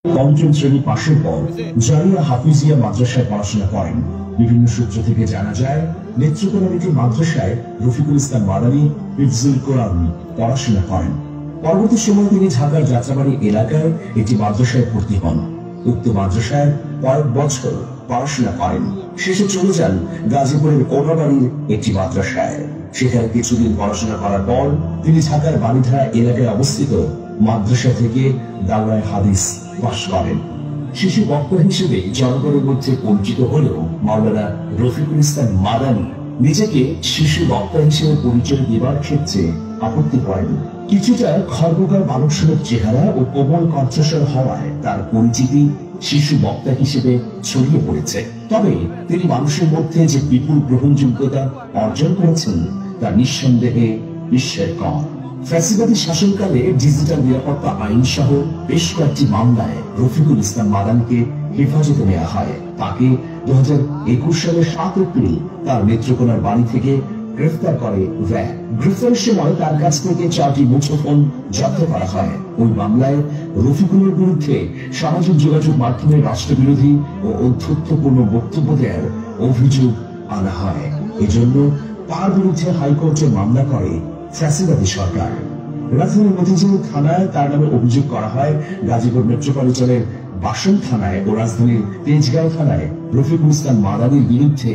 পঞ্চম শ্রেণী পাশের পর জামিয়া হাফিজিয়া মাদ্রাসায় পড়াশোনা করেন। বিভিন্ন সূত্র থেকে জানা যায়, নেত্রকোনার একটি মাদ্রাসায় রফিকুল ইসলাম মাদানী হিফজুল কোরআন পড়াশোনা করেন। পরবর্তী সময়ে তিনি ঢাকার যাত্রাবাড়ি এলাকায় একটি মাদ্রাসায় ভর্তি হন। উক্ত মাদ্রাসায় কয়েক বছর পড়াশোনা করেন। শেষে চলে যান গাজীপুরের কোনাবাড়ির একটি মাদ্রাসায়। সেখানে কিছুদিন পড়াশোনা করার পর তিনি ঢাকার বাণীধারা এলাকায় অবস্থিত মাদ্রাসা থেকে দাওরায়ে হাদিস পাশ করেন। শিশু বক্তা হিসেবে জনগণের মধ্যে পরিচিত হলেও মাওলানা রফিকুল ইসলাম মাদানী নিজেকে শিশু বক্তা হিসেবে পরিচয় দেবার ক্ষেত্রে আপত্তি করেন। কিছুটা খর্বকার মানবসুলভ চেহারা ও কোমল কণ্ঠস্বর হওয়ায় তার পরিচিতি শিশু বক্তা হিসেবে ছড়িয়ে পড়েছে। তবে তিনি মানুষের মধ্যে যে বিপুল গ্রহণযোগ্যতা অর্জন করেছেন তা নিঃসন্দেহে বিস্ময়কর। ফ্যাসিবাদী শাসনকালে ডিজিটাল নিরাপত্তা আইন সহ বেশ কয়েকটি মামলায় রফিকুল ইসলাম মাদানীকে হেফাজতে নেওয়া হয়। তাকে 2021 সালের 7 এপ্রিল তার নেত্রকোনার বাড়ি থেকে গ্রেফতার করে র্যাব। গ্রেফতারের সময় তার কাছ থেকে 4টি মুঠোফোন জব্দ করা হয়। ওই মামলায় রফিকুলের বিরুদ্ধে সামাজিক যোগাযোগ মাধ্যমে রাষ্ট্রবিরোধী ও অধ্যত্বপূর্ণ বক্তব্য দেওয়ার অভিযোগ আনা হয়। এজন্য তার বিরুদ্ধে হাইকোর্টে মামলা করে ফ্যাসিবাদী সরকার। রাজধানীর মতিঝিল থানায় তার নামে অভিযোগ করা হয়। গাজীপুর মেট্রোপলিটনের বাসন থানায় ও রাজধানীর তেজগাঁও থানায় রফিকুল ইসলাম মাদানীর বিরুদ্ধে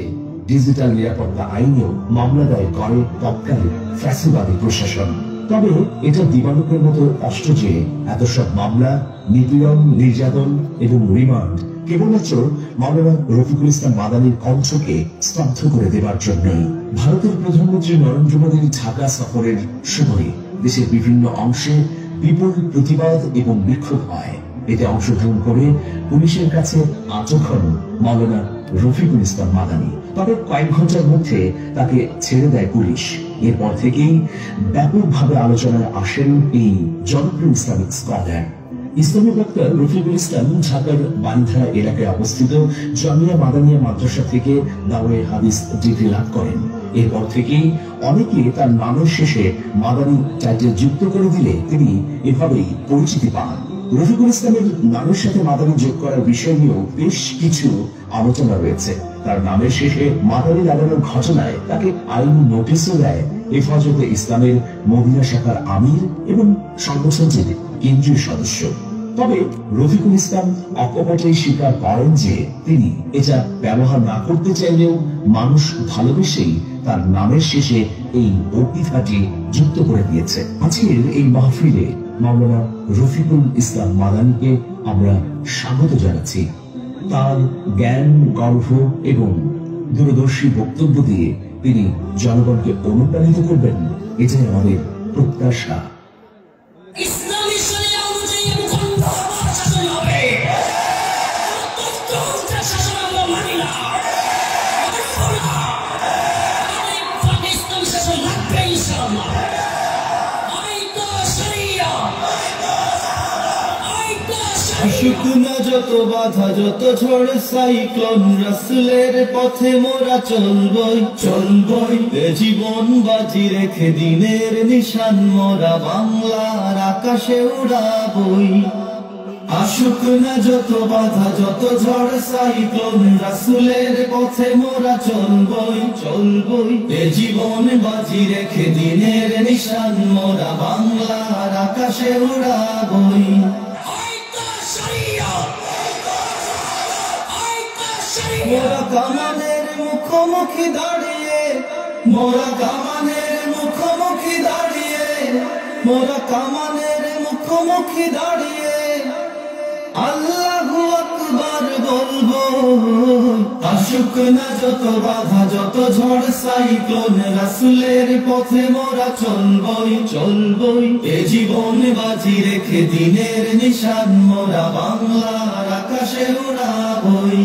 ডিজিটাল নিরাপত্তা আইনেও মামলা দায়ের করে তৎকালীন ফ্যাসিবাদী প্রশাসন। তবে এটা দিবালোকের মতো স্পষ্ট যে এত সব মামলা, নিপীড়ন, নির্যাতন এবং রিমান্ড কেবলমাত্র মাওলানা রফিকুল ইসলাম মাদানীর কণ্ঠকে স্তব্ধ করে দেবার জন্যই। ভারতের প্রধানমন্ত্রী নরেন্দ্র মোদীর ঢাকা সফরের সময় দেশের বিভিন্ন অংশে বিপুল প্রতিবাদ এবং বিক্ষোভ হয়। এতে অংশগ্রহণ করে পুলিশের কাছে আটক হন মাওলানা রফিকুল ইসলাম মাদানী। তবে কয়েক ঘন্টার মধ্যে তাকে ছেড়ে দেয় পুলিশ। এরপর থেকেই ব্যাপকভাবে আলোচনায় আসেন এই জনপ্রিয় ইসলামিক স্কলার। ইসলামী বক্তা রফিকুল ইসলাম ঢাকার বাণীধারা এলাকায় অবস্থিত জামিয়া মাদানিয়া মাদ্রাসা থেকে দাওরায়ে হাদিস ডিগ্রি লাভ করেন। এরপর থেকেই অনেকে তার নামের শেষে মাদানী টাইটেল যুক্ত করে দিলে তিনি এভাবেই পরিচিতি পান। রফিকুল ইসলামের নামের সাথে মাদানী যোগ করার বিষয় নিয়েও বেশ কিছু আলোচনা রয়েছে। তার নামের শেষে মাদানী লাগানোর ঘটনায় তাকে আইনি নোটিশও দেয় হেফাজতে ইসলামের মদিনা শাখার আমির এবং সংগঠনটির কেন্দ্রীয় সদস্য। তবে রফিকুল ইসলাম অকপটেই স্বীকার করেন যে তিনি এটা ব্যবহার না করতে চাইলেও মানুষ ভালোবেসেই তার নামের শেষে এই অভিধাটি যুক্ত করে দিয়েছে। আজকের এই মাহফিলে মাওলানা রফিকুল ইসলাম মাদানীকে আমরা স্বাগত জানাচ্ছি। তার জ্ঞান, গর্ভ এবং দূরদর্শী বক্তব্য দিয়ে তিনি জনগণকে অনুপ্রাণিত করবেন, এটাই আমাদের প্রত্যাশা। শুকনা যত বাধা, যত ঝড় সাইক্লোন, রাসূলের পথে মোরা চলবই চলবই। এ জীবন বাজি রেখে দিনের নিশান মোরা বাংলার আকাশে উড়াবই। আসুক না যত বাধা, যত ঝড় সাইক্লোন, রাসূলের পথে মোরা চলবই চলবই। এ জীবন বাজি রেখে দিনের নিশান মোরা বাংলার আকাশে উড়াবই। মোরা কামানের মুখোমুখি দাঁড়িয়ে, মোরা কামানের মুখোমুখি দাঁড়িয়ে, মোরা কামানের মুখোমুখি দাঁড়িয়ে আল্লাহু আকবার বলবো। আসুক না যত বাধা, যত ঝড় সাইক্লোন, রাসূলের পথে মোরা চলবই চলবই। এ জীবন বাজি রেখে দিনের নিশান মোরা বাংলার আকাশে উড়াবই।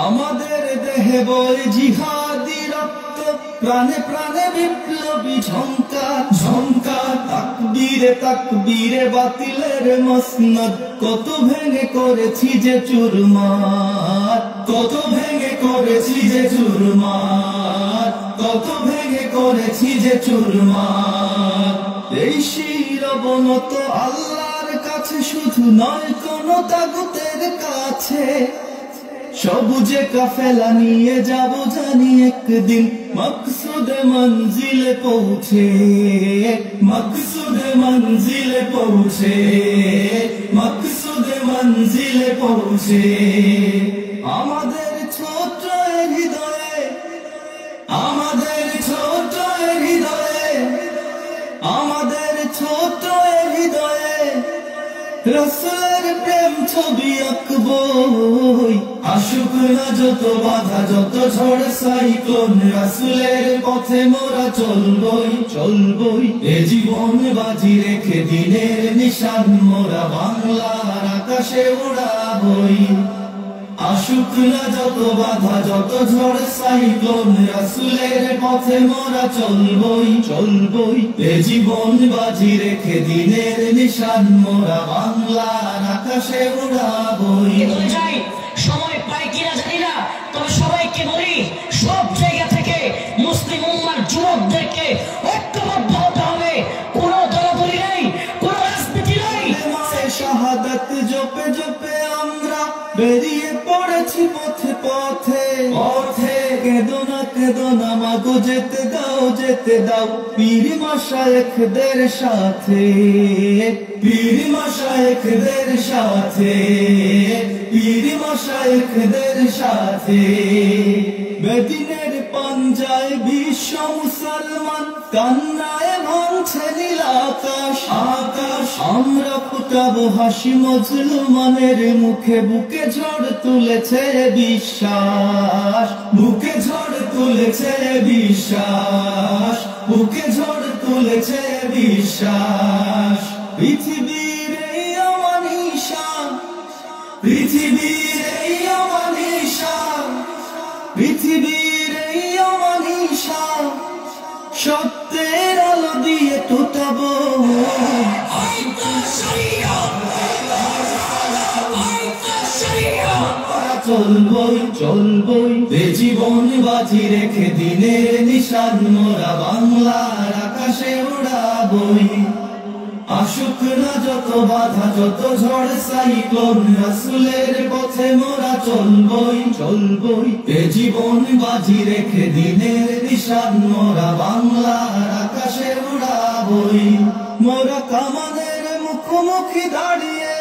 আমাদের দেহে বয় জিহাদি রক্ত, প্রাণে প্রাণে বিপ্লবী ঝংকার ঝংকার। তাকবীরে তাকবীরে বাতিলের মসনদ, কত ভেঙে করেছি যে চুরমার, কত ভেঙে করেছি যে চুরমার, কত ভেঙে করেছি যে চুরমার। এই শির অবনত আল্লাহর কাছে শুধু নয় কোন কোন তাগুতের কাছে সবুজে কাফেলা নিয়ে যাব জানি একদিন মকসুদে মঞ্জিলে পৌঁছে মকসুদে মঞ্জিলে পৌঁছে মকসুদে মঞ্জিলে পৌঁছে আমাদের ছোট হৃদয়ে আমাদের ছোট হৃদয়ে আমাদের ছোট হৃদয়ে রাসূলের প্রেম ছবি আঁকবই আসুক না যত বাধা যত ঝড় সাইক্লোন রাসূলের পথে মোরা চলবই চলবই এ জীবন বাজি রেখে দিনের নিশান মোরা বাংলার আকাশে উড়াবই আসুক না যত বাধা যত ঝড় সাইক্লোন রাসূলের পথে মোরা চলবই চলবই এ জীবন বাজি রেখে দিনের নিশান মোরা বাংলার আকাশে উড়াবই সময় পাই কিনা জানি না, তবে সবাইকে বলি সব জায়গা থেকে মুসলিম উম্মার যুবকদেরকে ঐক্যবদ্ধ হতে হবে। কোন দলাদলি নেই, কোন রাজনীতি নেই। শাহাদাত জপে জপে আমরা বেরিয়ে পড়েছি পথে পথে পথে কেদো না মাগো যেতে দাও পীর মাশায়েখদের সাথে পীর মাশায়েখদের সাথে পীর মাশায়েখদের সাথে বেদিনের পাঞ্জায় বিশ্ব মুসলমান কান্নায় ভাঙছে নীল আকাশ আকাশ আমরা ফুটাবো হাসি মজলুমানের মুখে বুকে ঝড় তুলেছে বিশ্বাস বুকে ঝড় তুলেছে বিশ্বাস বুকে ঝড় তুলেছে বিশ্বাস পৃথিবীর এই অমানিশা পৃথিবীর এই অমানিশা পৃথিবীর এই অমানিশা সত্যের আলো দিয়ে টুটাবো চলবই চলবই এ জীবন বাজি রেখে দিনের নিশান মোরা বাংলার আকাশে উড়াবই আসুক না যত বাধা যত ঝড় সাইক্লোন রাসূলের পথে মোরা চলবই চলবই এ জীবন বাজি রেখে দিনের নিশান মোরা বাংলার আকাশে উড়াবই মোরা কামানের মুখোমুখি দাঁড়িয়ে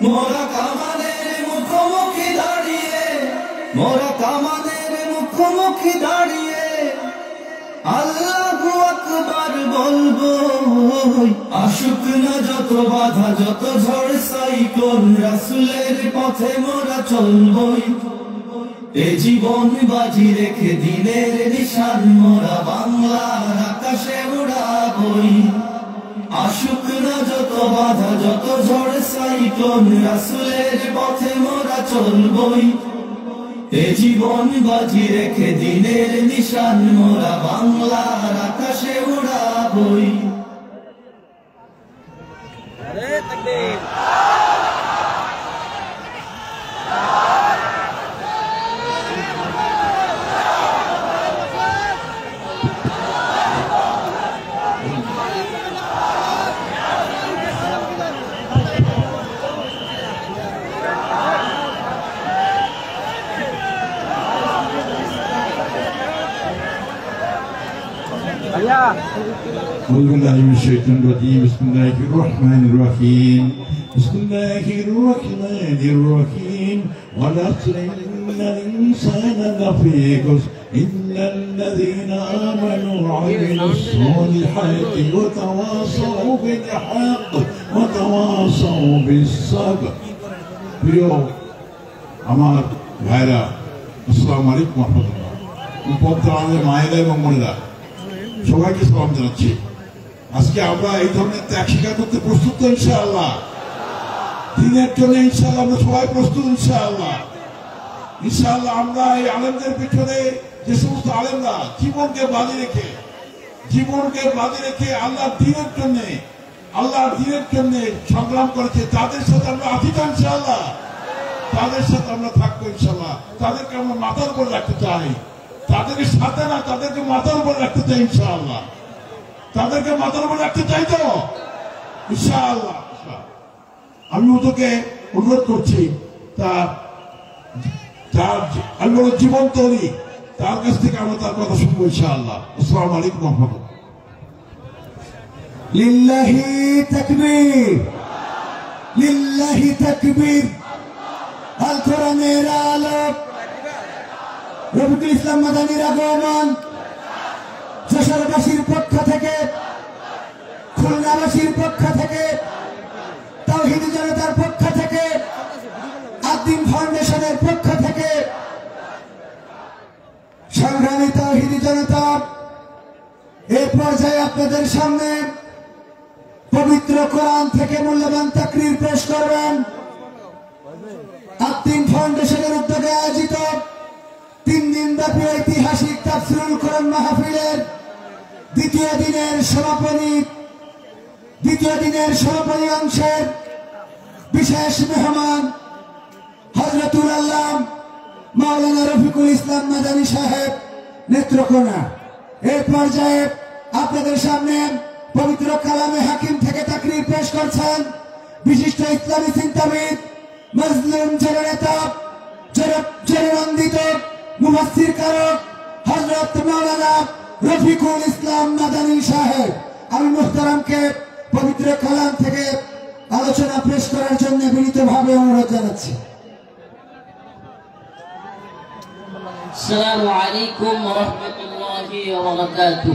মোরা কামানের মুখোমুখি দাঁড়িয়ে মোরা কামানের মুখোমুখি দাঁড়িয়ে আল্লাহু আকবার বলবো আসুক না যত বাধা যত ঝড় সাইক্লোন রাসূলের পথে মোরা চলবই এ জীবন বাজি রেখে দিনের নিশান মোরা বাংলার আকাশে উড়াবই আসুক না যত বাধা যত ঝড় সাইক্লোন রাসূলের পথে মোরা চলবই এ জীবন বাজি রেখে দিনের নিশান মোরা বাংলার আকাশে উড়াবই أعوذ بالله من الشيطان الرجيم بسم الله الرحمن الرحيم بسم الله الرحمن الرحيم والعصر إن الإنسان لفي خسر إلا الذين آمنوا وعملوا الصالحات وتواصوا بالحق وتواصوا بالصبر প্রিয় আমার ভাইরা আসসালামু আলাইকুম ওয়া রাহমাতুল্লাহ। উপস্থিত আমাদের মায়েরা এবং বোনেরা সবাইকে সালাম জানাচ্ছি। আজকে আমরা এই ধরনের ত্যাগ স্বীকার করতে প্রস্তুত তো ইনশাআল্লাহ। দিনের জন্য ইনশাআল্লাহ আমরা সবাই প্রস্তুত ইনশাআল্লাহ। ইনশাআল্লাহ আমরা এই আলেমদের পিছনে যে সমস্ত আলেমরা জীবনকে বাজি রেখে আল্লাহর দিনের জন্য সংগ্রাম করেছে, তাদের সাথে আমরা আছি তো ইনশাআল্লাহ। তাদের সাথে আমরা থাকবো ইনশাআল্লাহ। তাদেরকে আমরা মাথার উপর রাখতে চাই, তাদেরকে সাথে না তাদেরকে মাথার উপর রাখতে চাই ইনশাআল্লাহ। তাদেরকে মাথার উপর রাখতে চাই তো ইনশাআল্লাহ। আমি ওদেরকে অনুরোধ করছি তার আল্লাহর জীবন তৈরি তার কাছ থেকে আমরা তার কথা শুনবো ইনশাআল্লাহ। আসসালামু আলাইকুম ওয়া রাহমাতুল্লাহ। লিল্লাহি তাকবীর, লিল্লাহি তাকবীর। আল কোরআনের আলো, রফিকুল ইসলাম মাদানীর আগমন যশোরবাসীর পক্ষ থেকে, খুলনাবাসীর পক্ষ থেকে, তাওহীদি জনতার পক্ষ থেকে, আদ্দিন ফাউন্ডেশনের পক্ষ থেকে। সংগ্রামী তাওহীদি জনতা, এই পর্যায়ে আপনাদের সামনে পবিত্র কোরআন থেকে মূল্যবান তাকরীর পেশ করবেন আদ্দিন ফাউন্ডেশনের উদ্যোগে আয়োজিত 3 দিন ব্যাপী ঐতিহাসিক তাফসীরুল কোরআন মাহফিলের দ্বিতীয় দিনের সমাপনী অংশের বিশেষ মেহমান হযরতুল আল্লাহ মাওলানা রফিকুল ইসলাম মাদানী সাহেব নেত্রকোনা। এই পর্যায়ে আপনাদের সামনে পবিত্র কালামে হাকিম থেকে তাকরীর পেশ করছেন বিশিষ্ট ইসলামী চিন্তাবিদ, মজলুম জননেতা, জননন্দিত মুফাসসির কারক হযরত মাওলানা রফিকুল ইসলাম মাদানী সাহেব। আমি মুহতারামকে পবিত্র কালাম থেকে আলোচনা পেশ করার জন্য বিনীতভাবে অনুরোধ জানাচ্ছি। আসসালামু আলাইকুম ওয়া রাহমাতুল্লাহি ওয়া বারাকাতুহু।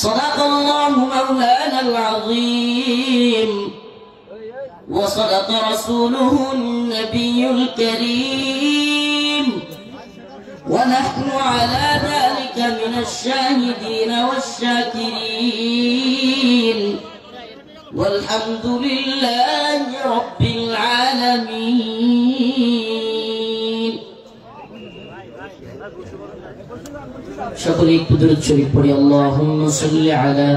صدق الله مولانا العظيم وصدق رسوله النبي الكريم ونحن على ذلك من الشاهدين والشاكرين والحمد لله رب العالمين সকলে একটু দরুদ শরীফ পড়ি আল্লাহুম্মা সাল্লি আলা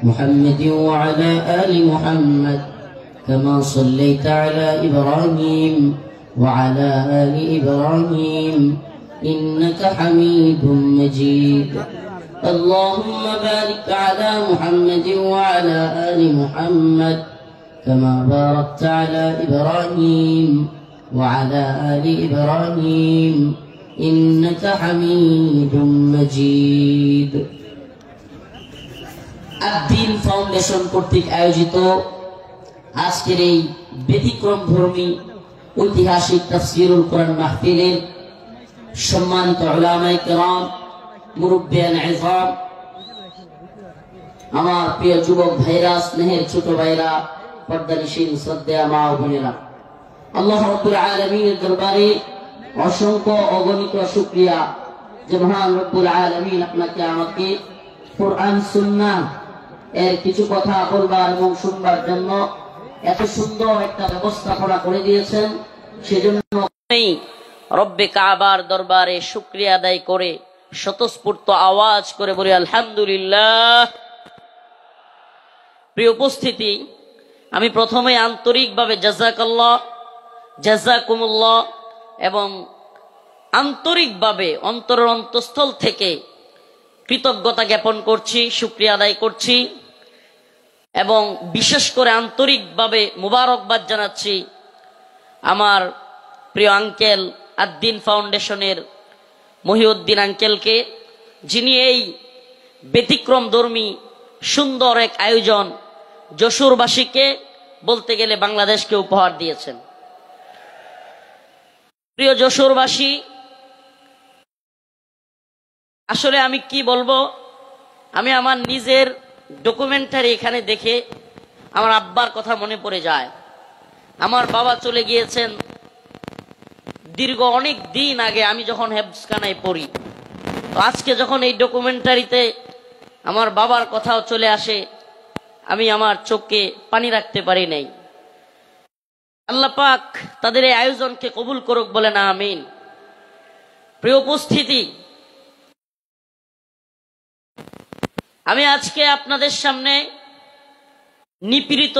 মুহাম্মাদিন ওয়া আলা আলি মুহাম্মাদ কামা সাল্লাইতা আলা ইব্রাহিম ওয়া আলা আলি ইব্রাহিম ইন্নাকা হামিদুম মাজিদ اللهم بارك على محمد وعلى آل محمد كما باركت على إبراهيم وعلى آل إبراهيم إنك حميد مجيد আদ্দিন ফাউন্ডেশন কর্তৃক আয়োজিত আজকের এই ব্যতিক্রম ধর্মী ঐতিহাসিক তাফসীরুল কোরআন মাহফিলের সম্মানিত উলামায়ে কেরাম, মুরব্বিয়ান ইযাম, আমার প্রিয় যুবক ভাইরা, স্নেহের ছোট ভাইরা, পর্দানিশীল শ্রদ্ধেয় মা ও বোনেরা, আল্লাহ রাব্বুল আলামিনের দরবারে অসংখ্য অগণিত শুকরিয়া যে মহান রব্বুল আলামিন আপনাকে আমাকে কোরআন সুন্নাহ এর কিছু কথা বলবার এবং শুনবার জন্য এত সুন্দর একটা ব্যবস্থাপনা করে দিয়েছেন। সেজন্য রব্বে কাবার দরবারে শুকরিয়া আদায় করে স্বতঃস্ফূর্ত আওয়াজ করে বলি আলহামদুলিল্লাহ। প্রিয় উপস্থিতি, আমি প্রথমে আন্তরিকভাবে জাযাকাল্লাহ, জাযাকুমুল্লাহ এবং আন্তরিকভাবে অন্তরের অন্তঃস্থল থেকে কৃতজ্ঞতা জ্ঞাপন করছি, শুকরিয়া আদায় করছি এবং বিশেষ করে আন্তরিকভাবে মুবারকবাদ জানাচ্ছি আমার প্রিয় আঙ্কেল আদ্দিন ফাউন্ডেশনের মহিউদ্দিন আঙ্কেলকে, যিনি এই ব্যতিক্রমধর্মী সুন্দর এক আয়োজন যশোরবাসীকে, বলতে গেলে বাংলাদেশকে উপহার দিয়েছেন। প্রিয় যশোরবাসী, আসলে আমি কি বলবো, আমি আমার নিজের ডকুমেন্টারি এখানে দেখে আমার আব্বার কথা মনে পড়ে যায়। আমার বাবা চলে গিয়েছেন দীর্ঘ অনেক দিন আগে, আমি যখন হেফজখানায় পড়ি। তো আজকে যখন এই ডকুমেন্টারিতে আমার বাবার কথাও চলে আসে, আমি আমার চোখে পানি রাখতে পারি নাই। আল্লাহ পাক তাদের এই আয়োজনকে কবুল করুক, বলেন আমিন। প্রিয় উপস্থিতি, আমি আজকে আপনাদের সামনে নিপীড়িত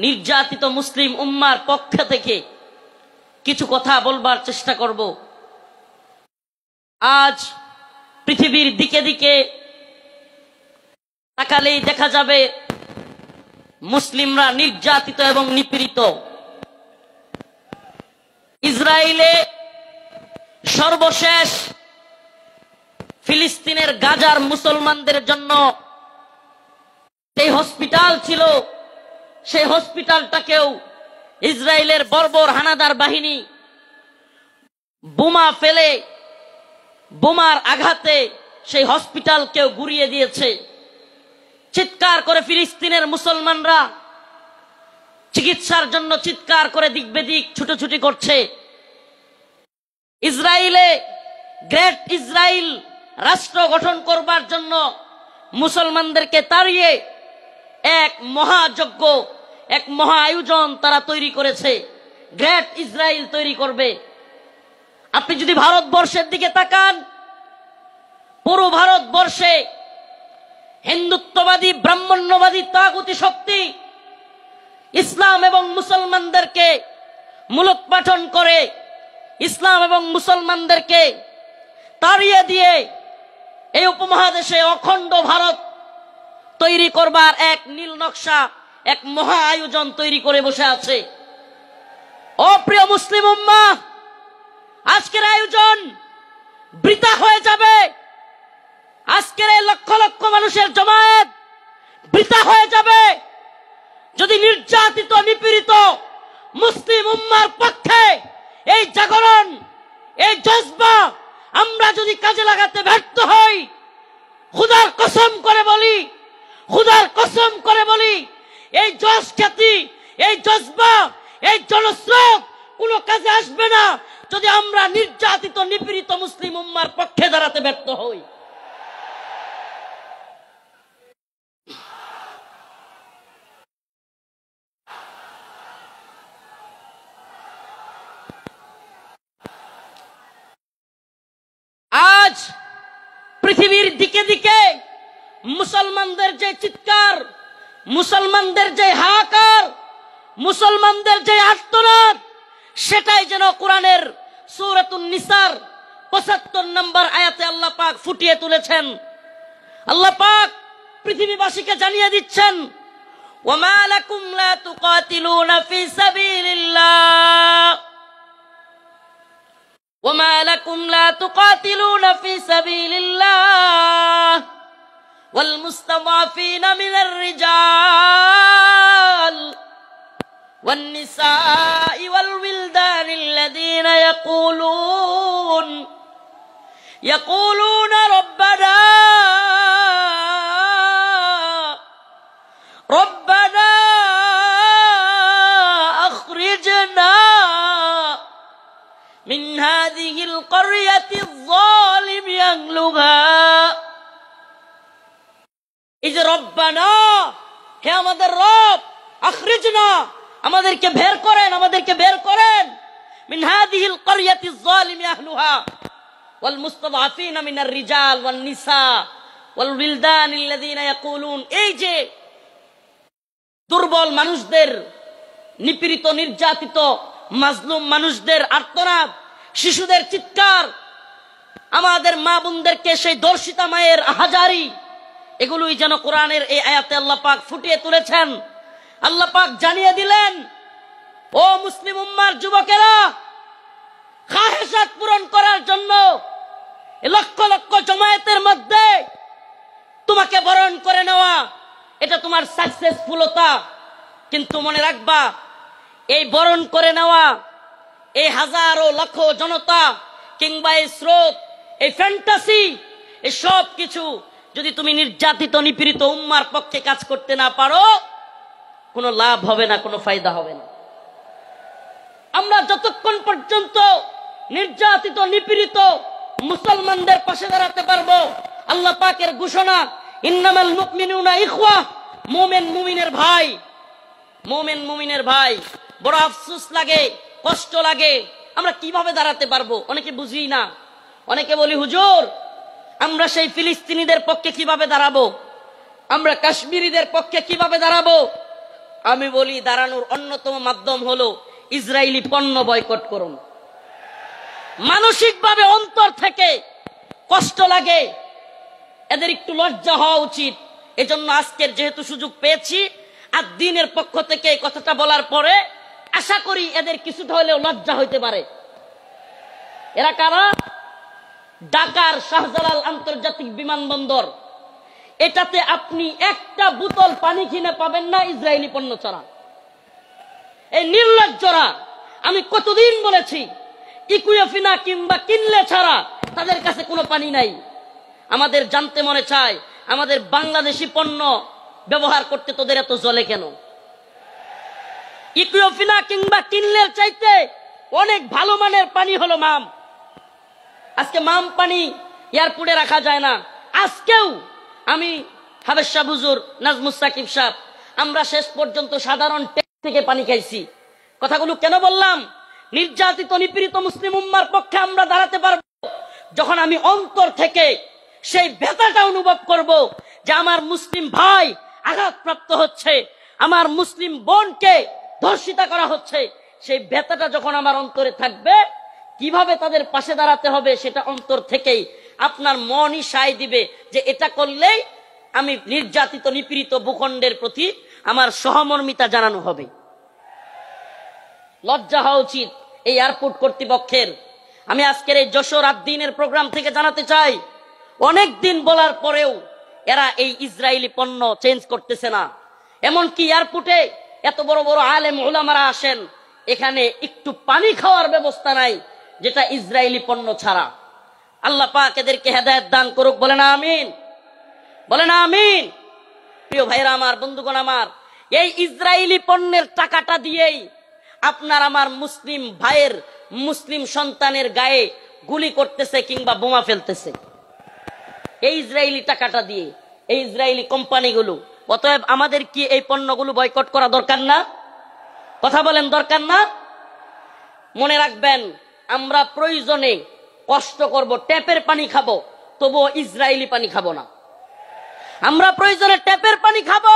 নির্যাতিত মুসলিম উম্মার পক্ষ থেকে কিছু কথা বলবার চেষ্টা করব। আজ পৃথিবীর দিকে দিকে তাকালেই দেখা যাবে মুসলিমরা নির্যাতিত এবং নিপীড়িত। ইসরায়েলে সর্বশেষ ফিলিস্তিনের গাজার মুসলমানদের জন্য সেই হসপিটাল ছিল, সেই হসপিটালটাকেও ইসরায়েলের বর্বর হানাদার বাহিনী বোমা ফেলে, বোমার আঘাতে সেই হসপিটালকেও গুড়িয়ে দিয়েছে। চিৎকার করে ফিলিস্তিনের মুসলমানরা চিকিৎসার জন্য চিৎকার করে দিক বেদিক ছুটোছুটি করছে। ইসরায়েলে গ্রেট ইসরায়েল রাষ্ট্র গঠন করবার জন্য মুসলমানদেরকে তাড়িয়ে এক মহাযজ্ঞ, এক মহা আয়োজন তারা তৈরি করেছে, গ্রেট ইসরায়েল তৈরি করবে। আপনি যদি ভারতবর্ষের দিকে তাকান, পুরো ভারতবর্ষে হিন্দুত্ববাদী ব্রাহ্মণ্যবাদী তাগুতি শক্তি ইসলাম এবং মুসলমানদেরকে মূলোৎপাটন করে, ইসলাম এবং মুসলমানদেরকে তাড়িয়ে দিয়ে এই উপমহাদেশে অখণ্ড ভারত তৈরি করবার এক নীল নকশা, এক মহা আয়োজন তৈরি করে বসে আছে। অপ্রিয় মুসলিম উম্মাহ, আজকের আয়োজন বৃথা হয়ে যাবে। আজকের এই লক্ষ লক্ষ মানুষের জমায়েত বৃথা হয়ে যাবে যদি নির্যাতিত নিপীড়িত মুসলিম উম্মার পক্ষে এই জাগরণ, এই জজবা আমরা যদি কাজে লাগাতে ব্যর্থ হই। খুদার কসম করে বলি, খুদার কসম করে বলি, এই যশ খ্যাতি, এই জজবা, এই জনস্রোত কোনো কাজে আসবে না যদি আমরা নির্যাতিত নিপীড়িত মুসলিম উম্মার পক্ষে দাঁড়াতে ব্যর্থ হই। আজ পৃথিবীর দিকে দিকে মুসলমানদের যে চিৎকার, মুসলমানদের যে হাহাকার, মুসলমানদের যে আর্তনাদ, সেটাই যেন কোরআনের সূরাতুন নিসার ৭৫ নম্বর আয়াতে আল্লাহ পাক ফুটিয়ে তুলেছেন। আল্লাহ পাক পৃথিবীবাসীকে জানিয়ে দিচ্ছেন, ওয়ামা লাকুম লা তুকাতিলুনা ফি সাবিলিল্লাহ, ওয়ামা লাকুম লা তুকাতিলুনা ফি সাবিলিল্লাহ ওয়াল মুস্তাদাফিনা মিনার রিজাল والنساء والولدان الذين يقولون ربنا মিন হাযিহিল ক্বরিয়াতিয যালিমি আহলুহা। এই যে রব্বানা, হে আমাদের রব, আখরিজনা, আমাদেরকে বের করেন, আমাদেরকে বের করেন, মিন হাযিহিল ক্বরিয়াতিয যালিমি আহলুহা ওয়াল মুস্তাদআফিনা মিনার রিজাল ওয়ান নিসা ওয়াল উইলদানিল্লাযিনা ইয়াকুলুন। এই যে দুর্বল মানুষদের, নিপীড়িত নির্যাতিত মাজলুম মানুষদের আর্তনাদ, শিশুদের চিৎকার, আমাদের মা বোনদেরকে সেই দর্শিতা মায়ের আহাজারি, এগুলোই যেন কোরআনের এই আয়াতে আল্লাহ পাক ফুটিয়ে তুলেছেন। আল্লাহ পাক জানিয়ে দিলেন, ও মুসলিম উম্মার যুবকেরা, খাহেসাত পূরণ করার জন্য লক্ষ লক্ষ জমায়েতের মধ্যে তোমাকে বরণ করে নেওয়া, এটা তোমার সাকসেসফুলতা। কিন্তু মনে রাখবা, এই বরণ করে নেওয়া, এই হাজারো লক্ষ জনতা কিংবা এই স্রোত, এই ফ্যান্টাসি, এই সব কিছু যদি তুমি নির্যাতিত নিপীড়িত উম্মার পক্ষে কাজ করতে না পারো, কোনো লাভ হবে না, কোনো ফায়দা হবে না। আমরা যতক্ষণ পর্যন্ত নির্যাতিত নিপীড়িত মুসলমানদের পাশে দাঁড়াতে পারবো, আল্লাহ পাকের ঘোষণা, ইন্নামাল মুমিনুনা ইখওয়া, মুমিন মুমিনের ভাই, মুমিন মুমিনের ভাই। বড় আফসোস লাগে, কষ্ট লাগে, আমরা কিভাবে দাঁড়াতে পারবো অনেকে বুঝি না। অনেকে বলি, হুজুর আমরা সেই ফিলিস্তিনিদের পক্ষে কিভাবে দাঁড়াবো, আমরা কাশ্মীরিদের পক্ষে কিভাবে দাঁড়াবো। আমি বলি, দাঁড়ানোর অন্যতম মাধ্যম হলো ইসরায়েলি পণ্য বয়কট করুন। মানসিকভাবে অন্তর থেকে কষ্ট লাগে, এদের একটু লজ্জা হওয়া উচিত। এজন্য আজকের যেহেতু সুযোগ পেয়েছি, আর দিনের পক্ষ থেকে এই কথাটা বলার পরে আশা করি এদের কিছুটা হলেও লজ্জা হইতে পারে। এরা কারা? ঢাকার শাহজালাল আন্তর্জাতিক বিমানবন্দর, এটাতে আপনি একটা বোতল পানি কিনে পাবেন না ইসরায়েলি পণ্য ছাড়া। এই নির্লজ্জরা, আমি কতদিন বলেছি, ইকুয়েফিনা কিংবা কিনলে ছাড়া তাদের কাছে কোনো পানি নাই। আমাদের জানতে মনে চায়, আমাদের বাংলাদেশি পণ্য ব্যবহার করতে তোদের এত জ্বলে কেন? ইকুয়েফিনা কিংবা কিনলের চাইতে অনেক ভালো মানের পানি হলো মাম। আজকে মাম পানি এয়ারপোর্টে রাখা যায় না। আজকেও আমি হাবেশ শাহ হুজুর, নাজমুস সাকিব সাহেব, আমরা শেষ পর্যন্ত সাধারণ ট্যাপ থেকে পানি খাইছি। কথাগুলো কেন বললাম? নির্যাতিত নিপীড়িত মুসলিম উম্মার পক্ষে আমরা দাঁড়াতে পারবো যখন আমি অন্তর থেকে সেই ব্যথাটা অনুভব করব যে আমার মুসলিম ভাই আঘাতপ্রাপ্ত হচ্ছে, আমার মুসলিম বোনকে ধর্ষিতা করা হচ্ছে। সেই ব্যথাটা যখন আমার অন্তরে থাকবে, কিভাবে তাদের পাশে দাঁড়াতে হবে সেটা অন্তর থেকেই আপনার মনই সায় দিবে যে এটা করলেই আমি নির্যাতিত নিপীড়িত ভূখণ্ডের প্রতি আমার সহমর্মিতা জানানো হবে। লজ্জা হওয়া উচিত এই এয়ারপোর্ট কর্তৃপক্ষের। আমি আজকের এই যশোর আদ্দিনের প্রোগ্রাম থেকে জানাতে চাই, অনেক দিন বলার পরেও এরা এই ইসরায়েলি পণ্য চেঞ্জ করতেছে না। এমনকি এয়ারপোর্টে এত বড় বড় আলেম উলামারা আসেন, এখানে একটু পানি খাওয়ার ব্যবস্থা নাই যেটা ইসরায়েলি পণ্য ছাড়া। আল্লাহ পাক এদেরকে হেদায়েত দান করুক, বলেন আমিন, বলেন আমিন। প্রিয় ভাইরা আমার, বন্ধুগণ আমার, এই ইসরায়েলি পণ্যের টাকাটা দিয়েই আপনার আমার মুসলিম ভাইয়ের, মুসলিম সন্তানের গায়ে গুলি করতেছে কিংবা বোমা ফেলতেছে, এই ইসরায়েলি টাকাটা দিয়ে, এই ইসরায়েলি কোম্পানিগুলো। অতএব আমাদের কি এই পণ্যগুলো বয়কট করা দরকার না? কথা বলেন, দরকার না? মনে রাখবেন, আমরা প্রয়োজনে কষ্ট করব, ট্যাপের পানি খাবো, তবুও ইসরায়েলি পানি খাবো না। আমরা প্রয়োজনে ট্যাপের পানি খাবো,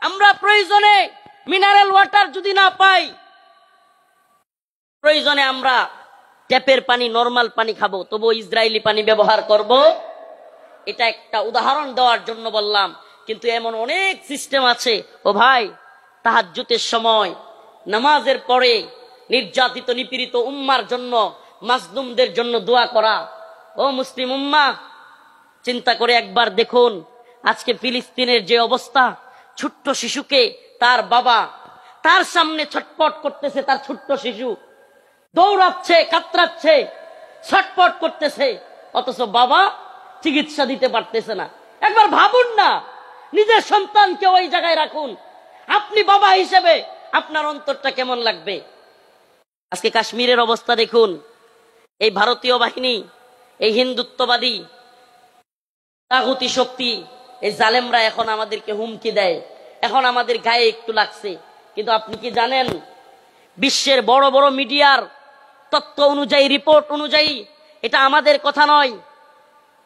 আমরা প্রয়োজনে মিনারেল ওয়াটার যদি না পাই, প্রয়োজনে আমরা ট্যাপের পানি, নরমাল পানি খাবো, তবুও ইসরায়েলি পানি ব্যবহার করব। এটা একটা উদাহরণ দেওয়ার জন্য বললাম। কিন্তু এমন অনেক সিস্টেম আছে। ও ভাই, তাহাজ্জুদের সময় নামাজের পরে নির্যাতিত নিপীড়িত উম্মার জন্য, মাজলুমদের জন্য দোয়া করা। ও মুসলিম উম্মা, চিন্তা করে একবার দেখুন আজকে ফিলিস্তিনের যে অবস্থা। ছোট্ট শিশুকে তার বাবা তার সামনে ছটপট করতেছে, তার ছোট্ট শিশু দৌড়াচ্ছে, কাতরাচ্ছে, ছটপট করতেছে, অথচ বাবা চিকিৎসা দিতে পারতেছে না। একবার ভাবুন না, নিজের সন্তানকে ওই জায়গায় রাখুন, আপনি বাবা হিসেবে আপনার অন্তরটা কেমন লাগবে? আজকে কাশ্মীরের অবস্থা দেখুন, এই ভারতীয় বাহিনী, এই হিন্দুত্ববাদী তাগুতি শক্তি, এই জালেমরা এখন আমাদেরকে হুমকি দেয়, এখন আমাদের গায়ে একটু লাগছে। কিন্তু আপনি কি জানেন, বিশ্বের বড় বড় মিডিয়ার তথ্য অনুযায়ী, রিপোর্ট অনুযায়ী, এটা আমাদের কথা নয়,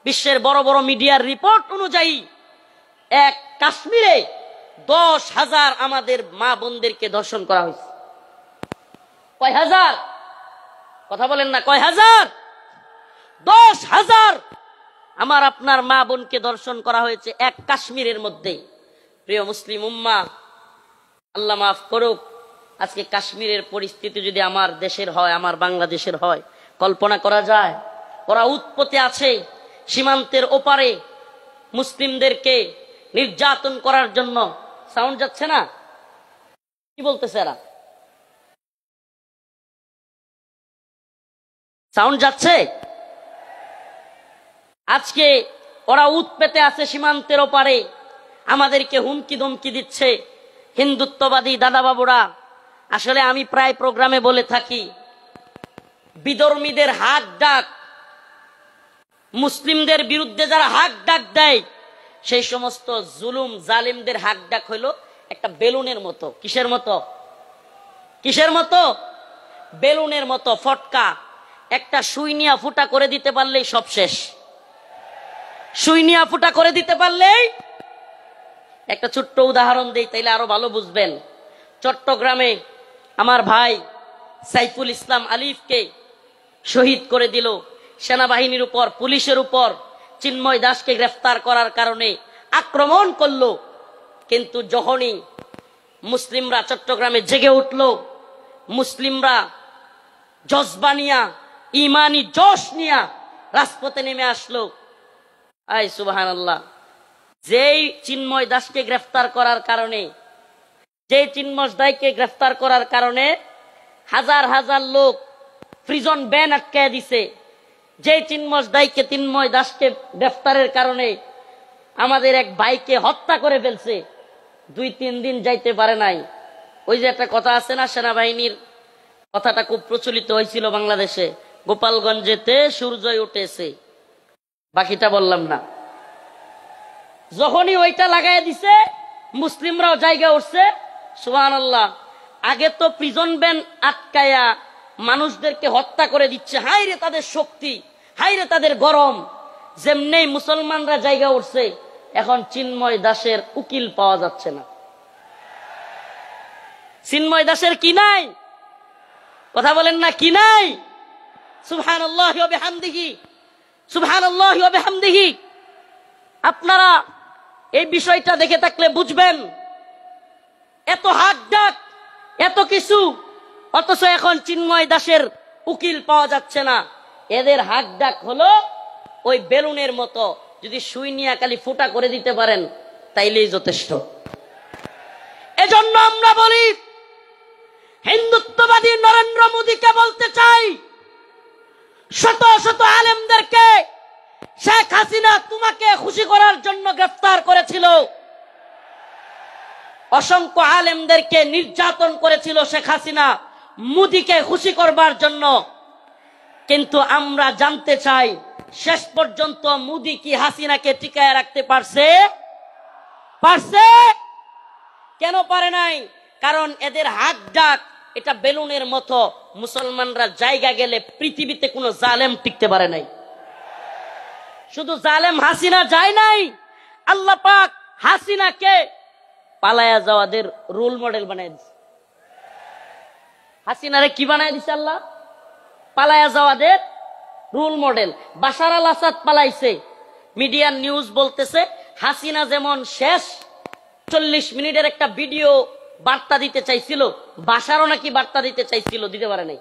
বিশ্বের বড় বড় মিডিয়ার রিপোর্ট অনুযায়ী এক কাশ্মীরে 10,000 আমাদের মা বোনদেরকে ধর্ষণ করা হয়েছে। কয় হাজার? কথা বলেন না, কয় হাজার? 10,000 আমার আপনার মা বোনকে ধর্ষণ করা হয়েছে এক কাশ্মীরের মধ্যে। প্রিয় মুসলিম উম্মাহ, আল্লাহ মাফ করুক, আজকে কাশ্মীরের পরিস্থিতি যদি আমার দেশের হয়, আমার বাংলাদেশের হয়, কল্পনা করা যায়? ওরা উৎপত্তি আছে সীমান্তের ওপারে মুসলিমদেরকে নির্যাতন করার জন্য। সাউন্ড যাচ্ছে না? কি বলতেছে এরা? সাউন্ড যাচ্ছে? আজকে ওরা উৎপেতে আছে সীমান্তের ওপারে, আমাদেরকে হুমকি ধমকি দিচ্ছে হিন্দুত্ববাদী দাদা বাবুরা। আসলে আমি প্রায় প্রোগ্রামে বলে থাকি, বিধর্মীদের হাক ডাক, মুসলিমদের বিরুদ্ধে যারা হাক ডাক দেয়, সেই সমস্ত জুলুম জালিমদের হাক ডাক হইল একটা বেলুনের মতো। কিসের মতো? কিসের মতো? বেলুনের মতো ফটকা। একটা সুই নিয়া ফুটা করে দিতে পারলেই সব শেষ। সুই নিয়া ফুটা করে দিতে পারলেই। একটা ছোট্ট উদাহরণ দেই, তাইলে আরো ভালো বুঝবেন। চট্টগ্রামে আমার ভাই সাইফুল ইসলাম আলিফকে শহীদ করে দিল সেনাবাহিনীর উপর, পুলিশের উপর। চিন্ময় দাসকে গ্রেফতার করার কারণে আক্রমণ করলো। কিন্তু যখনই মুসলিমরা চট্টগ্রামে জেগে উঠল, মুসলিমরা জজবা নিয়া, ইমানি জোশ নিয়া রাজপথে নেমে আসলো। আয় সুবহানাল্লাহ। যেই চিন্ময় দাসকে গ্রেফতার করার কারণে, যে চিন্ময় দাসকে গ্রেফতার করার কারণে হাজার হাজার লোক প্রিজন ব্যান আটকায় দিছে, যে চিন্ময় দাসকে গ্রেফতারের কারণে আমাদের এক ভাইকে হত্যা করে ফেলছে, 2-3 দিন যাইতে পারে নাই। ওই যে একটা কথা আছে না, সেনাবাহিনীর কথাটা খুব প্রচলিত হয়েছিল বাংলাদেশে, গোপালগঞ্জেতে সূর্যই উঠেছে, বাকিটা বললাম না। যখনই ওইটা লাগাই দিছে, মুসলিমরাও জায়গা উঠছে। সুবহানাল্লাহ। আগে তো প্রিজন ব্যান আটকায়া মানুষদেরকে হত্যা করে দিচ্ছে, হাই রে তাদের শক্তি, হাই রে তাদের গরম। যেমনি মুসলমানরা জায়গা উঠছে, এখন চিন্ময় দাসের উকিল পাওয়া যাচ্ছে না। চিন্ময় দাসের কি নাই? কথা বলেন না, কি নাই? সুবহানাল্লাহি ওয়া বিহামদিহি, সুবহানাল্লাহি ওয়া বিহামদিহি। আপনারা এই বিষয়টা দেখে থাকলে বুঝবেন, এত হাক ডাক, এত কিছু, অথচ এখন চিন্ময় দাসের উকিল পাওয়া যাচ্ছে না। এদের হাক ডাক হলো ওই বেলুনের মতো, যদি সুই নিয়ে খালি ফুটা করে দিতে পারেন তাইলেই যথেষ্ট। এজন্য আমরা বলি, হিন্দুত্ববাদী নরেন্দ্র মোদীকে বলতে চাই, শত শত আলেমদেরকে শেখ হাসিনা তোমাকে খুশি করার জন্য গ্রেফতার করেছিল, অসংখ্য আলেমদেরকে নির্যাতন করেছিল শেখ হাসিনা মোদীকে খুশি করবার জন্য। কিন্তু আমরা জানতে চাই, শেষ পর্যন্ত মোদী কি হাসিনাকে টিকায় রাখতে পারছে? পারছে? কেন পারে নাই? কারণ এদের হাত ডাক এটা বেলুনের মতো। মুসলমানরা জায়গা গেলে পৃথিবীতে কোনো জালেম টিকতে পারে নাই। শুধু জালেম হাসিনা যায় নাই, আল্লাহ পাক হাসিনাকে পালায়া যাওয়াদের রোল মডেল বানায় দিছে। হাসিনারে কি বানায় দিছে আল্লাহ? পালায়া যাওয়াদের রোল মডেল। বাশার আল আসাদ পালাইছে, মিডিয়ার নিউজ বলতেছে হাসিনা যেমন শেষ 40 মিনিটের একটা ভিডিও বার্তা দিতে চাইছিল, বাশারও নাকি বার্তা দিতে চাইছিল, দিতে পারে নাই।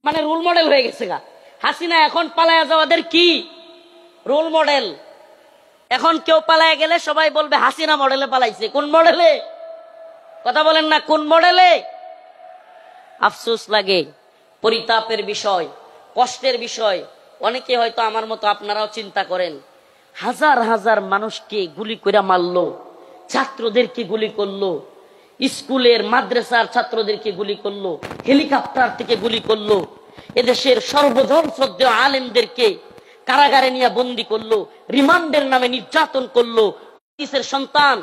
মানে রোল মডেল হয়ে গেছে গা হাসিনা। এখন পালায়া যাওয়াদের কি রোল মডেল। এখন কেউ পালায় গেলে সবাই বলবে হাসিনা মডেলে পালাইছে। কোন মডেলে? কথা বলেন না, কোন মডেলে? আফসোস লাগে, পরিতাপের বিষয়, কষ্টের বিষয়। অনেকে হয়তো আমার মতো আপনারাও চিন্তা করেন, হাজার হাজার মানুষকে গুলি করে মারলো, ছাত্রদেরকে গুলি করলো, স্কুলের মাদ্রাসার ছাত্রদেরকে গুলি করলো, হেলিকপ্টার থেকে গুলি করলো, এদেশের সর্বজন শ্রদ্ধেয় আলেমদেরকে কারাগারে নিয়ে বন্দী করলো, রিমান্ডের নামে নির্যাতন করলো। হাদিসের সন্তান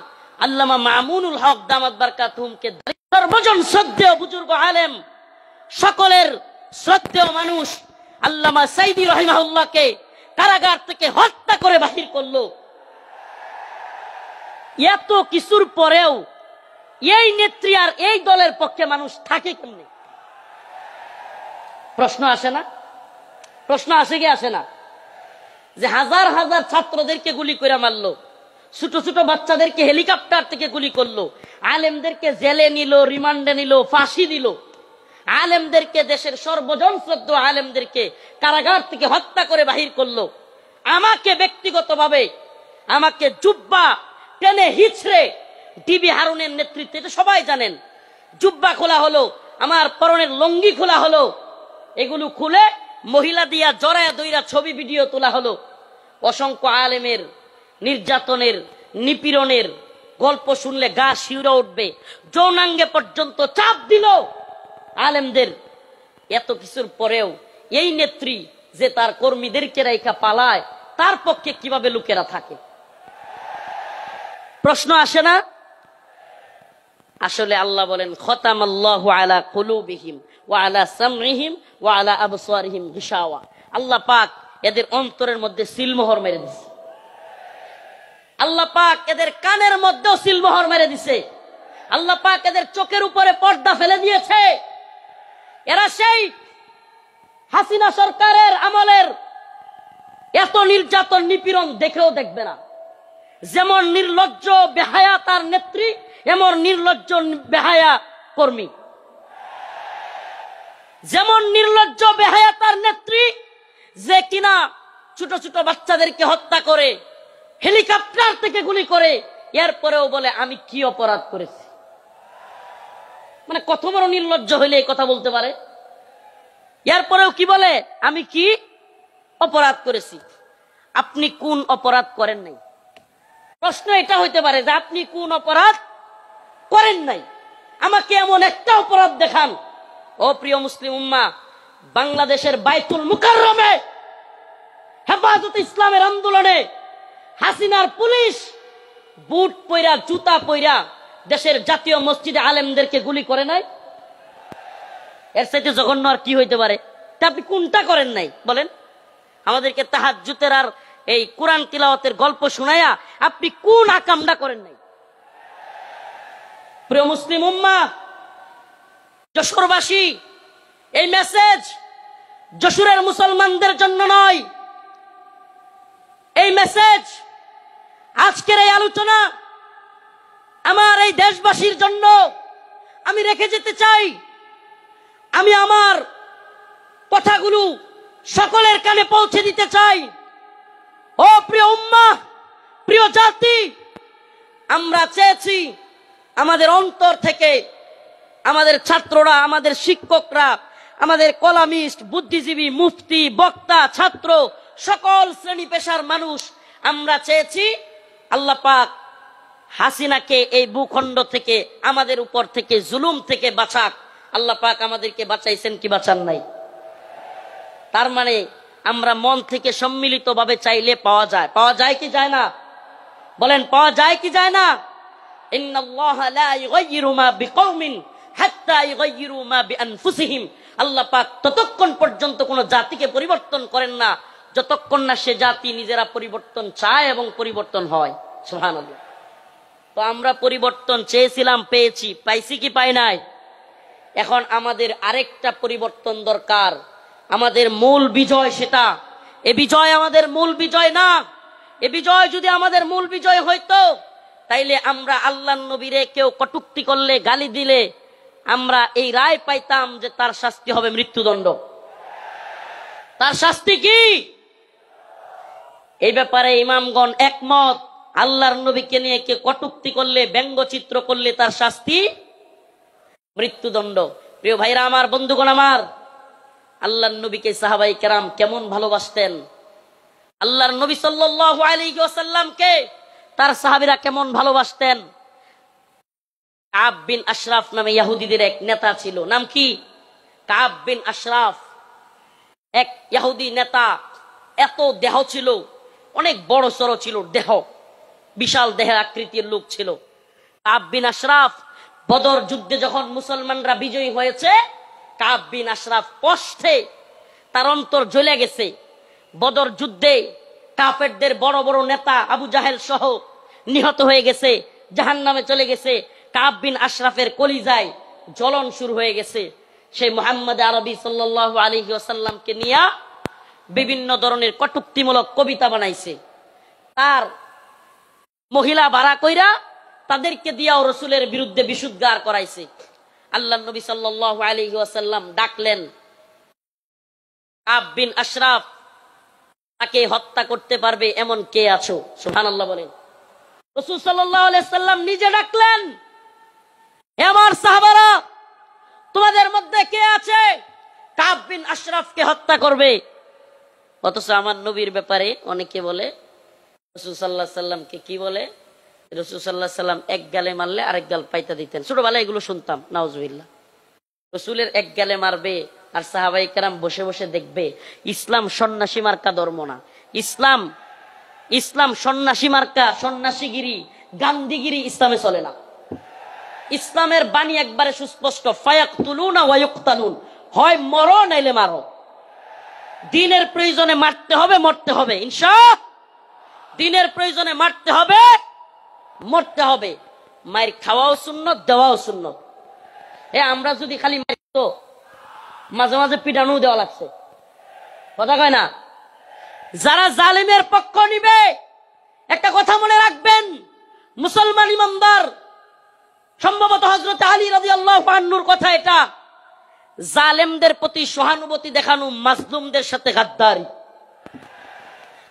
আল্লামা মামুনুল হক দামাত বারকাতুহুমকে সর্বজন শ্রদ্ধেয় বুজুর্গ আলেম, সকলের শ্রদ্ধেয় মানুষ আল্লামা সাইদি রহিমাহুল্লাহকে কারাগার থেকে হত্যা করে বাহির করলো। এত কিছুর পরেও এই নেত্রী আর এই দলের পক্ষে মানুষ থাকে কেমনে? প্রশ্ন আসে না? প্রশ্ন আসে কি আসে না? যে হাজার হাজার ছাত্রদেরকে গুলি করে মারলো, ছোট ছোট বাচ্চাদেরকে হেলিকপ্টার থেকে গুলি করলো, আলেমদেরকে জেলে নিল, রিমান্ডে নিল, ফাঁসি দিল, আলেমদেরকে, দেশের সর্বজন শ্রদ্ধেয় আলেমদেরকে কারাগার থেকে হত্যা করে বাহির করলো। আমাকে ব্যক্তিগতভাবে আমাকে জুব্বা টেনে হিচড়ে ডিবি হারুনের নেতৃত্বে, এটা সবাই জানেন, জুব্বা খোলা হলো, আমার পরনের লঙ্গি খোলা হলো, এগুলো খুলে মহিলা দিয়া জড়ায়া দইরা ছবি ভিডিও তোলা হলো। অসংখ্য আলেমের নির্যাতনের, নিপীড়নের গল্প শুনলে গা শিউরে উঠবে। যৌনাঙ্গে পর্যন্ত চাপ দিল আলেমদের। এত কিছুর পরেও এই নেত্রী যে তার কর্মীদেরকে রাইখা পালায়, তার পক্ষে কিভাবে লোকেরা থাকে? প্রশ্ন আসে না? আসলে আল্লাহ বলেন, খতামাল্লাহু আলা কুলুবিহিম ওয়া আলা সামইহিম ওয়া আলা আবসারিহিম গিশাওয়া। আল্লাহ পাক এদের অন্তরের মধ্যে সিলমোহর মেরে দিছে। আল্লাহ পাক এদের কানের মধ্যেও সিলমোহর মেরে দিছে। আল্লাহ পাক এদের চোখের উপরে পর্দা ফেলে দিয়েছে। এরা সেই হাসিনা সরকারের আমলের এত নির্যাতন নিপীড়ন দেখেও দেখবে না। যেমন নির্লজ্জ বেহায়া তার নেত্রী, এমন নির্লজ্জ বেহায়া কর্মী। যেমন নির্লজ্জ বেহায়া তার নেত্রী, যে কিনা ছোট ছোট বাচ্চাদেরকে হত্যা করে, হেলিকপ্টার থেকে গুলি করে, এরপরেও বলে আমি কি অপরাধ করেছি। মানে কত বড় নির্লজ্জ হইলে এই কথা বলতে পারে? এরপরেও কি বলে, আমি কি অপরাধ করেছি। আপনি কোন অপরাধ করেন নাই? প্রশ্ন এটা হইতে পারে যে আপনি কোন অপরাধ করেন নাই, আমাকে এমন একটা অপরাধ দেখান। ও প্রিয় মুসলিম উম্মাহ, বাংলাদেশের বাইতুল মুকাররমে হেফাজত ইসলামের আন্দোলনে হাসিনার পুলিশ বুট পয়রা, জুতা পয়রা দেশের জাতীয় মসজিদে আলেমদেরকে গুলি করে নাই? এর চাইতে জঘন্য আর কি হইতে পারে? তা আপনি কোনটা করেন নাই বলেন? আমাদেরকে তাহাজ্জুদের আর এই কোরআন তিলাওয়াতের গল্প শুনাইয়া আপনি কোন আকামটা করেন নাই? প্রিয় মুসলিম উম্মাহ, যশোরবাসী, এই মেসেজ যশোরের মুসলমানদের জন্য নয়। এই মেসেজ, আজকের এই আলোচনা আমার এই দেশবাসীর জন্য আমি রেখে যেতে চাই। আমি আমার কথাগুলো সকলের কানে পৌঁছে দিতে চাই। ও প্রিয় উম্মাহ, প্রিয় জাতি, আমরা চেয়েছি আমাদের অন্তর থেকে, আমাদের ছাত্ররা, আমাদের শিক্ষকরা, আমাদের কলামিস্ট, বুদ্ধিজীবী, মুফতি, বক্তা, ছাত্র, সকল শ্রেণী পেশার মানুষ, আমরা চেয়েছি আল্লাহ পাক হাসিনাকে এই ভূখণ্ড থেকে, আমাদের উপর থেকে, জুলুম থেকে বাঁচাক। আল্লাহ পাক আমাদেরকে বাঁচাইছেন কি বাঁচান নাই? তার মানে আমরা মন থেকে সম্মিলিত ভাবে চাইলে পাওয়া যায়। পাওয়া যায় কি যায় না? বলেন, পাওয়া যায় কি যায় না? ইন্নাল্লাহা লা ইউগাইয়িরু মা বিকওমিন হাত্তা ইউগাইয়িরু মা বিআনফুসিহিম। আল্লাহ পাক ততক্ষণ পর্যন্ত কোন জাতিকে পরিবর্তন করেন না যতক্ষণ না সে জাতি নিজেরা পরিবর্তন চায় এবং পরিবর্তন হয়। সুবহানাল্লাহ। তো আমরা পরিবর্তন চেয়েছিলাম, পেয়েছি। পাইছি কি পাই নাই? এখন আমাদের আরেকটা পরিবর্তন দরকার। আমাদের মূল বিজয় সেটা। এ বিজয় আমাদের মূল বিজয় না। এ বিজয় যদি আমাদের মূল বিজয় হইতো, তাইলে আমরা আল্লাহর নবীরে কেউ কটূক্তি করলে, গালি দিলে, আমরা এই রায় পাইতাম যে তার শাস্তি হবে মৃত্যুদণ্ড। তার শাস্তি কি? এই ব্যাপারে ইমামগণ একমত। আল্লাহর নবীকে নিয়ে কেউ কটূক্তি করলে, ব্যঙ্গচিত্র করলে তার শাস্তি মৃত্যুদণ্ড। প্রিয় ভাইরা আমার, বন্ধুগণ আমার, আল্লাহর নবীকে সাহাবাই কেরাম কেমন ভালোবাসতেন। আল্লাহর নবী সাল্লাল্লাহু আলাইহি ওয়াসাল্লামকে তার সাহাবীরা কেমন ভালোবাসতেন। কাব বিন আশরাফ নামে ইহুদিদের এক নেতা ছিল। নাম কি? কাব বিন আশরাফ। এক ইহুদি নেতা, এত দেহ ছিল, অনেক বড় সড়ো ছিল দেহ, বিশাল দেহের আকৃতির লোক ছিল। কাব বিন আশরাফ বদর যুদ্ধে যখন মুসলমানরা বিজয়ী হয়েছে, কাব বিন আশরাফ কষ্টে তার অন্তর জ্বলে গেছে। বদর যুদ্ধে কাফেরদের বড় বড় নেতা আবু জাহেল সহ নিহত হয়ে গেছে, জাহান্নামে চলে গেছে। কাব বিন আশরাফের কলিজায় জ্বলন শুরু হয়ে গেছে। সেই মুহাম্মদ আরবি সাল্লাল্লাহু আলাইহি ওয়াসাল্লামকে নিয়ে বিভিন্ন ধরনের কটূক্তিমূলক কবিতা বানাইছে। তার মহিলা ভাড়া কইরা তাদেরকে দিয়াও রসুলের বিরুদ্ধে বিশুদ্ধার করাইছে। আল্লাহ নবী সাল্লাল্লাহু আলাইহি ওয়াসাল্লাম ডাকলেন, কাব বিন আশরাফ তাকে হত্যা করতে পারবে এমন কে আছো? সুবহানাল্লাহ বলেন। রাসূল সাল্লাল্লাহু আলাইহি ওয়াসাল্লাম নিজে ডাকলেন, হে আমার সাহাবারা, তোমাদের মধ্যে কে আছে কাব বিন আশরাফকে হত্যা করবে? অথচ আমার নবীর ব্যাপারে অনেকে বলে, রাসূল সাল্লাল্লাহু আলাইহি ওয়াসাল্লামকে কি বলে, রাসূল সাল্লাল্লাহু আলাইহি ওয়াসাল্লাম এক গালে মারলে আরেক গাল পাইতা দিতেন। ছোটবেলায় এগুলো শুনতাম, নাউজুবিল্লাহ। রাসূলের এক গালে মারবে আর সাহাবায়ে কেরাম বসে বসে দেখবে। ইসলাম সন্ন্যাসী মার্কা ধর্ম না। ইসলাম সন্ন্যাসী মার্কা, সন্ন্যাসীগিরি, গান্ধীগিরি ইসলামে চলে না। ইসলামের বাণী একবারে সুস্পষ্ট, ফায়াকতুলুনা ওয়া ইউকতালুন, হয় মরো নাইলে মারো। দিনের প্রয়োজনে মারতে হবে, মরতে হবে, ইনশাআল্লাহ। দিনের প্রয়োজনে মারতে হবে, মরতে হবে। মায়ের খাওয়াও সুন্নত, দেওয়াও সুন্নত। আমরা যদি খালি মারতো, মাঝে মাঝে পিটানো দেওয়া লাগছে, কথা কয় না? যারা জালিমের পক্ষ নিবে, একটা কথা মনে রাখবেন, মুসলমান ইমামদার, সম্ভবত হযরত আলী রাদিয়াল্লাহু আনহুর কথা এটা, জালেমদের প্রতি সহানুভূতি দেখানো মাজলুমদের সাথে গাদ্দারি।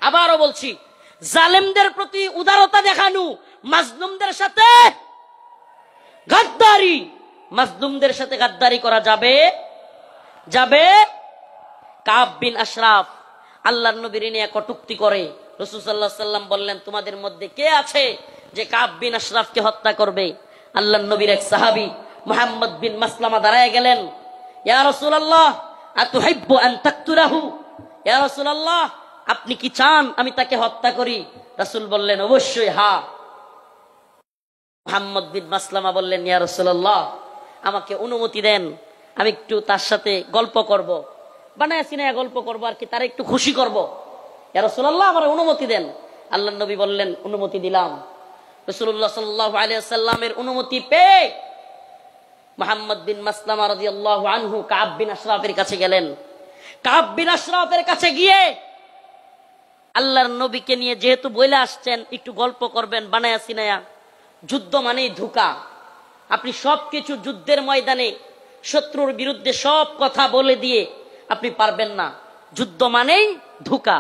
আবারও বলছি, জালেমদের প্রতি উদারতা দেখানো মাজলুমদের সাথে গাদ্দারি। মাজলুমদের সাথে গাদ্দারি করা যাবে? কাব বিন আশরাফ আল্লাহর নবীর নিয়ে কটূক্তি করে। রাসূল সাল্লাল্লাহু আলাইহি ওয়াসাল্লাম বললেন, তোমাদের মধ্যে কে আছে যে কাব বিন আশরাফকে হত্যা করবে? আল্লাহর নবীর এক সাহাবী মুহাম্মদ বিন মাসলামা দাঁড়ায় গেলেন, ইয়া রাসূলুল্লাহ আতুহিব্বু আন তাকতুলাহু? ইয়া রাসূলুল্লাহ, আপনি কি চান আমি তাকে হত্যা করি? রাসূল বললেন, অবশ্যই হ্যাঁ। মুহাম্মদ বিন মাসলামা বললেন, ইয়া রাসূলুল্লাহ, আমাকে অনুমতি দেন, আমি একটু তার সাথে গল্প করব, বানায় সিনায়া গল্প করবো আর কি, তারা একটু খুশি করব। ইয়া রাসূলুল্লাহ, আমার অনুমতি দেন। আল্লাহর নবী বললেন, অনুমতি দিলাম। রাসূলুল্লাহ সাল্লাল্লাহু আলাইহি ওয়াসাল্লামের অনুমতি পেয়ে মুহাম্মদ বিন মাসলামা রাদিয়াল্লাহু আনহু কাব বিন আশরাফের কাছে গেলেন। কাব বিন আশরাফের কাছে গিয়ে আল্লাহর নবীকে নিয়ে যেহেতু বইলে আসছেন, একটু গল্প করবেন বানায়া সিনায়া। যুদ্ধ মানেই ধোঁকা। আপনি সবকিছু যুদ্ধের ময়দানে শত্রুর বিরুদ্ধে সব কথা বলে দিয়ে আপনি পারবেন না। যুদ্ধ মানেই ধোঁকা,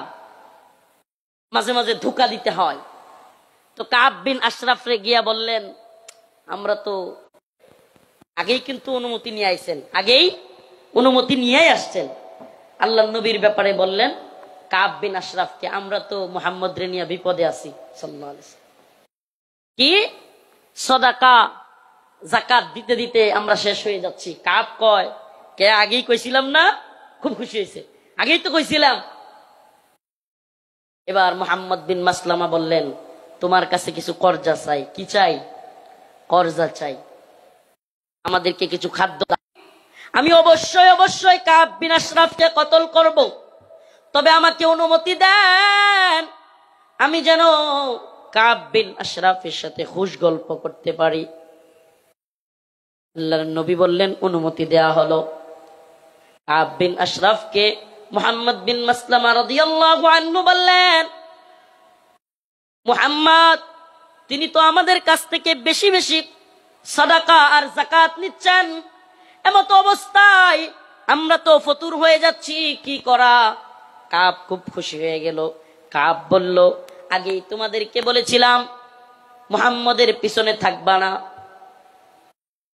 মাঝে মাঝে ধোঁকা দিতে হয়। তো কাব বিন আশরাফরে গিয়া বললেন, আমরা তো আগেই কিন্তু অনুমতি নিয়ে আইছেন, আগেই অনুমতি নিয়েই আসছেন। আল্লাহর নবীর ব্যাপারে বললেন কাব বিন আশরাফকে, আমরা তো মুহাম্মদ রে নিয়ে বিপদে আছি সাল্লাল্লাহু আলাইহি ওয়াসাল্লাম। কি সাদাকা যাকাত দিতে দিতে আমরা শেষ হয়ে যাচ্ছি। কাব কয়, কে আগেই কইছিলাম না? খুব খুশি হয়েছে, আগেই তো কইছিলাম। এবার মুহাম্মদ বিন মাসলামা বললেন, তোমার কাছে কিছু কর্জা চাই। কি চাই? কর্জা চাই, আমাদেরকে কিছু খাদ্য দাও। আমি অবশ্যই কাব বিন আশরাফকে কতল করব, তবে আমাকে অনুমতি দেন, আমি যেন কাব বিন আশরাফের সাথে খুশ গল্প করতে পারি। আল্লাহর নবী বললেন, অনুমতি দেয়া হলো। কাব বিন আশরাফকে মুহাম্মদ বিন মাসলামা রাদিয়াল্লাহু আনহু বললেন, মুহাম্মদ, তিনি তো আমাদের কাছ থেকে বেশি বেশি সাদাকা আর যাকাত নিচ্ছেন, এমত অবস্থায় আমরা তো ফতুর হয়ে যাচ্ছি, কি করা? কাব খুব খুশি হয়ে গেল। কাব বলল, আগেই তোমাদেরকে বলেছিলাম মুহাম্মদের পিছনে থাকবা না।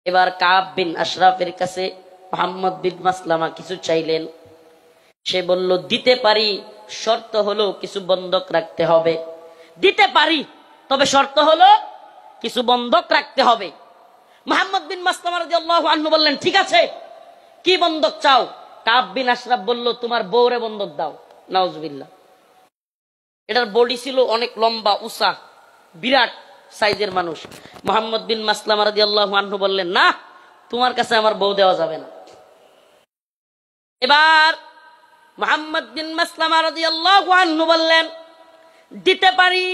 এবার কাব বিন আশরাফের কাছে মুহাম্মদ বিন মাসলামা কিছু চাইলেন। সে বলল, দিতে পারি, শর্ত হলো কিছু বন্ধক রাখতে হবে। দিতে পারি, তবে শর্ত হলো কিছু বন্ধক রাখতে হবে। মুহাম্মদ বিন মাসলামা রাদিয়াল্লাহু আনহু বললেন, ঠিক আছে, কি বন্ধক চাও? কাব বিন আশরাফ বলল, তোমার বউরে বন্ধক দাও। নাউজুবিল্লাহ। এটার বডি ছিল অনেক লম্বা উঁচা, বিরাট সাইজের মানুষ। মুহাম্মদ বিন মাসলামা রাদিয়াল্লাহু আনহু বললেন, না, তোমার কাছে আমার বউ দেওয়া যাবে না। এবার মুহাম্মদ বিন মাসলামা রাদিয়াল্লাহু আনহু বললেন, দিতে পারি,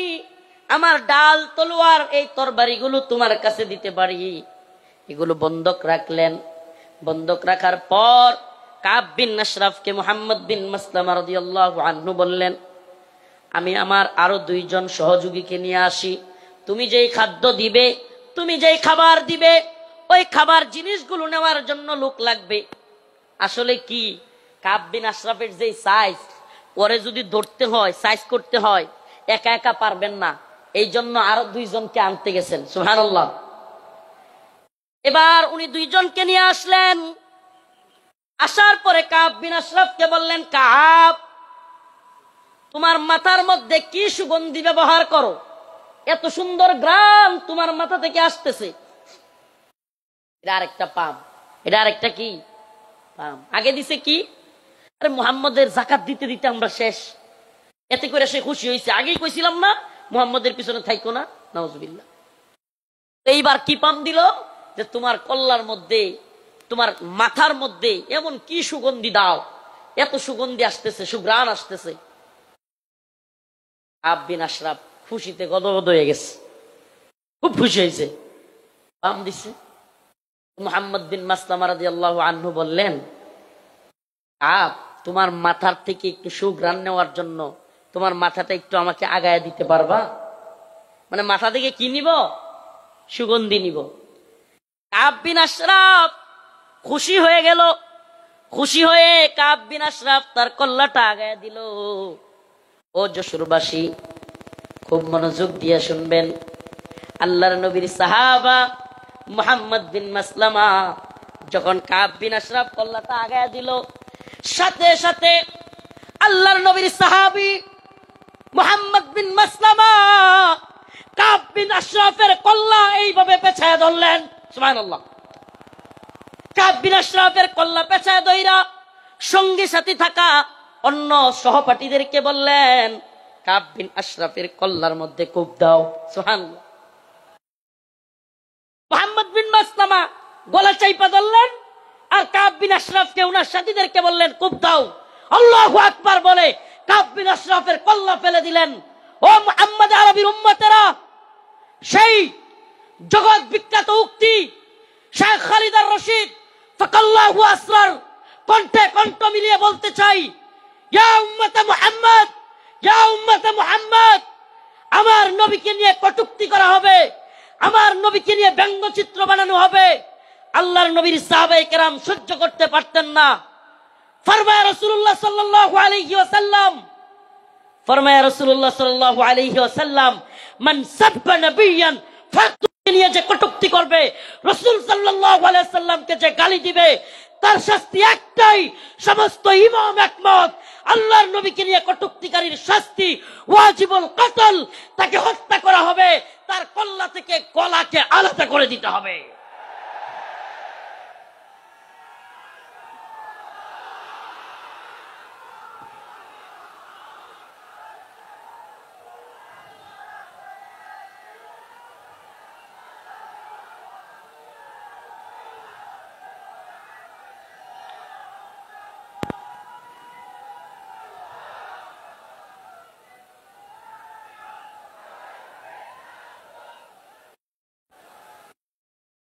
আমার ডাল তলোয়ার এই তরবারিগুলো তোমার কাছে দিতে পারি। এগুলো বন্ধক রাখলেন। বন্ধক রাখার পর কাব বিন আশরাফকে মুহাম্মদ বিন মাসলামা রাদিয়াল্লাহু আনহু বললেন, আমি আমার আরো 2 জন সহযোগীকে নিয়ে আসি। তুমি যেই খাদ্য দিবে, তুমি যেই খাবার দিবে, ওই খাবার জিনিসগুলো নেওয়ার জন্য লোক লাগবে। আসলে কি, কাব বিন আশরাফের যেই সাইজ, পরে যদি ধরতে হয়, সাইজ করতে হয়, একা একা পারবেন না, এই জন্য আরো 2 জনকে আনতে গেছেন। সুবহানাল্লাহ। এবার উনি 2 জনকে নিয়ে আসলেন। আসার পরে কাব বিন আশরাফকে বললেন, কাব, তোমার মাথার মধ্যে কি সুগন্ধি ব্যবহার করো? এত সুন্দর গ্রাম তোমার মাথা থেকে আসতেছে। এটা আরেকটা পাম, এটা আরেকটা কি পাম। আগে দিছে কি, আরে মুহাম্মদের যাকাত দিতে দিতে আমরা শেষ। এতে করে সে খুশি হয়েছে। আগেই কইছিলাম না মুহাম্মদের পিছনে থাইকো না। নাউজুবিল্লাহ। এইবার কি পাম দিল, যে তোমার কল্লার মধ্যে, তোমার মাথার মধ্যে এমন কি সুগন্ধি দাও, এত সুগন্ধি আসতেছে, সুঘ্রাণ আসতেছে। কাব বিন আশরাফ খুশিতে গদগদ হয়ে গেছে, খুব খুশি হয়েছে, পাম দিছে। মুহাম্মদ বিন মাসলামা রাদিয়াল্লাহু আনহু বললেন, কাব, তোমার মাথার থেকে একটু সুঘ্রাণ নেওয়ার জন্য তোমার মাথাটা একটু আমাকে আগায় দিতে পারবা? মানে মাথা থেকে কি নিব? সুগন্ধি নিব। কাব বিন আশরাফ খুশি হয়ে গেল। খুশি হয়ে কাব বিন আশরাফ তার কল্লাটা আগায় দিল। ও যশোরবাসী, খুব মনোযোগ দিয়ে শুনবেন। আল্লাহর নবীর সাহাবা মুহাম্মদ বিন মাসলামা যখন কাব বিন আশরাফ কল্লাটা আগায় দিল, সাথে সাথে আল্লাহর নবীর সাহাবী মুহাম্মদ বিন মাসলামা কাব বিন আশরাফের কল্লা এইভাবে পেছায় ধরলেন। সুবহানাল্লাহ। কাব বিন আশরাফের কল্লা পেছায় ধইরা সঙ্গী সাথী থাকা অন্য সহপাঠীদেরকে বললেন, কাব বিন আশরাফের কল্লার মধ্যে কোপ দাও। সুবহানাল্লাহ। মুহাম্মদ বিন মাসলামা গলা চাইপা ধরলেন, আর কাব বিন আশরাফকে ওনার সাথীদেরকে বললেন, কোপ দাও। আল্লাহু আকবার বলে কাব বিন আশরাফের কল্লা ফেলে দিলেন। ও মুহাম্মদ আরবির উম্মতেরা, সেই জগৎ বিখ্যাত উক্তি শেখ খালিদ আর রশিদ ফাকাল্লাহু আসরার কণ্ঠে কণ্ঠ মিলিয়ে বলতে চাই, ইয়া উম্মতে মুহাম্মদ, ইয়া উম্মতে মুহাম্মদ, আমার নবীকে নিয়ে কটূক্তি করা হবে, আমার নবীকে নিয়ে ব্যঙ্গচিত্র বানানো হবে। আল্লাহর নবীর সাহাবায়ে কেরাম সহ্য করতে পারতেন না। ফরমায়া রাসূলুল্লাহ সাল্লাল্লাহু আলাইহি ওয়াসাল্লাম, ফরমায়া রাসূলুল্লাহ সাল্লাল্লাহু আলাইহি ওয়াসাল্লাম, মান সাব্বা নাবিয়ান ফাকতুকে নিয়ে যে কটূক্তি করবে, রাসূল সাল্লাল্লাহু আলাইহি ওয়াসাল্লামকে যে গালি দিবে, তার শাস্তি একটাই। সমস্ত ইমাম একমত, আল্লাহর নবীকে নিয়ে কটূক্তিকারীর শাস্তি ওয়াজিবুল কতল, তাকে হত্যা করা হবে, তার কল্লা থেকে গলাকে আলাদা করে দিতে হবে।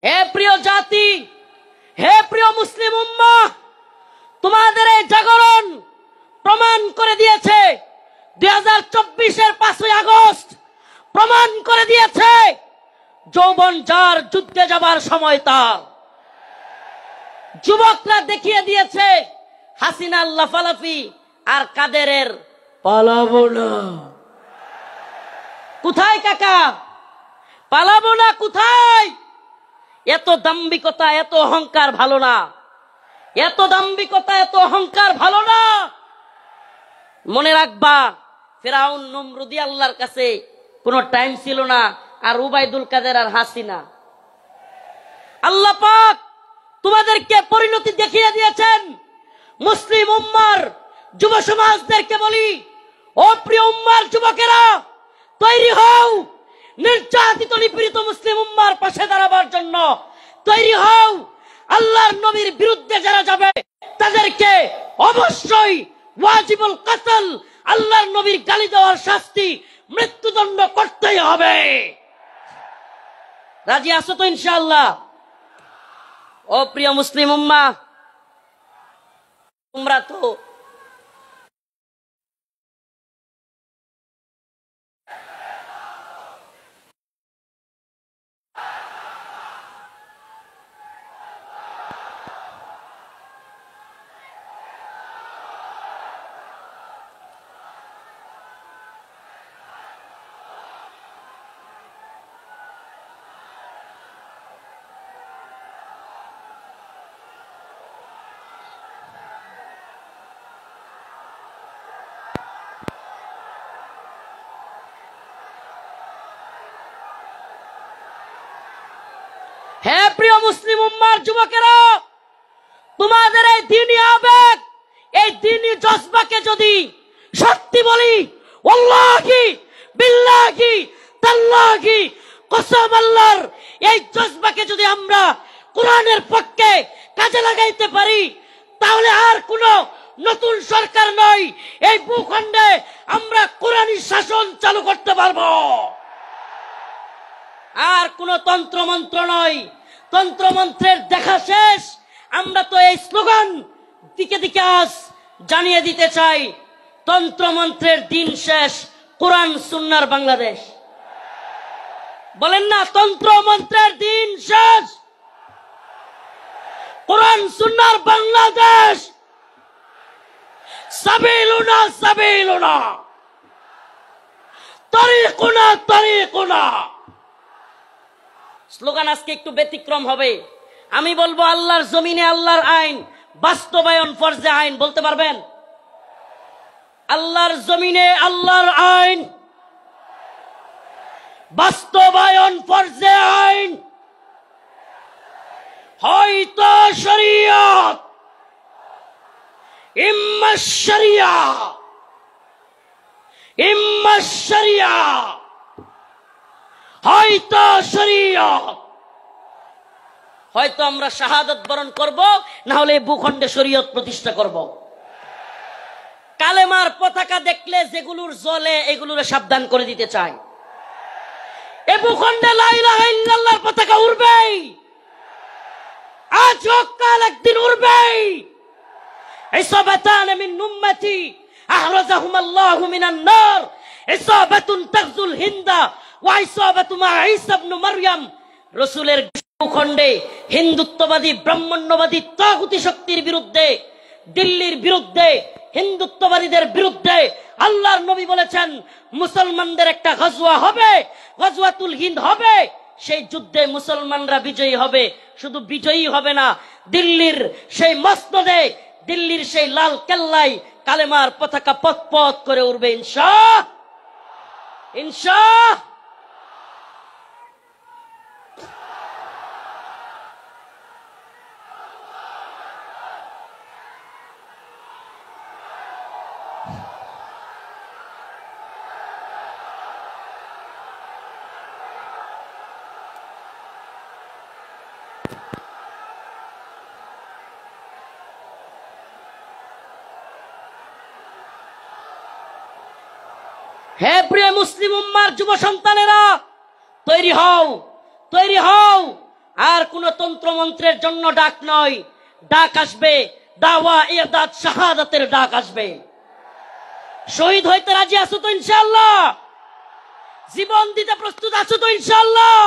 হে প্রিয় জাতি, হে প্রিয় মুসলিম উম্মাহ, তোমাদের এই জাগরণ প্রমাণ করে দিয়েছে, 2024-এর 5ই আগস্ট প্রমাণ করে দিয়েছে, যৌবন যার যুদ্ধে যাবার সময় তার। যুবকরা দেখিয়ে দিয়েছে হাসিনার লাফালাফি আর কাদেরের পালাবো না। কোথায় কাকা? পালাবো না কোথায়? এত দাম্ভিকতা, এত অহংকার ভালো না। এত দাম্ভিকতা, এত অহংকার ভালো না। মনে রাখবা, ফেরাউন নমরুদি আল্লাহর কাছে কোনো টাইম ছিল না, আর উবাইদুল কাদের আর হাসিনা। আল্লাহ পাক তোমাদেরকে পরিণতি দেখিয়ে দিয়েছেন। মুসলিম উম্মার যুব সমাজদেরকে বলি, ও প্রিয় উম্মার যুবকেরা, তৈরি হও নির্যাতিত নিপীড়িত মুসলিম উম্মার পাশে দাঁড়াবার জন্য। তৈরি হও আল্লাহর নবীর বিরুদ্ধে যারা যাবে তাদেরকে অবশ্যই ওয়াজিবুল কতল, আল্লাহর নবীর গালি দেওয়ার শাস্তি, মৃত্যুদণ্ড করতেই হবে। রাজি আছো তো ইনশাআল্লাহ? ও প্রিয় মুসলিম উম্মাহ, তোমরা তো হে প্রিয় মুসলিম উম্মার যুবকেরা, তোমাদের এই দ্বীনি আবেগ, এই দ্বীনি জজবাকে যদি সত্যি বলি, ওয়াল্লাহি বিল্লাহি তাল্লাহি কসম আল্লাহর, এই জজবাকে যদি আমরা কোরআনের পক্ষে কাজে লাগাইতে পারি, তাহলে আর কোন নতুন সরকার নয়, এই ভূখণ্ডে আমরা কোরআনী শাসন চালু করতে পারবো। আর কোন তন্ত্রমন্ত্র নয়, তন্ত্রমন্ত্রের দেখা শেষ। আমরা তো এই স্লোগান দিকে দিকে আজ জানিয়ে দিতে চাই, তন্ত্রমন্ত্রের দিন শেষ, কোরআন সুন্নাহর বাংলাদেশ। বলেন না, তন্ত্রমন্ত্রের দিন শেষ, কোরআন সুন্নাহর বাংলাদেশ। সাবিলুনা সাবিলুনা, তরিকুনা তরিকুনা। স্লোগান আজকে একটু ব্যতিক্রম হবে। আমি বলবো, আল্লাহর জমিনে আল্লাহর আইন বাস্তবায়ন ফরজে আইন। বলতে পারবেন? আল্লাহর জমিনে আল্লাহর আইন বাস্তবায়ন ফরজে আইন। হয়তো শরিয়ত, ইম্মা শরিয়া, ইম্মা শরিয়া, হয়তো শরিয়ত। হয়তো আমরা শাহাদাত বরণ করব, না হলে ভূখণ্ডে শরীয়ত প্রতিষ্ঠা করব। কালেমার পতাকা দেখলে যেগুলোর জ্বলে, এগুলোর সাবধান করে দিতে চাই। এ ভূখণ্ডে লা ইলাহা ইল্লাল্লাহর পতাকা উড়বেই, আজ হোক কাল একদিন উড়বেই। ইসাবাতান মিন উম্মতি আহরাজাহুম আল্লাহু মিনান নার, ইসাবাতুন তাগজুল হিন্দা ওয়া ইসাবাতু মা ঈসা ইবনে মারইয়াম। রাসূলের ভূখণ্ডে হিন্দুত্ববাদী ব্রাহ্মণ্যবাদী তাগুতি শক্তির বিরুদ্ধে, দিল্লির বিরুদ্ধে, হিন্দুত্ববাদীদের বিরুদ্ধে আল্লাহর নবী বলেছেন, মুসলমানদের একটা গজওয়া হবে, গজওয়াতুল হিন্দ হবে। সেই যুদ্ধে মুসলমানরা বিজয়ী হবে। শুধু বিজয়ী হবে না, দিল্লির সেই মসনদে, দিল্লির সেই লাল কেল্লায় কালেমার পতাকা পথ পথ করে উড়বে ইনশাআল্লাহ, ইনশাআল্লাহ। হে প্রিয় মুসলিম উম্মার যুব সন্তানেরা, তৈরি হও, তৈরি হও। আর কোন তন্ত্রমন্ত্রের জন্য ডাক নয়, ডাক আসবে দাওয়া ইরদাদ শাহাদাতের ডাক আসবে। শহীদ হইতে রাজি আছো তো ইনশাআল্লাহ? জীবন দিতে প্রস্তুত আছো তো ইনশাআল্লাহ?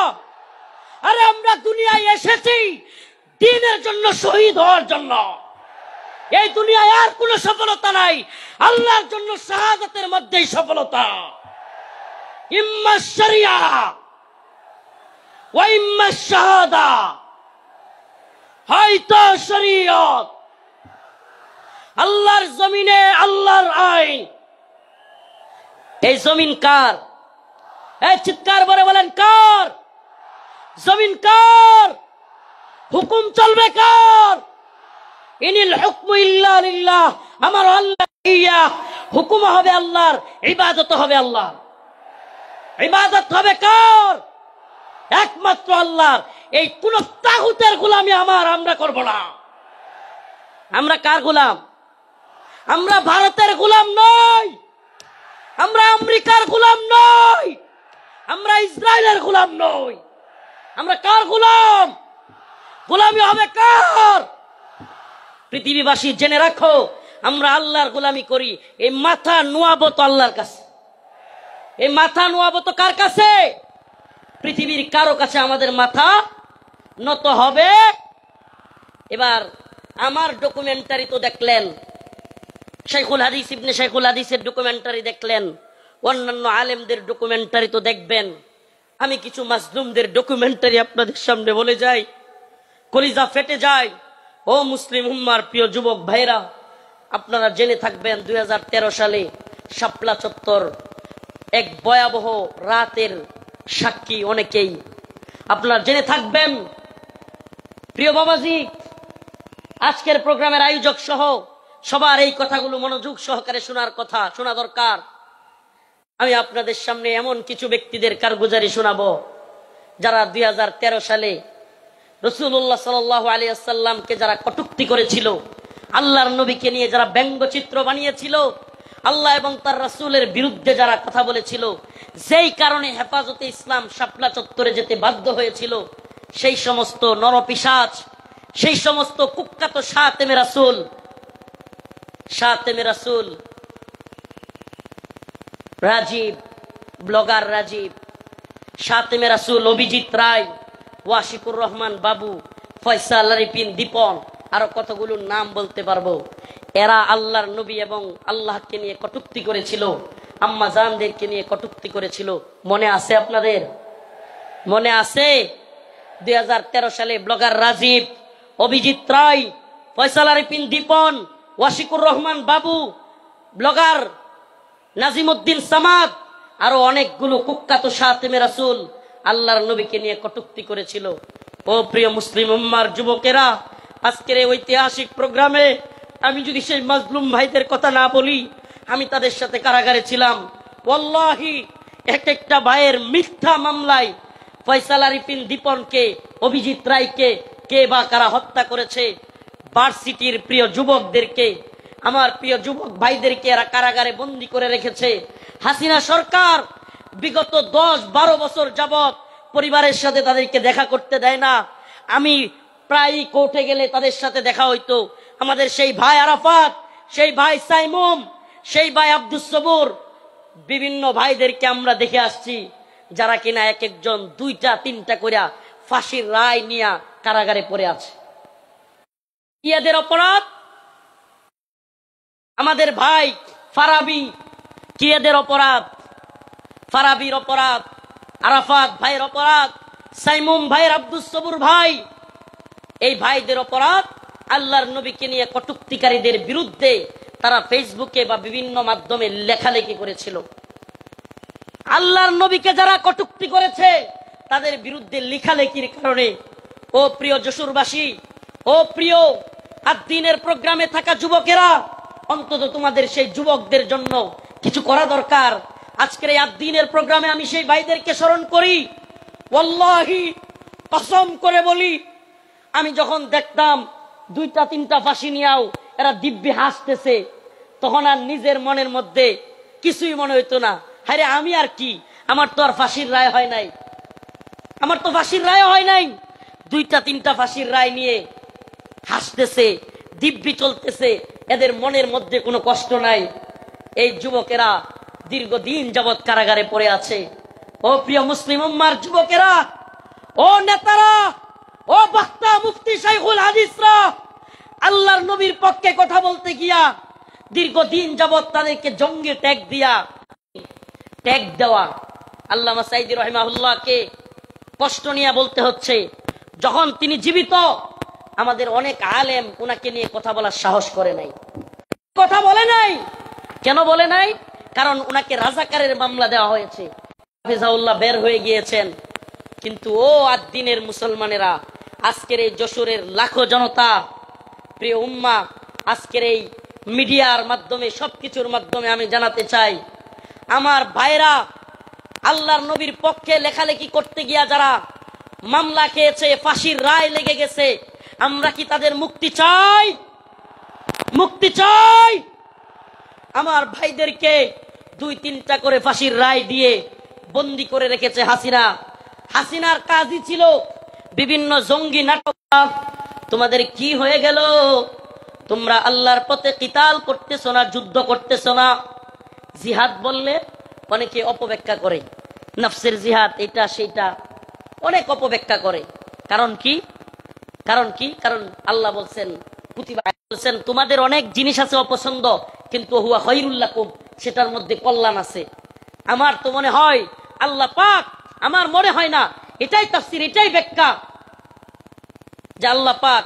আরে আমরা দুনিয়ায় এসেছি দ্বীনের জন্য, শহীদ হওয়ার জন্য। এই দুনিয়ায় আর কোন সফলতা নাই, আল্লাহর জন্য শাহাদাতের মধ্যেই সফলতা। ইম্মা শরিয়া ওয়া ইম্মা শাহাদা, হয়তো শরীয়ত। আল্লাহর জমিনে আল্লাহর আইন। এই জমিন কার? এই চিৎকার করে বলেন, কার? জমিন কার? হুকুম চলবে কার? ইনিল হুকমু ইল্লা লিল্লাহ, আমার আল্লাহ ইয়া, হুকুম হবে আল্লাহর, ইবাদত হবে আল্লাহ। ইবাদত হবে কার? একমাত্র আল্লাহর। এই কোন তাগুতের গোলামি আমরা করব না। আমরা কার গোলাম? আমরা ভারতের গোলাম নই, আমরা আমেরিকার গোলাম নই, আমরা ইসরায়েলের গোলাম নই। আমরা কার গোলাম? গোলামি হবে কার? পৃথিবীবাসী জেনে রাখো, আমরা আল্লাহর গোলামি করি। এই মাথা নোয়াবো তো আল্লাহর কাছে। এই মাথা নোয়াবো তো কার কাছে? পৃথিবীর কারো কাছে আমাদের মাথা নত হবে? এবার আমার ডকুমেন্টারি তো দেখলেন, শাইখুল হাদিস ইবনে শাইখুল হাদিসের ডকুমেন্টারি দেখলেন, অন্যান্য আলেমদের ডকুমেন্টারি তো দেখবেন। আমি কিছু মাজলুমদের ডকুমেন্টারি আপনাদের সামনে বলে যাই, কলিজা ফেটে যায়। ও মুসলিম উম্মার প্রিয় যুবক ভাইরা, আপনারা জেনে থাকবেন 2013 সালে শাপলা চত্বর এক ভয়াবহ রাতের সাক্ষী অনেকেই। আপনারা জেনে থাকবেন প্রিয় বাবাজি, আজকের প্রোগ্রামের আয়োজক সহ সবার এই কথাগুলো মনোযোগ সহকারে শোনা দরকার। আমি আপনাদের সামনে এমন কিছু ব্যক্তিদের কারগুজারি শোনাবো যারা 2013 সালে রাসূলুল্লাহ সাল্লাল্লাহু আলাইহি ওয়াসাল্লামকে যারা কটূক্তি করেছিল, আল্লাহর নবীকে নিয়ে যারা ব্যঙ্গচিত্র বানিয়েছিল, আল্লাহ এবং তার রাসূলের বিরুদ্ধে যারা কথা বলেছিল, যেই কারণে হেফাজতে ইসলাম শাপলা চত্বরে যেতে বাধ্য হয়েছিল, সেই সমস্ত নরপিশাচ, সেই সমস্ত কুখ্যাত শাতেমে রাসূল রাজীব, ব্লগার রাজীব, শাতেমে রাসূল অভিজিৎ রায়, ওয়াশিকুর রহমান বাবু, ফয়সাল আরিফিন দীপন, আরো কতগুলো নাম বলতে পারবো। এরা আল্লাহর নবী এবং আল্লাহকে নিয়ে কটূক্তি করেছিল, আম্মা জানদেরকে নিয়ে কটূক্তি করেছিল। মনে আছে আপনাদের? মনে আছে? 2013 সালে ব্লগার রাজীব, অভিজিৎ রায়, ফয়সাল আরিফিন দীপন, ওয়াশিকুর রহমান বাবু, ব্লগার নাজিমউদ্দিন সামাদ, আরো অনেকগুলো কুখ্যাত শাতেমে রাসূল আল্লাহর নবীকে নিয়ে কটূক্তি করেছিল। ও প্রিয় মুসলিম উম্মার যুবকেরা, আজকের এই ঐতিহাসিক প্রোগ্রামে আমি যদি সেই মাজলুম ভাইদের কথা না বলি, আমি তাদের সাথে কারাগারে ছিলাম। ওয়াল্লাহি এক একটা ভাইয়ের মিথ্যা মামলায় ফয়সাল আরিফিন দীপনকে, অভিজিৎ রায়কে কে বা কারা হত্যা করেছে, ভার্সিটির প্রিয় যুবকদেরকে, আমার প্রিয় যুবক ভাইদেরকে এরা কারাগারে বন্দী করে রেখেছে। হাসিনা সরকার বিগত 10-12 বছর যাবত পরিবারের সাথে তাদেরকে দেখা করতে দেয় না। আমি প্রায় কোর্টে গেলে তাদের সাথে দেখা হইতো। আমাদের সেই ভাই আরাফাত, সেই ভাই সাইমুম, সেই ভাই আব্দুস সবুর, বিভিন্ন ভাইদেরকে আমরা দেখে আসছি যারা কিনা এক একজন 2টা-3টা করে ফাঁসির রায় নিয়ে কারাগারে পড়ে আছে। কি এদের অপরাধ? আমাদের ভাই ফারাবি, কি এদের অপরাধ? ফারাবির অপরাধ, আরাফাত ভাইয়ের অপরাধ, সাইমুম ভাইয়ের, আব্দুস সবুর ভাই, এই ভাইদের অপরাধ আল্লাহর নবীকে নিয়ে কটূক্তিকারীদের বিরুদ্ধে তারা ফেসবুকে বা বিভিন্ন মাধ্যমে লেখালেখি করেছিল। আল্লাহর নবীকে যারা কটূক্তি করেছে তাদের বিরুদ্ধে লেখালেখির কারণে, ও প্রিয় যশোরবাসী, ও প্রিয় আদ-দ্বীনের প্রোগ্রামে থাকা যুবকেরা, অন্তত তোমাদের সেই যুবকদের জন্য কিছু করা দরকার। আজকের এই আদ-দ্বীনের প্রোগ্রামে আমি সেই ভাইদেরকে স্মরণ করি। ওয়াল্লাহি কসম করে বলি, আমি যখন দেখতাম 2টা-3টা ফাঁসি নিয়েও এরা দিব্যি হাসতেছে, তখন আর নিজের মনের মধ্যে কিছুই মনে হইতো না। আরে আমি আর কি, আমার তো আর ফাঁসির রায় হয় নাই, আমার তো ফাঁসির রায় হয় নাই। 2টা-3টা ফাঁসির রায় নিয়ে হাসতেছে, দিব্যি চলতেছে, এদের মনের মধ্যে কোনো কষ্ট নাই। এই যুবকেরা দীর্ঘদিন যাবৎ কারাগারে পড়ে আছে। ও প্রিয় মুসলিম উম্মার যুবকেরা, ও নেতারা, ও বক্তা মুফতি শাইখুল হাদিসরা, আল্লাহর নবীর পক্ষে কথা বলতে গিয়া দীর্ঘদিন যাবৎ তাদেরকে জঙ্গি ট্যাগ দেওয়া। আল্লামা সাঈদী রাহিমাহুল্লাহকে কষ্ট নিয়ে বলতে হচ্ছে, যখন তিনি জীবিত আমাদের অনেক আলেম ওনাকে নিয়ে কথা বলার সাহস করে নাই, কথা বলে নাই। কেন বলে নাই? কারণ ওনাকে রাজাকারের মামলা দেওয়া হয়েছে, হাফিজাউল্লাহ বের হয়ে গিয়েছেন। কিন্তু ও আদ-দ্বীনের মুসলমানেরা, আজকের এই যশোরের লাখো জনতা, প্রিয় উম্মাহ, আজকের এই মিডিয়ার মাধ্যমে সবকিছুর মাধ্যমে আমি জানাতে চাই, আমার ভাইরা আল্লাহর নবীর পক্ষে লেখালেখি করতে গিয়া যারা মামলা খেয়েছে, ফাঁসির রায় লেগে গেছে, আমরা কি তাদের মুক্তি চাই? মুক্তি চাই। আমার ভাইদেরকে 2-3টা করে ফাঁসির রায় দিয়ে বন্দি করে রেখেছে হাসিনা। হাসিনার কাজই ছিল বিভিন্ন জঙ্গি নাটক। তোমাদের কি হয়ে গেল? তোমরা আল্লাহর পথে কিতাল করতেছো না, যুদ্ধ করতেছো না। জিহাদ বললে অনেকে অপব্যাখ্যা করে, নফসের জিহাদ এটা সেটা অনেক অপব্যাখ্যা করে। কারণ কি? কারণ আল্লাহ বলছেন, বলছেন তোমাদের অনেক জিনিস আছে অপছন্দ, কিন্তু হুয়া খায়রুল লাকুম, সেটার মধ্যে কল্যাণ আছে। আমার তো মনে হয় আল্লাহ পাক, আমার মনে হয় না, এটাই তাফসীর, এটাই ব্যাখ্যা, যে আল্লাহ পাক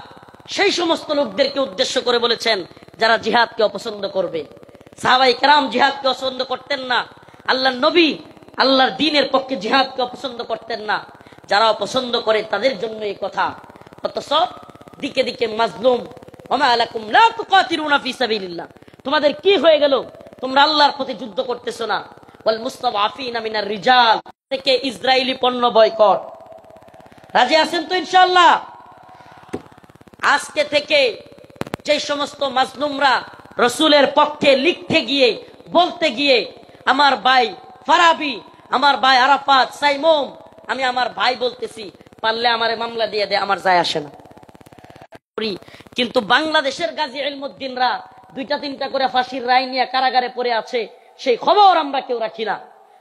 সেই সমস্ত লোকদেরকে উদ্দেশ্য করে বলেছেন যারা জিহাদকে অপছন্দ করবে। সাহাবায়ে কেরাম জিহাদকে অপছন্দ করতেন না, আল্লাহর নবী আল্লাহর দ্বীনের পক্ষে জিহাদকে অপছন্দ করতেন না। যারা অপছন্দ করে তাদের জন্য এই কথা। অথচ দিকে দিকে মাজলুম, ওমা আলাকুম লা তুকাতিলুনা ফি সাবিলিল্লাহ, তোমাদের কি হয়ে গেল? তোমরা আল্লাহর পথে যুদ্ধ করতেছো না। ওয়াল মুস্তাদআফিনা মিনার রিজাল, থেকে ইসরায়েলি পণ্য বয়কট। রাজি আছেন তো ইনশাআল্লাহ? আজকে থেকে যে সমস্ত মাজলুমরা রসুলের পক্ষে লিখতে গিয়ে, বলতে গিয়ে, আমার ভাই ফারাবি, আমার ভাই আরাফাত, সাইমুম, আমি আমার ভাই বলতেছি, পারলে আমারে মামলা দিয়ে দে, আমার যায় আসে না। কিন্তু বাংলাদেশের গাজী ইলমুদ্দিনরা 2-3টা করে ফাঁসির রায় নিয়ে কারাগারে পড়ে আছে, সেই খবর আমরা কেউ রাখি না।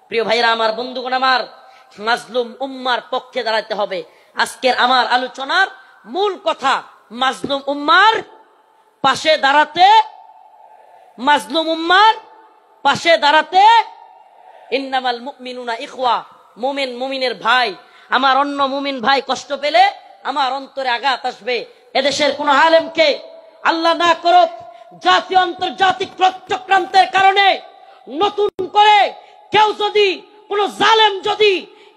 প্রিয় ভাইরা আমার, বন্ধুগণ আমার, মাজলুম উম্মার পক্ষে দাঁড়াতে হবে। আজকের আমার আলোচনার মূল কথা, মাজলুম উম্মার পাশে দাঁড়াতে, মাজলুম উম্মার পাশে দাঁড়াতে। ইন্নামাল মুমিনুনা ইখওয়া, মুমিন মুমিনের ভাই। আমার অন্য মুমিন ভাই কষ্ট পেলে আমার অন্তরে আঘাত আসবে। এদেশের কোন আলেমকে আল্লাহ না করুক জাতীয় আন্তর্জাতিক চক্রান্তের কারণে নতুন করে কেউ যদি, কোন জালেম যদি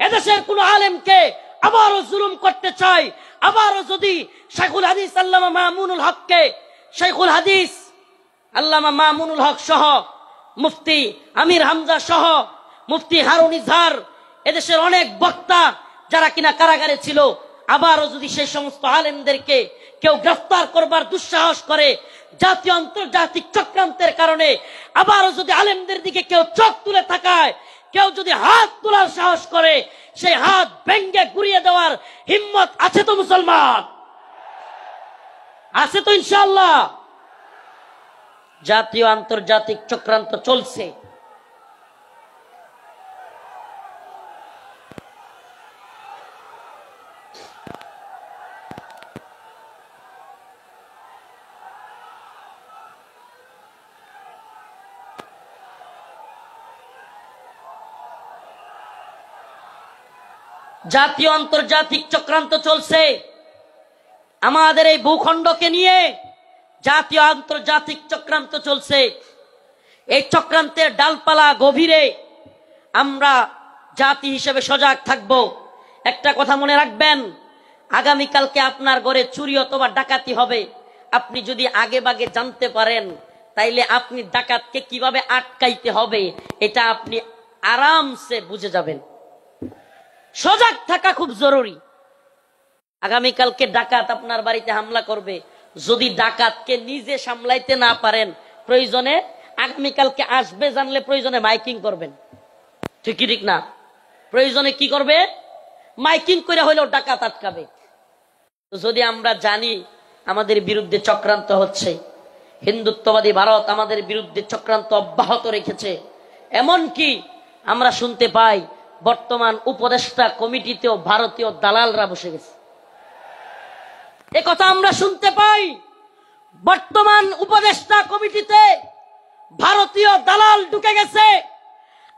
এদেশের কোন আলেমকে আবারও জুলুম করতে চায়, আবারও যদি শাইখুল হাদিস আল্লামা মামুনুল হককে, শাইখুল হাদিস আল্লামা মামুনুল হক সহ, মুফতি আমির হামজা সহ, মুফতি হারুন ইজহার, এদেশের অনেক বক্তা যারা কিনা কারাগারে ছিল, আবারও যদি সেই সমস্ত আলেমদেরকে কেউ গ্রেফতার করবার দুঃসাহস করে, জাতীয় আন্তর্জাতিক চক্রান্তের কারণে আবারও যদি আলেমদের দিকে কেউ চোখ তুলে তাকায়, কেউ যদি হাত তোলার সাহস করে, সেই হাত ভেঙ্গে গুড়িয়ে দেওয়ার হিম্মত আছে তো মুসলমান? আছে তো ইনশাআল্লাহ? জাতীয় আন্তর্জাতিক চক্রান্ত চলছে। জাতীয় আন্তর্জাতিক চক্রান্ত চলছে আমাদের এই ভূখণ্ডকে নিয়ে। জাতীয় আন্তর্জাতিক চক্রান্ত চলছে। এই চক্রান্তের ডালপালা গভীরে আমরা জাতি হিসেবে সজাগ থাকব। একটা কথা মনে রাখবেন, আগামীকালকে আপনার ঘরে চুরি অথবা ডাকাতি হবে। আপনি যদি আগে ভাগে জানতে পারেন, তাইলে আপনি ডাকাতকে কিভাবে আটকাইতে হবে এটা আপনি আরামসে বুঝে যাবেন। সজাগ থাকা খুব জরুরি। আগামীকালকে ডাকাত আপনার বাড়িতে হামলা করবে, যদি ডাকাতকে নিজে সামলাইতে না পারেন, প্রয়োজনে আগামীকালকে আসবে জানলে প্রয়োজনে মাইকিং করবেন। ঠিক কি ঠিক না? প্রয়োজনে কি করবে? মাইকিং করে হইলেও ডাকাত আটকাবে। যদি আমরা জানি আমাদের বিরুদ্ধে চক্রান্ত হচ্ছে, হিন্দুত্ববাদী ভারত আমাদের বিরুদ্ধে চক্রান্ত অব্যাহত রেখেছে, এমনকি আমরা শুনতে পাই বর্তমান উপদেষ্টা কমিটিতেও ভারতীয় দালালরা বসে গেছে। এ কথা আমরা শুনতে পাই, বর্তমান উপদেষ্টা কমিটিতে ভারতীয় দালাল ঢুকে গেছে।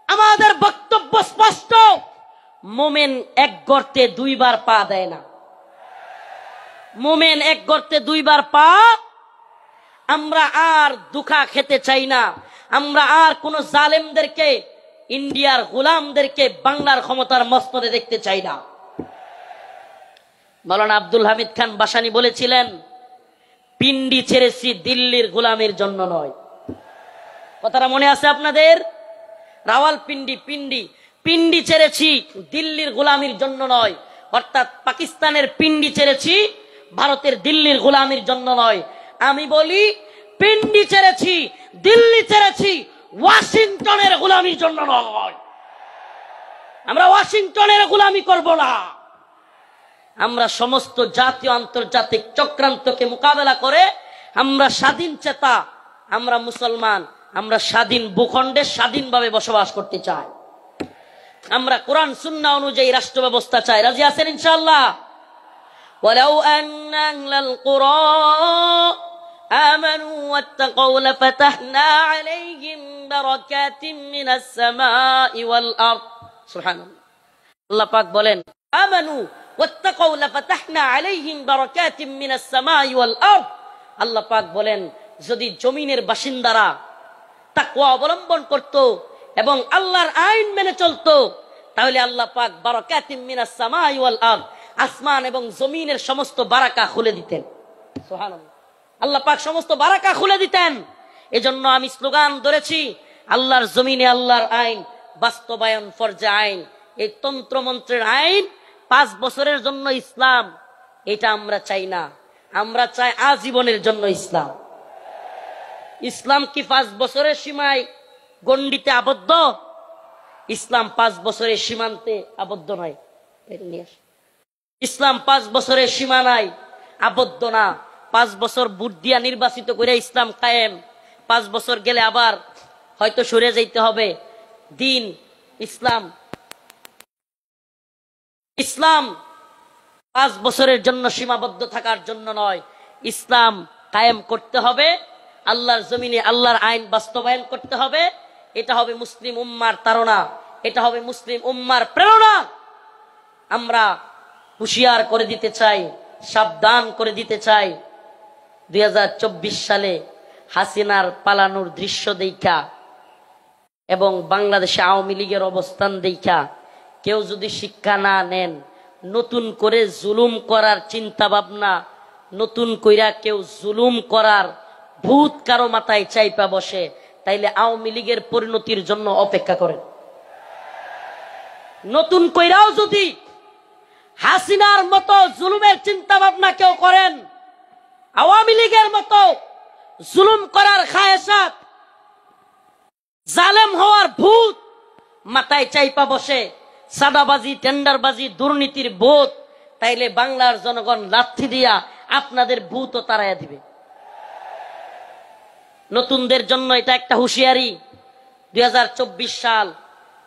আমাদের বক্তব্য স্পষ্ট, মোমেন এক গর্তে 2 বার পা দেয় না। মোমেন এক গর্তে 2 বার পা। আমরা আর দুঃখা খেতে চাই না। আমরা আর কোন জালেমদেরকে, ইন্ডিয়ার গোলামদেরকে বাংলার ক্ষমতার মস্তদে দেখতে চাই না। মাওলানা আব্দুল হামিদ খান বাসানী বলেছিলেন, পিন্ডি ছেড়েছি দিল্লির গোলামের জন্য নয়। কথাটা মনে আছে আপনাদের? রাওয়ালপিন্ডি পিন্ডি ছেড়েছি দিল্লির গোলামির জন্য নয়, অর্থাৎ পাকিস্তানের পিন্ডি ছেড়েছি ভারতের দিল্লির গোলামির জন্য নয়। আমি বলি পিন্ডি ছেড়েছি, দিল্লি ছেড়েছি ওয়াশিংটনের গোলামির জন্য নয়। আমরা ওয়াশিংটনের গোলামি করব না। আমরা সমস্ত জাতীয় আন্তর্জাতিক চক্রান্তকে মোকাবেলা করে আমরা স্বাধীন চেতা, আমরা মুসলমান, আমরা স্বাধীন ভূখণ্ডে স্বাধীনভাবে বসবাস করতে চাই। আমরা কোরআন সুন্নাহ অনুযায়ী রাষ্ট্র ব্যবস্থা চাই। রাজি আছেন ইনশাআল্লাহ? ওয়ালাউ আন্না আহলাল কুরা আমানু ওয়াত্তাকাউ লাফাতাহনা আলাইহিম বারাকাতিম মিনাস সামাই ওয়াল আরদ। সুবহানাল্লাহ। আল্লাহ পাক বলেন আমানু ওয়াত্তাকাউ লাফাতাহনা আলাইহিম বারাকাতিম মিনাস সামাই ওয়াল আরদ। আল্লাহ পাক বলেন যদি জমিনের বাসিন্দারা তাকওয়া অবলম্বন করত এবং আল্লাহর আইন মেনে চলতো, তাহলে আল্লাহ পাক বারাকাতিম মিনাস সামাই ওয়াল আরদ, আসমান এবং জমিনের সমস্ত বারাকা খুলে দিতেন। সুবহানাল্লাহ। আল্লাহ পাক সমস্ত বারাকা খুলে দিতেন। এজন্য আমি স্লোগান ধরেছি, আল্লাহর জমিনে আল্লাহর আইন বাস্তবায়ন ফরজে আইন। এই তন্ত্রমন্ত্রের আইন 5 বছরের জন্য ইসলাম, এটা আমরা চাই না। আমরা চাই আজীবনের জন্য ইসলাম। ইসলাম কি 5 বছরের সীমায় গণ্ডিতে আবদ্ধ? ইসলাম 5 বছরের সীমান্তে আবদ্ধ নয়। ইসলাম 5 বছরের সীমানায় আবদ্ধ না। 5 বছর ভোট দিয়া নির্বাচিত করে ইসলাম কায়েম। 5 বছর গেলে আবার হয়তো সরে যাইতে হবে। দিন ইসলাম 5 বছরের জন্য সীমাবদ্ধ থাকার জন্য নয়। ইসলাম কায়েম করতে হবে, আল্লাহর জমিনে আল্লাহর আইন বাস্তবায়ন করতে হবে। এটা হবে মুসলিম উম্মার তাড়না, এটা হবে মুসলিম উম্মার প্রেরণা। আমরা হুঁশিয়ার করে দিতে চাই, সাবধান করে দিতে চাই। 2024 সালে হাসিনার পালানোর দৃশ্য দেখা এবং বাংলাদেশে আওয়ামী লীগের অবস্থান দেখা কেউ যদি শিক্ষা না নেন, নতুন করে জুলুম করার চিন্তা ভাবনা, নতুন কইরা কেউ জুলুম করার ভূত কারো মাথায় চাইপা বসে, তাইলে আওয়ামী লীগের পরিণতির জন্য অপেক্ষা করেন। নতুন কইরাও যদি হাসিনার মতো জুলুমের চিন্তা ভাবনা কেউ করেন, আওয়ামী লীগের মতো জুলুম করার খায়েশাত, জালেম হওয়ার ভূত মাথায় চাইপা বসে, সাদাবাজি, টেন্ডারবাজি, দুর্নীতির ভূত, তাইলে বাংলার জনগণ লাথি দিয়া আপনাদের ভূতও তাড়াইয়া দিবে। নতুনদের জন্য এটা একটা হুঁশিয়ারি। 2024 সাল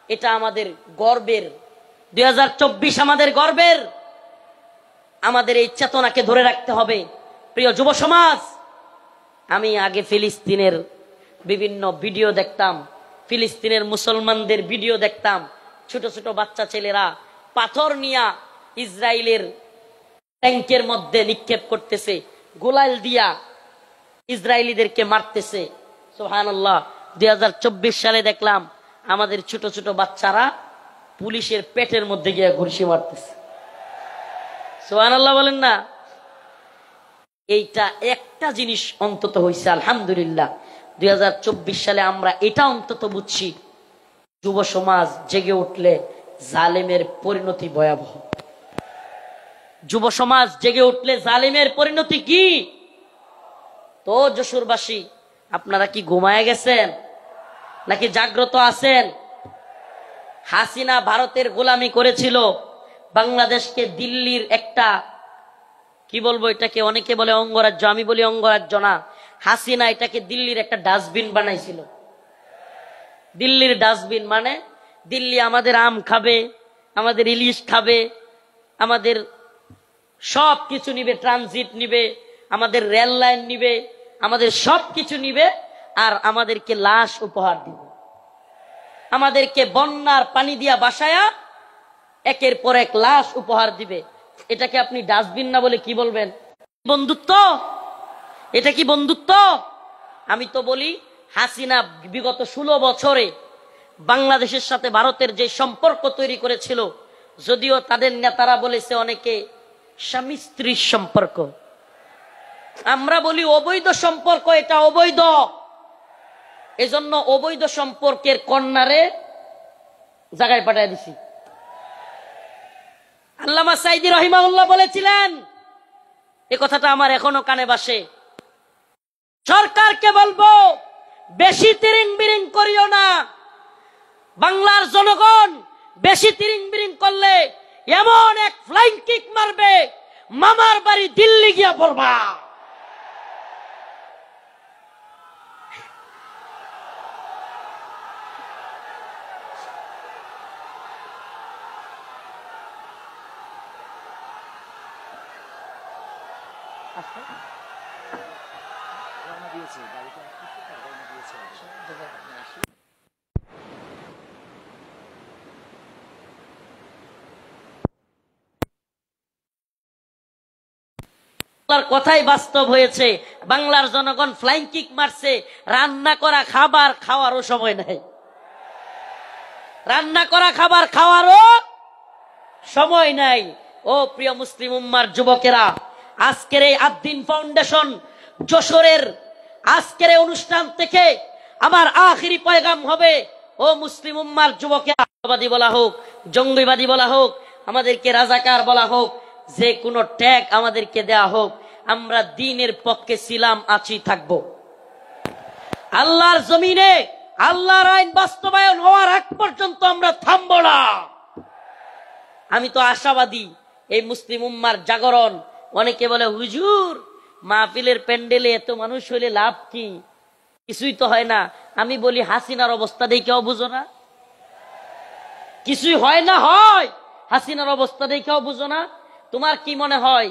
এটা আমাদের গর্বের। 2024 আমাদের গর্বের। আমাদের এই চেতনাকে ধরে রাখতে হবে। প্রিয় যুব সমাজ, আমি আগে ফিলিস্তিনের বিভিন্ন ভিডিও দেখতাম, ফিলিস্তিনের মুসলমানদের ভিডিও দেখতাম। ছোট ছোট বাচ্চা ছেলেরা পাথর নিয়া ইসরায়েলের ট্যাঙ্কের মধ্যে নিক্ষেপ করতেছে, গোলাল দিয়া ইসরায়েলিদেরকে মারতেছে। সুবহানাল্লাহ। 2024 সালে দেখলাম আমাদের ছোট ছোট বাচ্চারা পুলিশের পেটের মধ্যে গিয়ে ঘুষি মারতেছে। সুবহানাল্লাহ বলেন না? এইটা একটা জিনিস অন্তত হয়েছে, আলহামদুলিল্লাহ। 2024 সালে আমরা এটা অন্তত বুঝছি, যুব সমাজ জেগে উঠলে জালেমের পরিণতি ভয়াবহ। যুব সমাজ জেগে উঠলে জালেমের পরিণতি কি? তো যশোরবাসী, আপনারা কি ঘুমায় গেছেন নাকি জাগ্রত আছেন? হাসিনা ভারতের গোলামি করেছিল, বাংলাদেশকে দিল্লির একটা, কি বলবো এটাকে, অনেকে বলে অঙ্গরাজ্য, আমি বলি অঙ্গরাজ্য না। হাসিনা এটাকে দিল্লির একটা ডাস্টবিন বানাইছিল। দিল্লির ডাস্টবিন মানে দিল্লি আমাদের আম খাবে, আমাদের ইলিশ খাবে, আমাদের সব কিছু নিবে, ট্রানজিট নিবে, আমাদের রেল লাইন নিবে, আমাদের সব কিছু নিবে, আর আমাদেরকে লাশ উপহার দিবে। আমাদেরকে বন্যার পানি দিয়া বাসায়া একের পর এক লাশ উপহার দিবে। এটাকে আপনি ডাস্টবিন না বলে কি বলবেন? বন্ধুত্ব? এটা কি বন্ধুত্ব? আমি তো বলি হাসিনা বিগত 16 বছরে বাংলাদেশের সাথে ভারতের যে সম্পর্ক তৈরি করেছিল, যদিও তাদের নেতারা বলেছে অনেকে স্বামী স্ত্রীর সম্পর্ক, আমরা বলি অবৈধ সম্পর্ক, এটা অবৈধ। এজন্য অবৈধ সম্পর্কের কন্যারে জায়গায় পাঠিয়ে দিছি। আল্লামা সাইদি রহিমাহুল্লাহ বলেছিলেন, এই কথাটা আমার এখনো কানে বাসে, সরকারকে বলবো বেশি তিরিং বিরিং করিও না। বাংলার জনগণ বেশি তিরিং বিরিং করলে এমন এক ফ্লাইং কিক মারবে, মামার বাড়ি দিল্লি গিয়া পড়বা। কথাই বাস্তব হয়েছে। বাংলার জনগণ ফ্লাইং কিক মারছে, রান্না করা খাবার খাওয়ারও সময় নাই। রান্না করা খাবার খাওয়ারও সময় নাই। ও প্রিয় মুসলিম উম্মার যুবকেরা, আজকের এই আদ্দিন ফাউন্ডেশন যশোরের আজকের এই অনুষ্ঠান থেকে আমার আখিরি পয়গাম হবে, ও মুসলিম উম্মার যুবকেরা, বাদী বলা হোক, জঙ্গিবাদী বলা হোক, আমাদেরকে রাজাকার বলা হোক, যে কোনো ট্যাগ আমাদেরকে দেয়া হোক, আমরা দ্বীনের পক্ষে ছিলাম, আছি, থাকব। আল্লাহর জমিনে আল্লাহর আইন বাস্তবায়ন হওয়ার আগ পর্যন্ত আমরা থামব না। আমি তো আশাবাদী এই মুসলিম উম্মার জাগরণ। অনেকে বলে, হুজুর মাহফিলের প্যান্ডেলে এত মানুষ হইলে লাভ কি? কিছুই তো হয় না। আমি বলি, হাসিনার অবস্থা দেখেও বুঝো না? কিছুই হয় না, হয় হাসিনার অবস্থা দেখেও বুঝো না? তোমার কি মনে হয়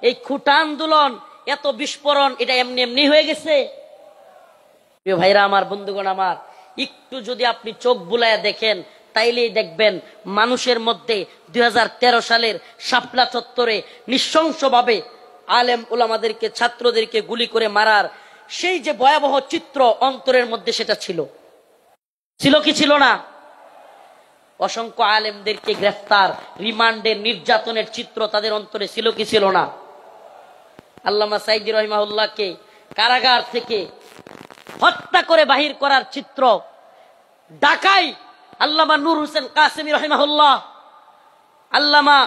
এই খুঁটা আন্দোলন, এত বিস্ফোরণ, এটা এমনি এমনি হয়ে গেছে? প্রিয় ভাইরা আমার, বন্ধুগণ আমার, একটু যদি আপনি চোখ বুলায় দেখেন, তাইলেই দেখবেন মানুষের মধ্যে 2013 সালের শাপলা চত্বরে নৃশংসভাবে আলেম উলামাদেরকে, ছাত্রদেরকে গুলি করে মারার সেই যে ভয়াবহ চিত্র অন্তরের মধ্যে, সেটা ছিল কি ছিল না? অসংখ্য আলেমদেরকে গ্রেফতার, রিমান্ডের, নির্যাতনের চিত্র তাদের অন্তরে ছিল কি ছিল না? আল্লামা সাইদি রহিমাহুল্লাহকে কারাগার থেকে হত্যা করে বাহির করার চিত্র, ঢাকায় আল্লামা নূর হোসেন কাসেমি রহিমাহুল্লাহ, আল্লামা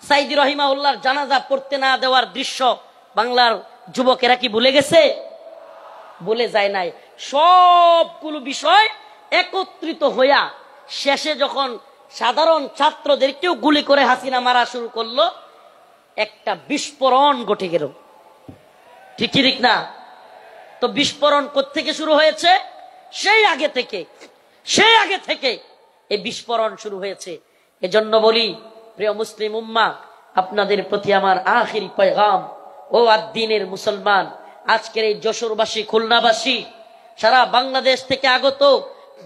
সাইদি রহিমাহুল্লাহর জানাজা পড়তে না দেওয়ার দৃশ্য বাংলার যুবকেরা কি ভুলে গেছে? বলে যায় নাই। সবগুলো বিষয় একত্রিত হইয়া শেষে যখন সাধারণ ছাত্রদেরকেও গুলি করে হাসিনা মারা শুরু করলো, একটা বিস্ফোরণ ঘটে গেল। ঠিক না? তো বিস্ফোরণ কোত্থেকে শুরু হয়েছে? সেই আগে থেকে এই বিস্ফোরণ শুরু হয়েছে। এজন্য বলি, প্রিয় মুসলিম উম্মা, আপনাদের প্রতি আমার আখিরি পয়গাম, ও আদ্দিনের মুসলমান, আজকের এই যশোরবাসী, খুলনাবাসী, সারা বাংলাদেশ থেকে আগত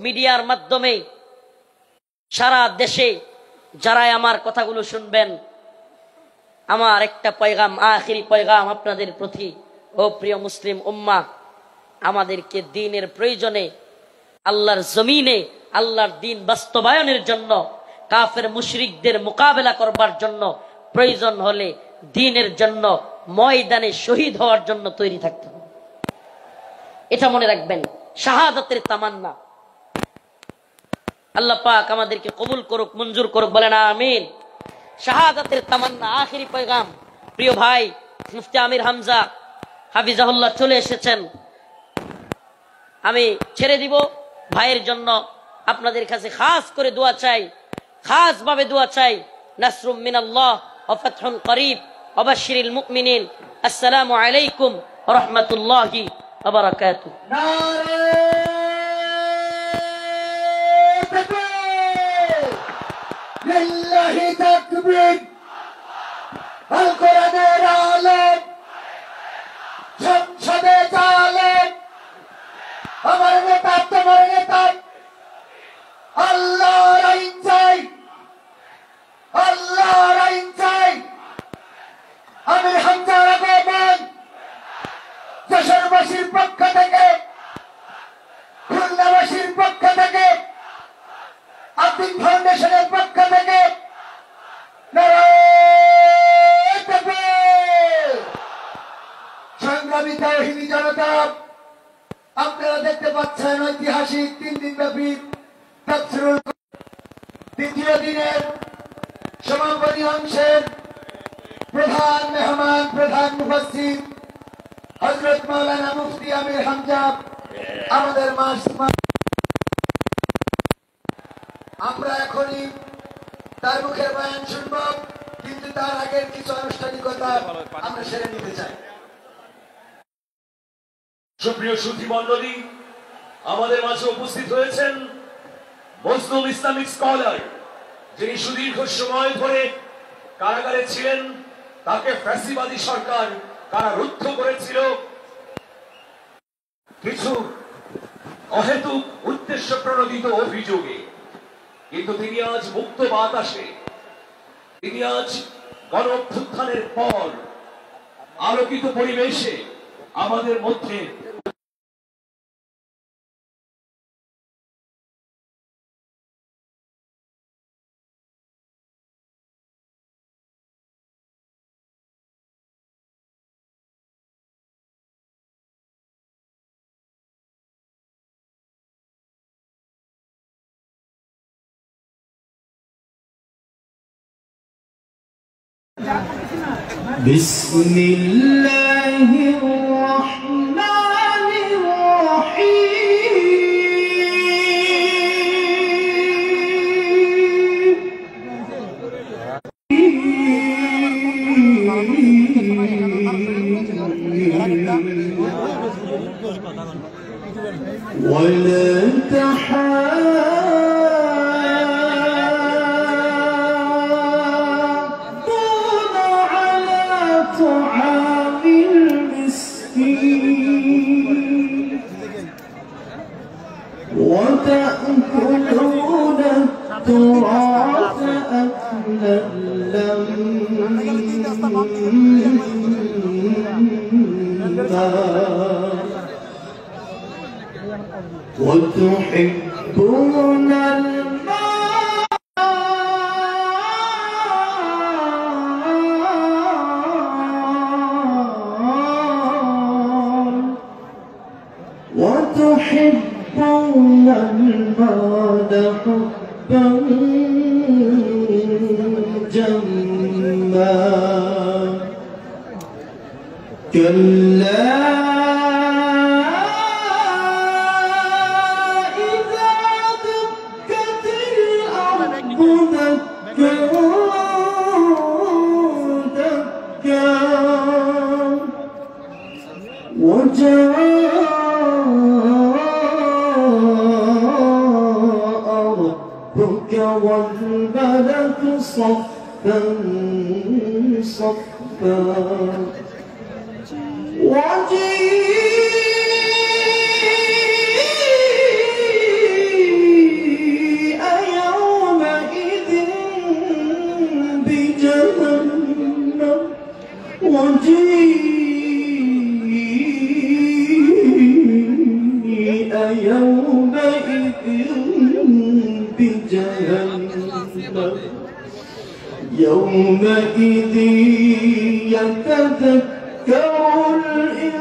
মিডিয়ার মাধ্যমে সারা দেশে যারা আমার কথাগুলো শুনবেন, আমার একটা পয়গাম, আখিরি পয়গাম আপনাদের প্রতি। ও প্রিয় মুসলিম উম্মা, আমাদেরকে দ্বীনের প্রয়োজনে, আল্লাহর জমিনে আল্লাহর দ্বীন বাস্তবায়নের জন্য, কাফের মুশরিকদের মোকাবেলা করবার জন্য, প্রয়োজন হলে দ্বীনের জন্য ময়দানে শহীদ হওয়ার জন্য তৈরি থাকতে হবে। এটা মনে রাখবেন, শাহাদাতের তামান্না। আল্লাহ পাক আমাদেরকে কবুল করুক, মঞ্জুর করুক, বলেন আমিন। শাহাদাতের তামান্না, আখিরি পয়গাম। প্রিয় ভাই মুফতি আমির হামজা হাফিজাহুল্লাহ চলে এসেছেন। আমি ছেড়ে দিব। ভাইয়ের জন্য আপনাদের কাছে খাস করে দোয়া চাই, খাস ভাবে দোয়া চাই। নাসরুম মিনাল্লাহ ওয়া ফাতহুন করিব ওয়া বাশশিরিল মুমিনিন। আসসালামু আলাইকুম ওয়া রাহমাতুল্লাহি ওয়া বারাকাতুহু। লিল্লাহি তাকবীর। আল কোরআনের আলেম, সংসদে জালেম, আমার নেতা, তোমার নেতা, আল্লাহর আইন চাই, আল্লাহর আইন চাই। আমির হামজার আগমন যশোরবাসীর পক্ষ থেকে, খুলনাবাসীর পক্ষ থেকে, আদ্দিন ফাউন্ডেশনের পক্ষ থেকে নারায়ে তাকবীর। সংগ্রামী কিতাব আপনারা দেখতে পাচ্ছেন ঐতিহাসিক 3 দিন ব্যাপী তাফসীরুল দ্বিতীয় দিনের সমাপনী অংশের প্রধান মেহমান প্রধান মুফাসসির হযরত মাওলানা মুফতি আমির হামজা আমাদের আমরা এখনই তার মুখের বয়ান শুনব, কিন্তু তার আগের কিছু আনুষ্ঠানিকতা আমরা সেরে নিতে চাই। সুপ্রিয় সুধী মণ্ডলী, আমাদের মাঝে উপস্থিত হয়েছেন মজলুম ইসলামিক স্কলার, যিনি সুদীর্ঘ সময় ধরে কারাগারে ছিলেন। তাকে ফ্যাসিবাদী সরকার কারারুদ্ধ করেছিল কিছু অহেতুক উদ্দেশ্য প্রণোদিত অভিযোগে, কিন্তু তিনি আজ মুক্ত বাতাসে, তিনি আজ গণ অভ্যুত্থানের পর আলোকিত পরিবেশে আমাদের মধ্যে بسم الله الرحمن الرحيم ولا طعام المسكين وتأكلون التراث أكلا لما وتحبون وتحبون المال حبا جما كلا إذا دكت الأرض دكا دكا وجاء ربك والملك صفا صفا وجيء يومئذ بجهنم وجيء يومئذ بجهنم يومئذ يتذكر الإنسان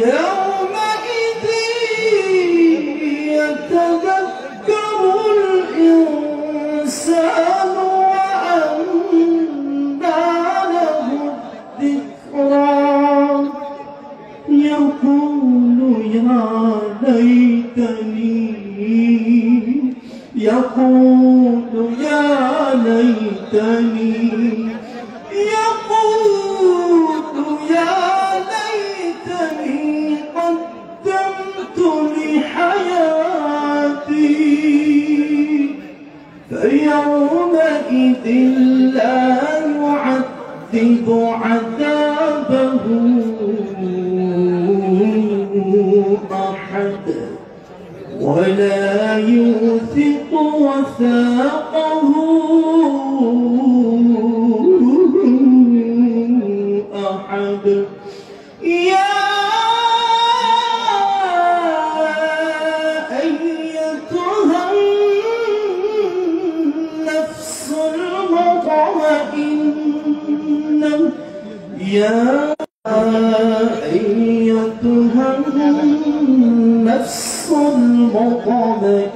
يومئذ يتذكر الإنسان وأنى له الذكرى يقول يا ليتني يقول يا ليتني يقول يا ليتني قدمت لحياتي فيومئذ لا يعذب عذابه أحد ولا يوثق وثاقه أحد يا أيتها النفس المطمئنة يا أيتها النفس المطمئنة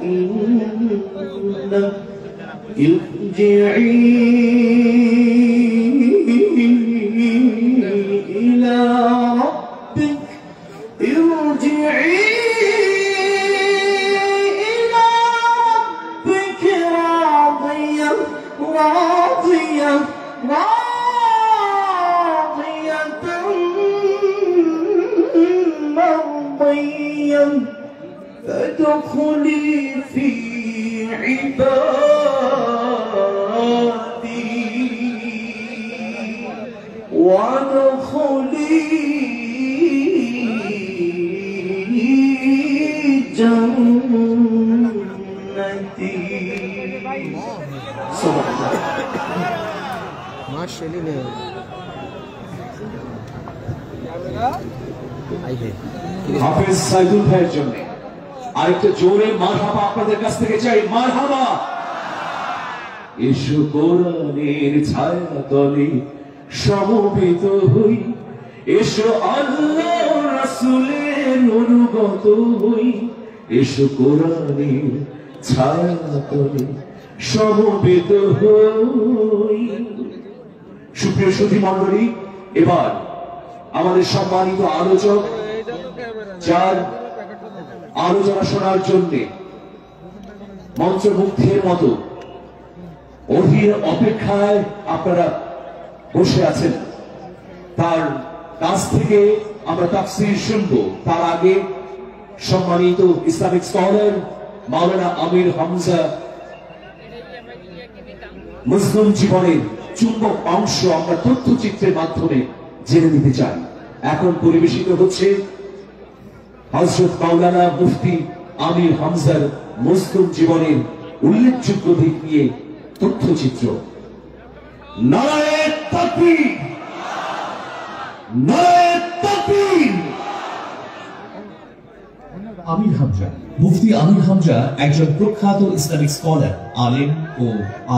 ارجعي إلى ربك راضية مرضية فادخلي في عبادي وادخلي جنتي. হাফেজ সাইদুল ভাইয়ের জন্য আরেকটা জোরে মারহাবা আপনাদের কাছ থেকে চাই, মারহাবা। এসো কোরআনের ছায়া তলে সমবেত হই, এসো আল্লাহ রাসূলের অনুগত হই, এসো কোরআনের ছায়া তলে সমবেত হই। সুপ্রিয় সুধী মণ্ডলী, এবার আমাদের সম্মানিত আলোচক যার আলোচনা শোনার জন্য মন্ত্রমুগ্ধের মতো অধীর অপেক্ষায় আপনারা বসে আছেন, তার কাছ থেকে আমরা তাফসীর শুনব। তার আগে সম্মানিত ইসলামিক স্কলার মাওলানা আমির হামজা মুসলিম জীবনের চুম্বক অংশ আমরা তথ্যচিত্রের মাধ্যমে জেনে নিতে চাই। এখন পরিবেশিত হচ্ছে হযরত মাওলানা মুফতি আমির হামজার মুসলিম জীবনের উল্লেখযোগ্য দিক নিয়ে তথ্যচিত্র। নারায়ে তাকবীর, নারায়ে তাকবীর। আমির হামজা। মুফতি আমির হামজা একজন প্রখ্যাত ইসলামিক স্কলার, আলেম ও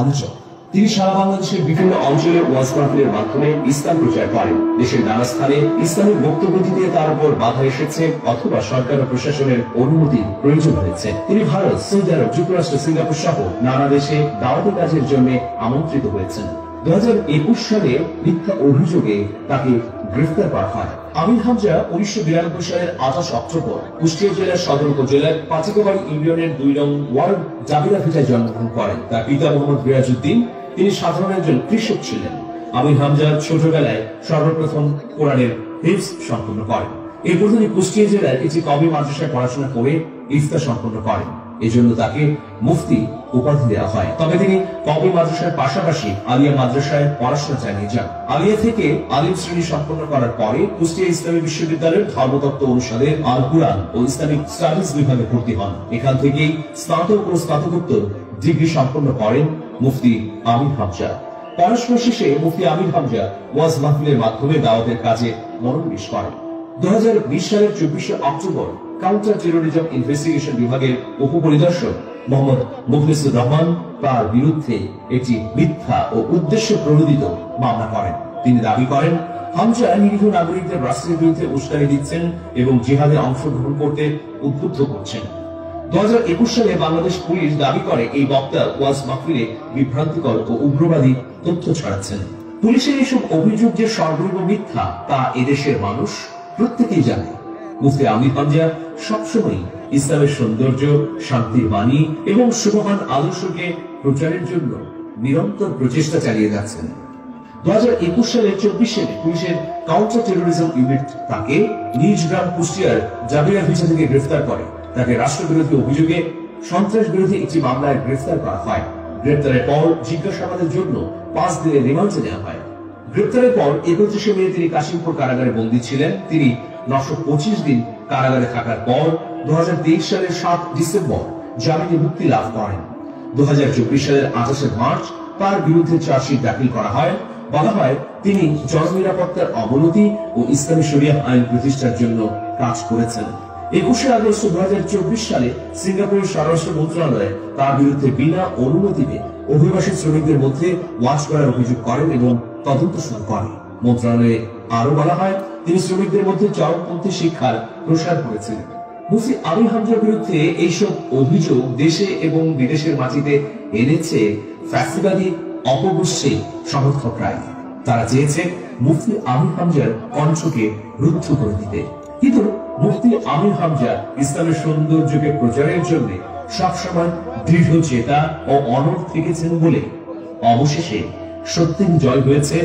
আলোচক। তিনি সারা বাংলাদেশের বিভিন্ন অঞ্চলে ওয়াজ মাহফিলের মাধ্যমে ইসলাম প্রচার করেন। দেশের নানা স্থানে ইসলামিক বক্তব্য দিতে তার উপর বাধা এসেছে অথবা সরকার ও প্রশাসনের অনুমতির প্রয়োজন হয়েছে। তিনি ভারত, সৌদি আরব, যুক্তরাষ্ট্র, সিঙ্গাপুর সহ নানা দেশে দাওয়াতি কাজের জন্য আমন্ত্রিত হয়েছেন। 2021 সালে মিথ্যা অভিযোগে তাকে গ্রেফতার করা হয়। আমির হামজা 1992 সালের 28 অক্টোবর কুষ্টিয়া জেলার সদর উপজেলার পাচিকাবাড়ি ইউনিয়নের 2 নং ওয়ার্ড জাবিরা ভিটায় জন্মগ্রহণ করেন। তার পিতা মোহাম্মদ রিয়াজউদ্দিন, তিনি সাধারণ একজন কৃষক ছিলেন। আমির হামজা ছোটবেলায় সর্বপ্রথম কোরআনের হিফজ সম্পন্ন করেন। এরপর তিনি কুষ্টিয়া জেলার একটি কওমি মাদ্রাসায় পড়াশোনা করে ইফতা সম্পন্ন করেন। এজন্য তাকে মুফতি উপাধি দেওয়া হয়। তবে তিনি কওমি মাদ্রাসার পাশাপাশি আলিয়া মাদ্রাসায় পড়াশোনা চালিয়ে যান। আলিয়া থেকে আলিম শ্রেণী সম্পন্ন করার পরে কুষ্টিয়া ইসলামী বিশ্ববিদ্যালয়ের ধর্মতত্ত্ব অনুষদের আল কুরআন ও ইসলামিক স্টাডিজ বিভাগে ভর্তি হন। এখান থেকেই স্নাতক ও স্নাতকোত্তর ডিগ্রি সম্পন্ন করেন মুফতি আমির হামজা। পড়াশোনা শেষে মুফতি আমির হামজা ওয়াজ মাহফিলের মাধ্যমে দাওয়াতের কাজে মনোনিবেশ করেন। 2020 সালের 24 অক্টোবর কাউন্টার টেরোরিজম ইনভেস্টিগেশন বিভাগের উপপরিদর্শক মোহাম্মদ মুখলিসুর রহমান তার বিরুদ্ধে একটি মিথ্যা ও উদ্দেশ্য প্রণোদিত মামলা করেন। তিনি দাবি করেন হামজা নিরীহ নাগরিকদের রাষ্ট্রের বিরুদ্ধে উস্কানি দিচ্ছেন এবং জিহাদে অংশগ্রহণ করতে উদ্বুদ্ধ করছেন। 2021 সালে বাংলাদেশ পুলিশ দাবি করে এই বক্তা ওয়াজ মাহফিলে বিভ্রান্তিকর ও উগ্রবাদী তথ্য ছড়াচ্ছেন। পুলিশের এইসব অভিযোগ যে সর্বৈব মিথ্যা তা এদেশের মানুষ প্রত্যেকেই জানে। মুফতি আমির হামজা সবসময় ইসলামের সৌন্দর্য, শান্তির বাণী এবং শুভমান আদর্শকে প্রচারের জন্য নিরন্তর প্রচেষ্টা চালিয়ে যাচ্ছেন। 2021 সালের 24 পুলিশের কাউন্টার টেরোরিজম ইউনিট তাকে নিজ গ্রাম কুষ্টিয়ার জাবিরা ভিটা থেকে গ্রেফতার করে। তাকে রাষ্ট্রবিরোধী অভিযোগে সন্ত্রাস বিরোধী একটি মামলায় গ্রেফতার করা হয়। গ্রেফতারের পর জিজ্ঞাসাবাদের জন্য 5 দিনের রিমান্ডে নেওয়া হয়। গ্রেফতারের পর 31 মে তিনি কাশিমপুর কারাগারে বন্দী ছিলেন। তিনি 925 দিন কারাগারে থাকার পর 2023 সালের 7 ডিসেম্বর জামিনে মুক্তি লাভ করেন। 2024 সালের 28 মার্চ তার বিরুদ্ধে চার্জশিট দাখিল করা হয়। বলা হয় তিনি জননিরাপত্তার অবনতি ও ইসলামী শরিয়াহ আইন প্রতিষ্ঠার জন্য কাজ করেছেন। 21 আগস্ট 2024 সালে সিঙ্গাপুরের স্বরাষ্ট্র মন্ত্রণালয়ে তার বিরুদ্ধে বিনা অনুমতিতে অভিবাসী শ্রমিকদের মধ্যে ওয়াচ করার অভিযোগ করেন এবং তদন্ত শুরু করে। মন্ত্রণালয়ে আরো বলা হয় তিনি শ্রমিকদের মধ্যে চরমপন্থী শিক্ষার প্রসার করেছিলেন। মুফতি আমির হামজার বিরুদ্ধে এইসব অভিযোগ দেশে এবং বিদেশের মাটিতে এনেছে ফ্যাসিবাদী অপগোষ্ঠী সমর্থকরাই। তারা চেয়েছে মুফতি আমির হামজার কণ্ঠকে রুদ্ধ করে দিতে। কিন্তু মুফতি আমির হামজা ইসলামের সৌন্দর্যকে প্রচারের জন্য সবসময় দৃঢ় চেতা ও অনড় থেকেছেন বলে অবশেষে সত্যের জয় হয়েছে,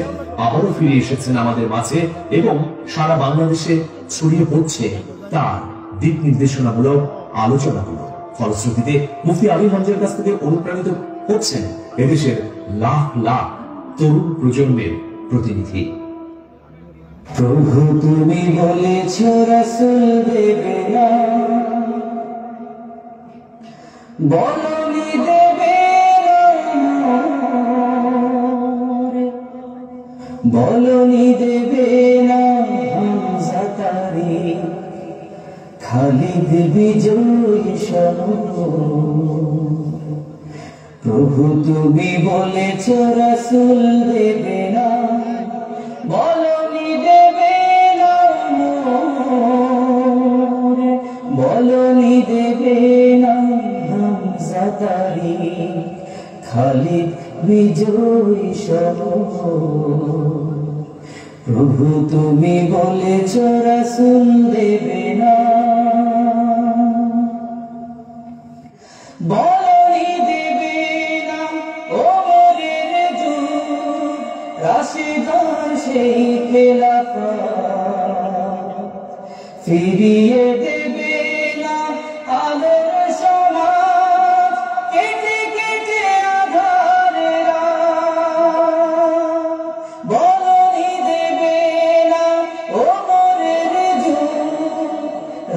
আবারও ফিরে এসেছেন আমাদের মাঝে এবং সারা বাংলাদেশে ছড়িয়ে পড়ছে তার দিক নির্দেশনামূলক আলোচনাগুলো। ফলশ্রুতিতে মুফতি আমির হামজার কাছ থেকে অনুপ্রাণিত হচ্ছেন এদেশের লাখ লাখ তরুণ প্রজন্মের প্রতিনিধি। প্রভু তুমি বলেছ রাসূল দেবে না, বলনি দেবে না, বলনি দেবে না হামজা তারি খালিদ বিজয়ী সমর। প্রভু তুমি বলেছ রাসূল দেবে না, বলনি দেবে না, বলনি দেবে না হামজা তারি খালিদ বিজয়ী সমর। প্রভু তুমি বলেছ রাসূল দেবে না, বলনি দেবে না ওমরের যুগ রাশিদার সেই খেলাফত, ফিরিয়ে দেবে না আলোর সমাজ কেটে কেটে আঁধারের রাত। বলনি দেবে না ওমরের যুগ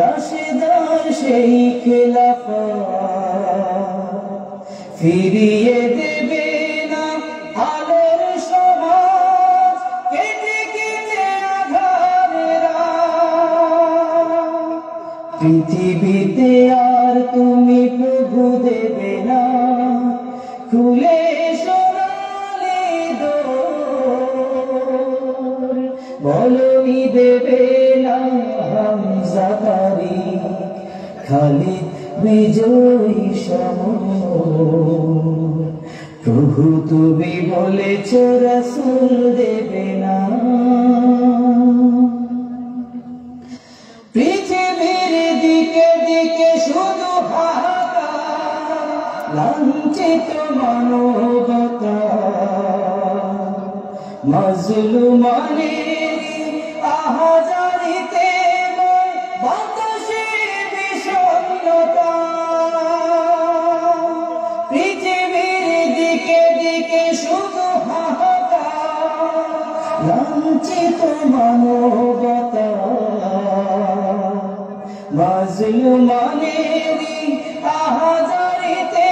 রাশিদার সেই খেলাফত, ফিরিয়ে দেবে না আলোর সমাজ কেটে কেটে আঁধারের রাত। পৃথিবীতে আর তুমি প্রভু দেবে না খুলে সোনালি দোর, বলনি দেবে না হামজা তারি খালিদ বিজয়ী সমর। প্রভু তুমি বলেছ রাসূল দেবে না, পৃথিবীর দিকে দিকে শুধু হাহাকার, লাঞ্ছিত মানবতা মাজলুমানের আহাজারিতে বাতাসে বিষণ্ণতা। পৃথিবীর দিকে দিকে শুধু হাহাকার, লাঞ্ছিত মানবতা মাজলুমানের আহাজারিতে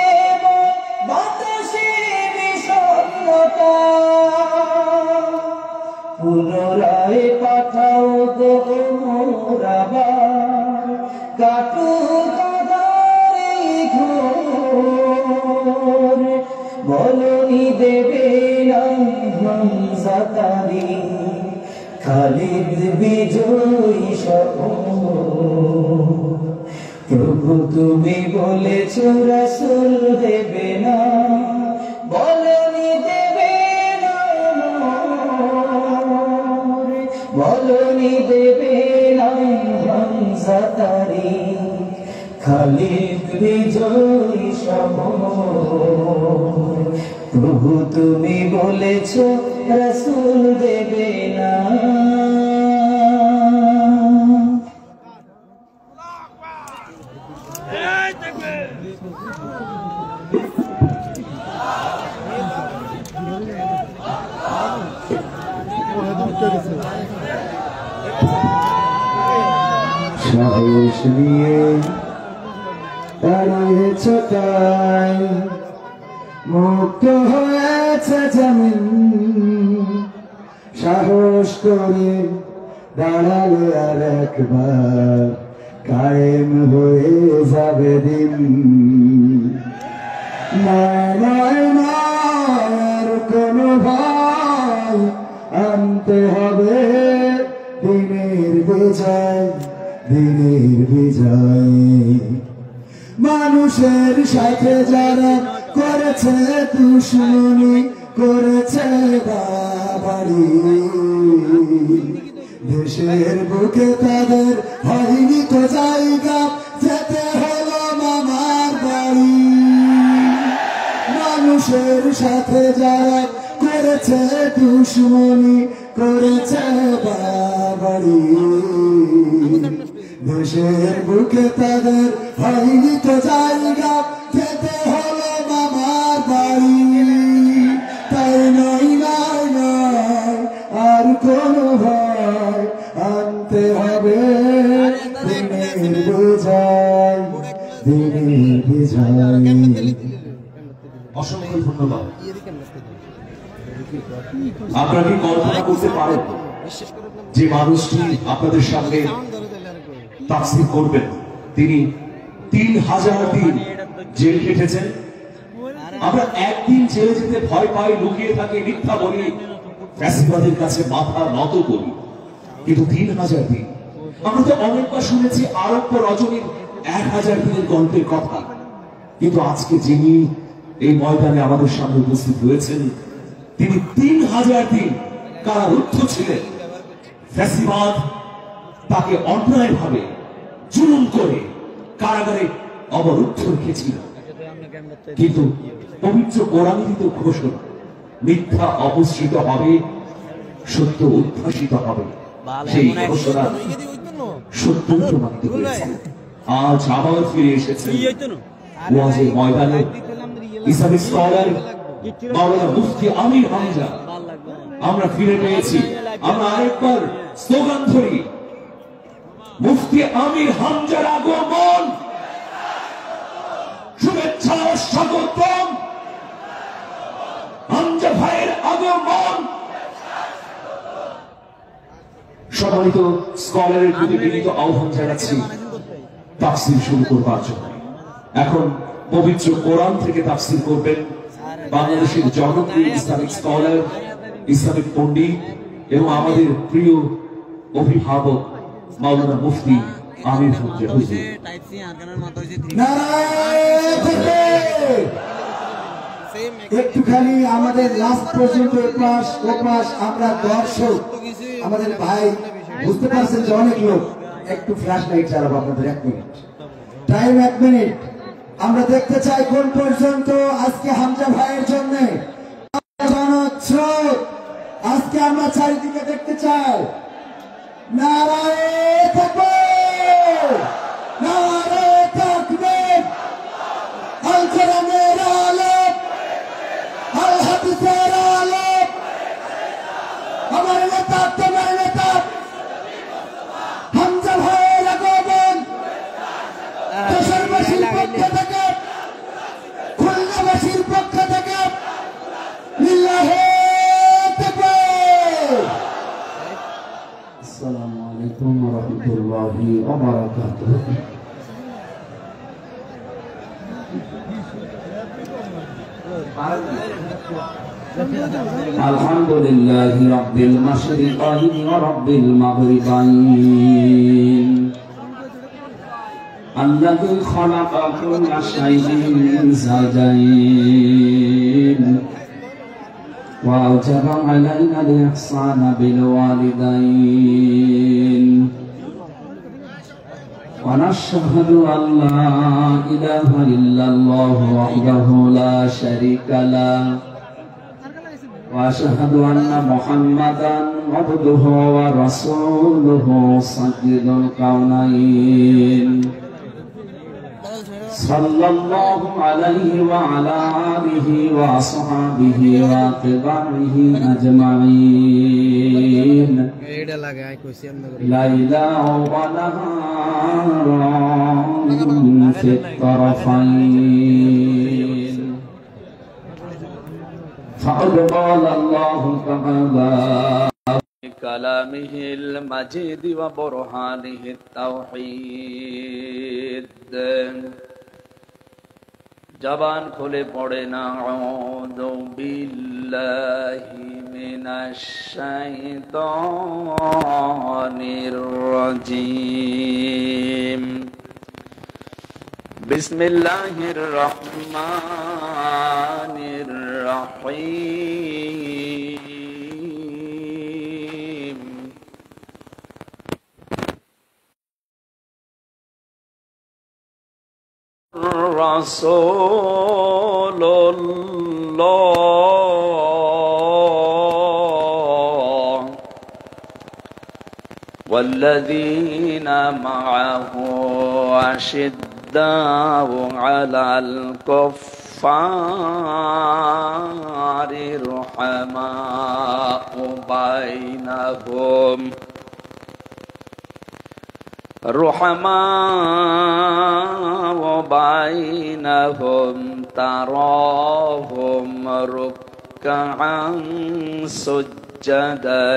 বাতাসে বিষণ্ণতা। পুনরায় পাঠাও গো মোরাবার কাটুক আঁধারে ঘোর, বলনি দেবে না হামজা তারি খালিদ বিজয়ী সমর। প্রভু তুমি বলেছ রাসূল দেবে না, বলনি দেবে না, বলনি দেবে না হামজা তারি খালিদ বিজয়ী সমর। প্রভু তুমি বলেছ রাসূল দেবে না। সাহস নিয়ে দাঁড়িয়েছ তাই, মুক্ত হয়েছে জামিন, সাহস করে দাঁড়ালে আর একবার কায়েম হয়ে যাবে দিন। নয় নয় নয় আর কোনো ভয় আনতে হবে বিজয়, দিনের বিজয়। মানুষের সাথে যারা করেছে দুশ্মনী, করেছে বাড়াবাড়ি, দেশের বুকে তাদের হয়নি তো জায়গা, যেতে হলো মামার বাড়ি। মানুষের সাথে যারা করেছে দুশ্মনী, করেছে বাড়াবাড়ি, দেশের বুকে তাদের হয়নি তো জায়গা, যেতে হলো মামার বাড়ি। তাই নয় নয় নয় আর কোনো ভয়, আনতে হবে দিনের বিজয়, দিনের বিজয়। অসংখ্য ধন্যবাদ। আপনারা কি কল্পনা করতে পারেন যে মানুষটি আপনাদের সামনে তাফসীর করবেন, তিনি 3000 দিন জেল কেটেছেন? আমরা একদিন জেলে যেতে ভয় পাই, লুকিয়ে থাকি, মিথ্যা বলি, ফ্যাসিবাদের কাছে মাথা নত করি, কিন্তু 3000 দিন। আমরা তো অনেকবার শুনেছি আরব্য রজনীর 1000 দিনের গল্পের কথা, কিন্তু আজকে যিনি এই ময়দানে আমাদের সামনে উপস্থিত হয়েছেন, তিনি 3000 দিন কারারুদ্ধ ছিলেন। ফ্যাসিবাদ তাকে অন্যায়ভাবে জুলুম করে কারাগারে অবরুদ্ধ রেখেছিল, কিন্তু পবিত্র কোরআনের তো ঘোষণা, মিথ্যা অপসৃত হবে, সত্য উদ্ভাসিত হবে। সেই ঘোষণা সত্য প্রমাণিত হয়েছে। আজ আবার ফিরে এসেছে ওয়াজের ময়দানে ইসলামিক স্কলার মাওলানা মুফতি আমির হামজা। আমরা ফিরে পেয়েছি। আমরা আরেকবার স্লোগান ধরি, মুফতি আমির হামজার আগমন, শুভেচ্ছা ও স্বাগতম, হামজা ভাইয়ের আগমন। সম্মানিত স্কলারের প্রতি বিনীত আহ্বান জানাচ্ছি তাফসীর শুরু করবার জন্য। এখন পবিত্র কোরআন থেকে তাফসীর করবেন বাংলাদেশের জনপ্রিয় ইসলামিক স্কলার, ইসলামিক পণ্ডিত এবং আমাদের প্রিয় অভিভাবক মাওলানা মুফতি আমির হামজা হুজুর। একটুখানি আমাদের লাস্ট পর্যন্ত পাশ ও পাশ আমরা দর্শক, আমাদের ভাই বুঝতে পারছেন যে অনেক লোক, একটু ফ্ল্যাশ লাইট চালাবো আপনাদের। 1 মিনিট টাইম, 1 মিনিট। আমরা দেখতে চাই কোন পর্যন্ত আজকে হামজা ভাইয়ের জন্য জনস্রোত। আজকে আমরা চারিদিকে দেখতে চাই। নারায়ে তাকবীর, নারায়ে তাকবীর, আল কোরআনের আলো, আল হাদিসের আলো, আমার নেতা, তোমার নেতা হামজা ভাইয়ের আগমন, দেশবাসীর পক্ষ থেকে, খুলনাবাসীর পক্ষ থেকে লিল্লাহি তাকবীর। আসসালামু আলাইকুম ওয়া রাহমাতুল্লাহি ওয়া বারাকাতুহু। আলহামদুলিল্লাহি রাব্বিল মাশরিকাইন ওয়া রাব্বিল মাগরিবাইন, আল্লাযী খালাকা কুল্লা শাইইন যাওজাইন ওয়া আওজাবা আলাইনা আল-ইহসানা বিল ওয়ালিদাইন ওয়া নাশহাদু আল্লা ইলাহা ইল্লাল্লাহু ওয়াহদাহু লা শারীকা লাহু ওয়া আশহাদু আন্না মুহাম্মাদান আবদুহু ওয়া রাসূলুহু সাইয়্যিদুল কাওনাইন সাল্লাল্লাহু আলাইহি ওয়া আলা আলিহি ওয়া আসহাবিহি ওয়া তাবিঈহি আজমাইন। এটা লাগায় কইছি আমরা লাইলা ওয়া নাহারান ফিত তারাফাইন। ফাকাদ ক্বালা আল্লাহু তাআলা কালামিহিল মাজিদ ওয়া বুরহানিহিত তাওহীদ। জবান খুলে পড়ে না আউযু বিল্লাহি মিনাশ শাইতানির রাজিম বিসমিল্লাহির রহমানির রহিম রাসূলুল্লাহ والذين معه أشداء على الكفار رحماء بينهم تراهم ركعا سجدا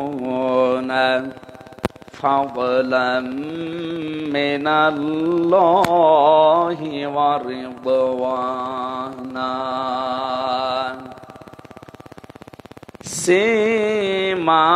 يبتغون فضلا من الله ورضوانا سيما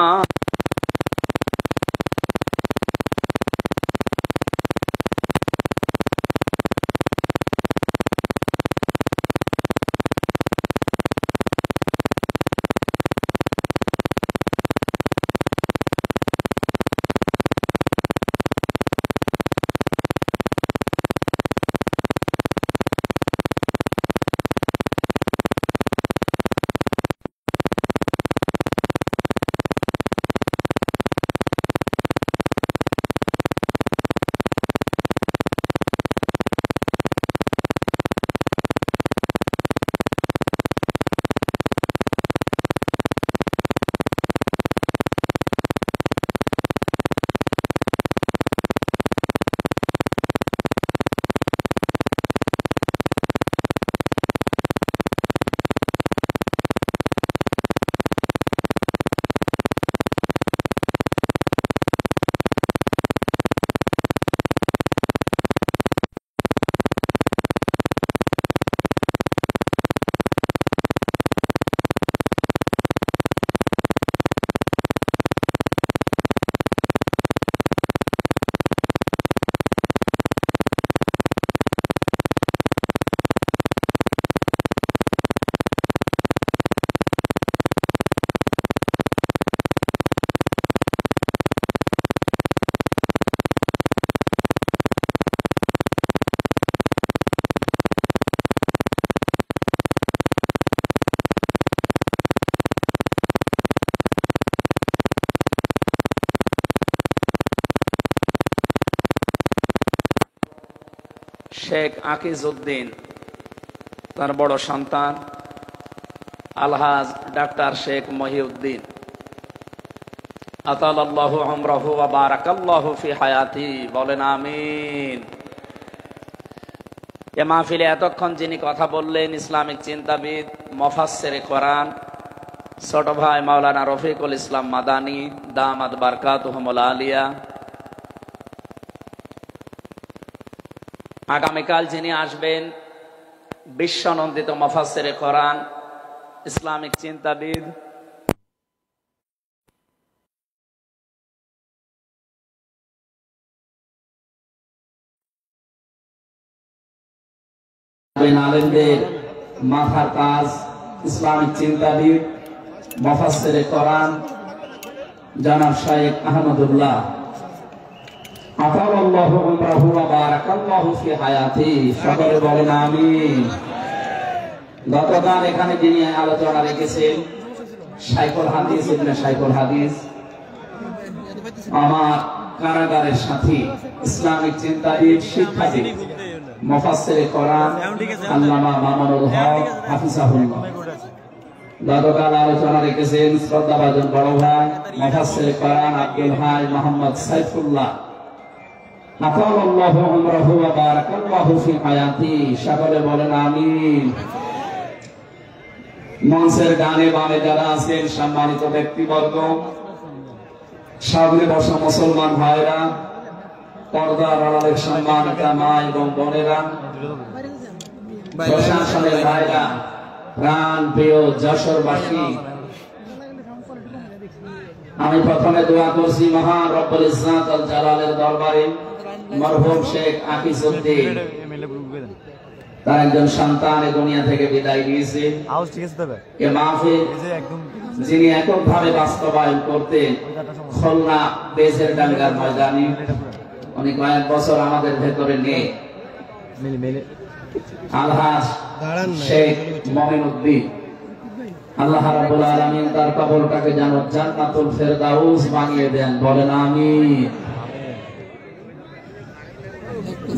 শেখ আকিজউদ্দিন তার বড় সন্তান আলহাজ ডাক্তার শেখ মহিউদ্দিন আতালাল্লাহু উমরাহু ওয়া বারাকাল্লাহু ফি হায়াতি, বলেন আমিন। এ মাহফিলে এতক্ষণ যিনি কথা বললেন ইসলামিক চিন্তাবিদ, মুফাসসিরে কোরআন, ছোট ভাই মাওলানা রফিকুল ইসলাম মাদানী দামাত বারকাতুহুমুল আলিয়া। আগামীকাল যিনি আসবেন বিশ্বনন্দিত মুফাসসিরে কোরআন, ইসলামিক চিন্তাবিদ, আলেমদের মাথার তাজ, ইসলামিক চিন্তাবিদ, মুফাসসিরে কোরআন জনাব শেখ আহমদুল্লাহ আতালাল্লাহু উমরাহু ওয়া বারাকাল্লাহু ফি হায়াতি, সকলে বলেন আমিন। গতকাল এখানে যিনি আলোচনা রেখেছেন শাইখুল হাদিস ইবনে শাইখুল হাদিস, আমার কারাগারের সাথী, ইসলামিক চিন্তাবিদ, শিক্ষাবিদ, মুফাসসিরে কোরআন আল্লামা মামুনুল হক হাফিজাহুল্লাহ। গতকাল আলোচনা রেখেছেন শ্রদ্ধাভাজন বড় ভাই মুফাসসিরে কোরআন আব্দুল হাই মোহাম্মদ সাইফুল্লাহ আতালাল্লাহু উমরাহু ওয়া বারাকাল্লাহু ফি হায়াতি, সকলে বলেন আমিন। মঞ্চের গানে বামে যারা আছেন সম্মানিত ব্যক্তিবর্গ, সামনে বসা মুসলমান ভাইরা, পর্দার আড়ালের সম্মানিত মা এবং বোনেরা, প্রশাসনের ভাইরা, প্রাণ প্রিয় যশোরবাসী, আমি প্রথমে দোয়া করছি মহান রব্বুল ইজ্জত আল জালালের দরবারে মরহুম শেখ আকিজউদ্দিন তার একজন সন্তান এই দুনিয়া থেকে বিদায় নিয়েছে। এ মাহফিল যিনি এককভাবে বাস্তবায়ন করতেন খুলনা বেজের ডাঙ্গার ময়দানে, উনি কয়েক বছর আমাদের ভেতরে নেই। আলহাজ শেখ মমিনুদ্দিন, আল্লাহ রাব্বুল আলামিন তার কবরটাকে যেন জান্নাতুল ফেরদাউস বানিয়ে দেন, বলেন আমিন।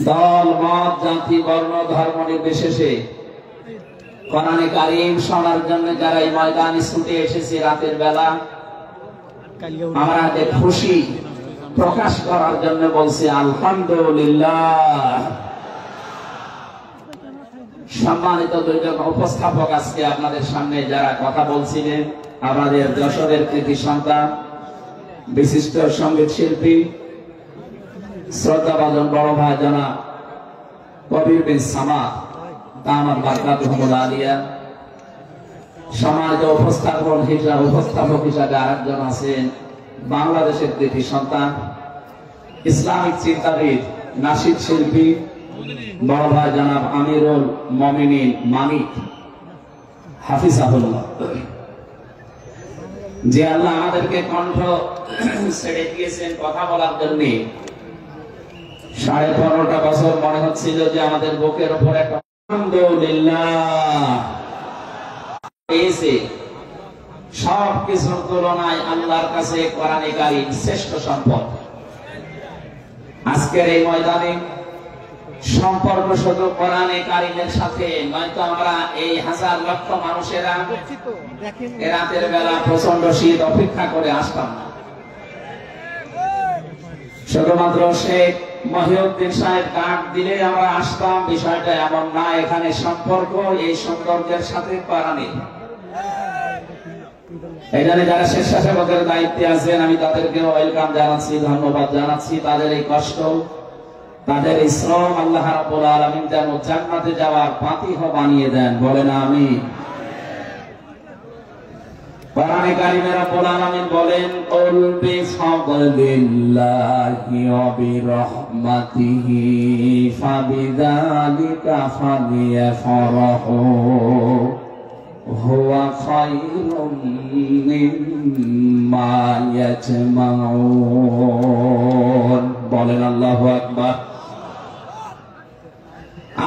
দল মত জাতি বর্ণ ধর্ম নির্বিশেষে কোরআনে কারীম শোনার জন্য যারা এই ময়দানে ছুটে এসেছে রাতের বেলা, আমরা যে খুশি প্রকাশ করার জন্য বলছি আলহামদুলিল্লাহ। সম্মানিত দুইজন উপস্থাপক আজকে আপনাদের সামনে যারা কথা বলছিলেন, আমাদের যশোরের কৃতি সন্তান বিশিষ্ট সঙ্গীত শিল্পী শ্রদ্ধাভাজন বড় ভাই জনাব কবির বিন সামাদ দামাত বারকাতুহুল আলিয়া, সম্মানিত উপস্থাপক হিসাবে আরেকজন আছেন বাংলাদেশের কৃতি সন্তান ইসলামিক চিন্তাবিদ নাশিদ শিল্পী বড় ভাই জনাব আমিরুল মুমিনিন মানিক হাফিজাহুল্লাহ। যে আল্লাহ আমাদেরকে কণ্ঠ ছেড়ে দিয়েছেন কথা বলার জন্য, 15.5 বছর মনে হচ্ছিল যে আমাদের বুকের উপর একটা আলহামদুলিল্লাহ এসে সব কিছুর তুলনায় আল্লাহর কাছে কোরআনে কারীম শ্রেষ্ঠ সম্পদ। আজকের এই ময়দানে সম্পর্ক শুধু কোরআনে কারীমের সাথে, নয়তো আমরা এই হাজার লক্ষ মানুষেরা রাতের বেলা প্রচন্ড শীত অপেক্ষা করে আসতাম না। শুধুমাত্র শেখ মহিউদ্দিন সাহেব কার্ড দিলে আমরা আসতাম, বিষয়টা এমন না। এখানে সম্পর্ক এই সৌন্দর্যের সাথে কোরআনে। এখানে যারা স্বেচ্ছাসেবকের দায়িত্বে আছেন আমি তাদেরকে ওয়েলকাম জানাচ্ছি, ধন্যবাদ জানাচ্ছি। তাদের এই কষ্ট, তাদের এই শ্রম আল্লাহ রাব্বুল আলামিন যেন জান্নাতে যাওয়ার পাতিহ বানিয়ে দেন, বলেন আমিন। কোরআনে কারীমে রাব্বুল আলামিন বলেন কুল বিফাদলিল্লাহি ওয়া বিরহমাতিহি ফাবিযালিকা ফালিয়াফরাহু হুয়া খায়রুম মিম্মা ইয়াজমাউন, বলেন আল্লাহু আকবার।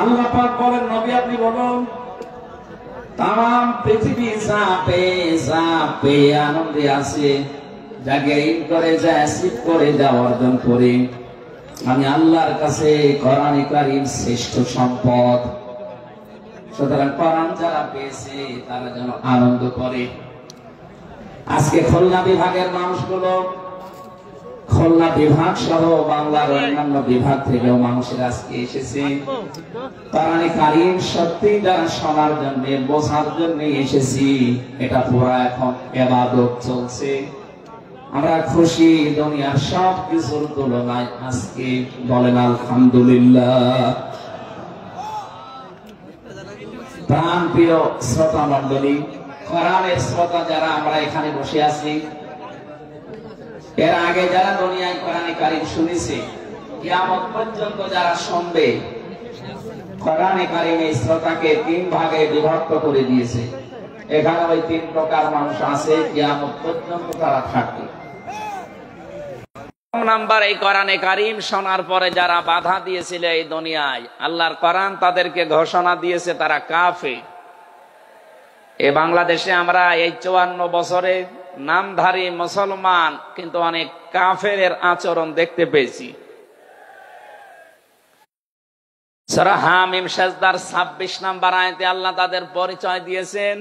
আল্লাহ পাক বলেন নবী আপনি বলুন তাম পৃথিবী চাপে আনন্দে আছে, যা গেইন করে যা অ্যাচিভ করে যা অর্জন করে, আমি আল্লাহর কাছে কোরআনে কারীম শ্রেষ্ঠ সম্পদ। সুতরাং কোরআন যারা পেয়েছে তারা যেন আনন্দ করে। আজকে খুলনা বিভাগের মানুষগুলো, খুলনা বিভাগ সহ বাংলার অন্যান্য বিভাগ থেকেও মানুষের আজকে এসেছে কোরআনে কারীম সত্যি যারা শোনার জন্য বোঝার জন্য এসেছি। এটা পুরা এখন ইবাদত চলছে। আমরা খুশি দুনিয়ার সব কিছুর তুলনায় আজকে, বলেন আলহামদুলিল্লাহ। প্রাণ প্রিয় শ্রোতা মন্ডলী, কোরআনের শ্রোতা যারা আমরা এখানে বসে আছি, এর আগে যারা দুনিয়ায় কোরআনে কারীম শুনেছে, কিয়ামত পর্যন্ত যারা শুনবে, কোরআনে কারীম এই শ্রোতাকে 3 ভাগে বিভক্ত করে দিয়েছে। এখানে ওই 3 প্রকার মানুষ আছে, কিয়ামত পর্যন্ত তারা থাকবে। নাম্বার এই কোরআনে কারীম শোনার পরে যারা বাধা দিয়েছিল এই দুনিয়ায়, আল্লাহর কোরআন তাদেরকে ঘোষণা দিয়েছে তারা কাফের। এই বাংলাদেশে আমরা এই 54 বছরে নামধারী মুসলমান কিন্তু অনেক কাফেরের আচরণ দেখতে পেয়েছি। সূরা হামিম সাজদার 26 নম্বর আয়াতে আল্লাহ তাদের পরিচয় দিয়েছেন,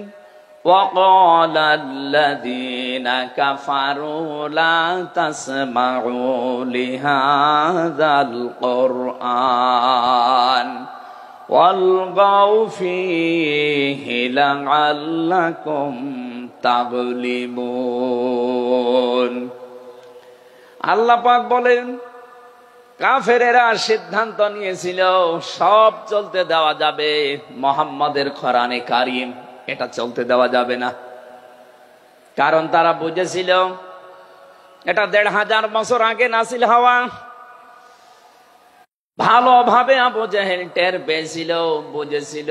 وَقَالَ الَّذِينَ كَفَرُوا لَا تَسْمَعُوا لِهَذَا الْقُرْآنِ ওয়ালগাউ ফীহি লাআল্লাকুম তাগলিবুন। আল্লাহ পাক বলেন, কাফেরেরা সিদ্ধান্ত নিয়েছিল সব চলতে দেওয়া যাবে, মুহাম্মাদের কোরআনে কারীম এটা চলতে দেওয়া যাবে না। কারণ তারা বুঝেছিল এটা ১৫০০ বছর আগে নাসিল হওয়া। ভালোভাবে আবু জেহেল টের পেয়েছিল, বুঝেছিল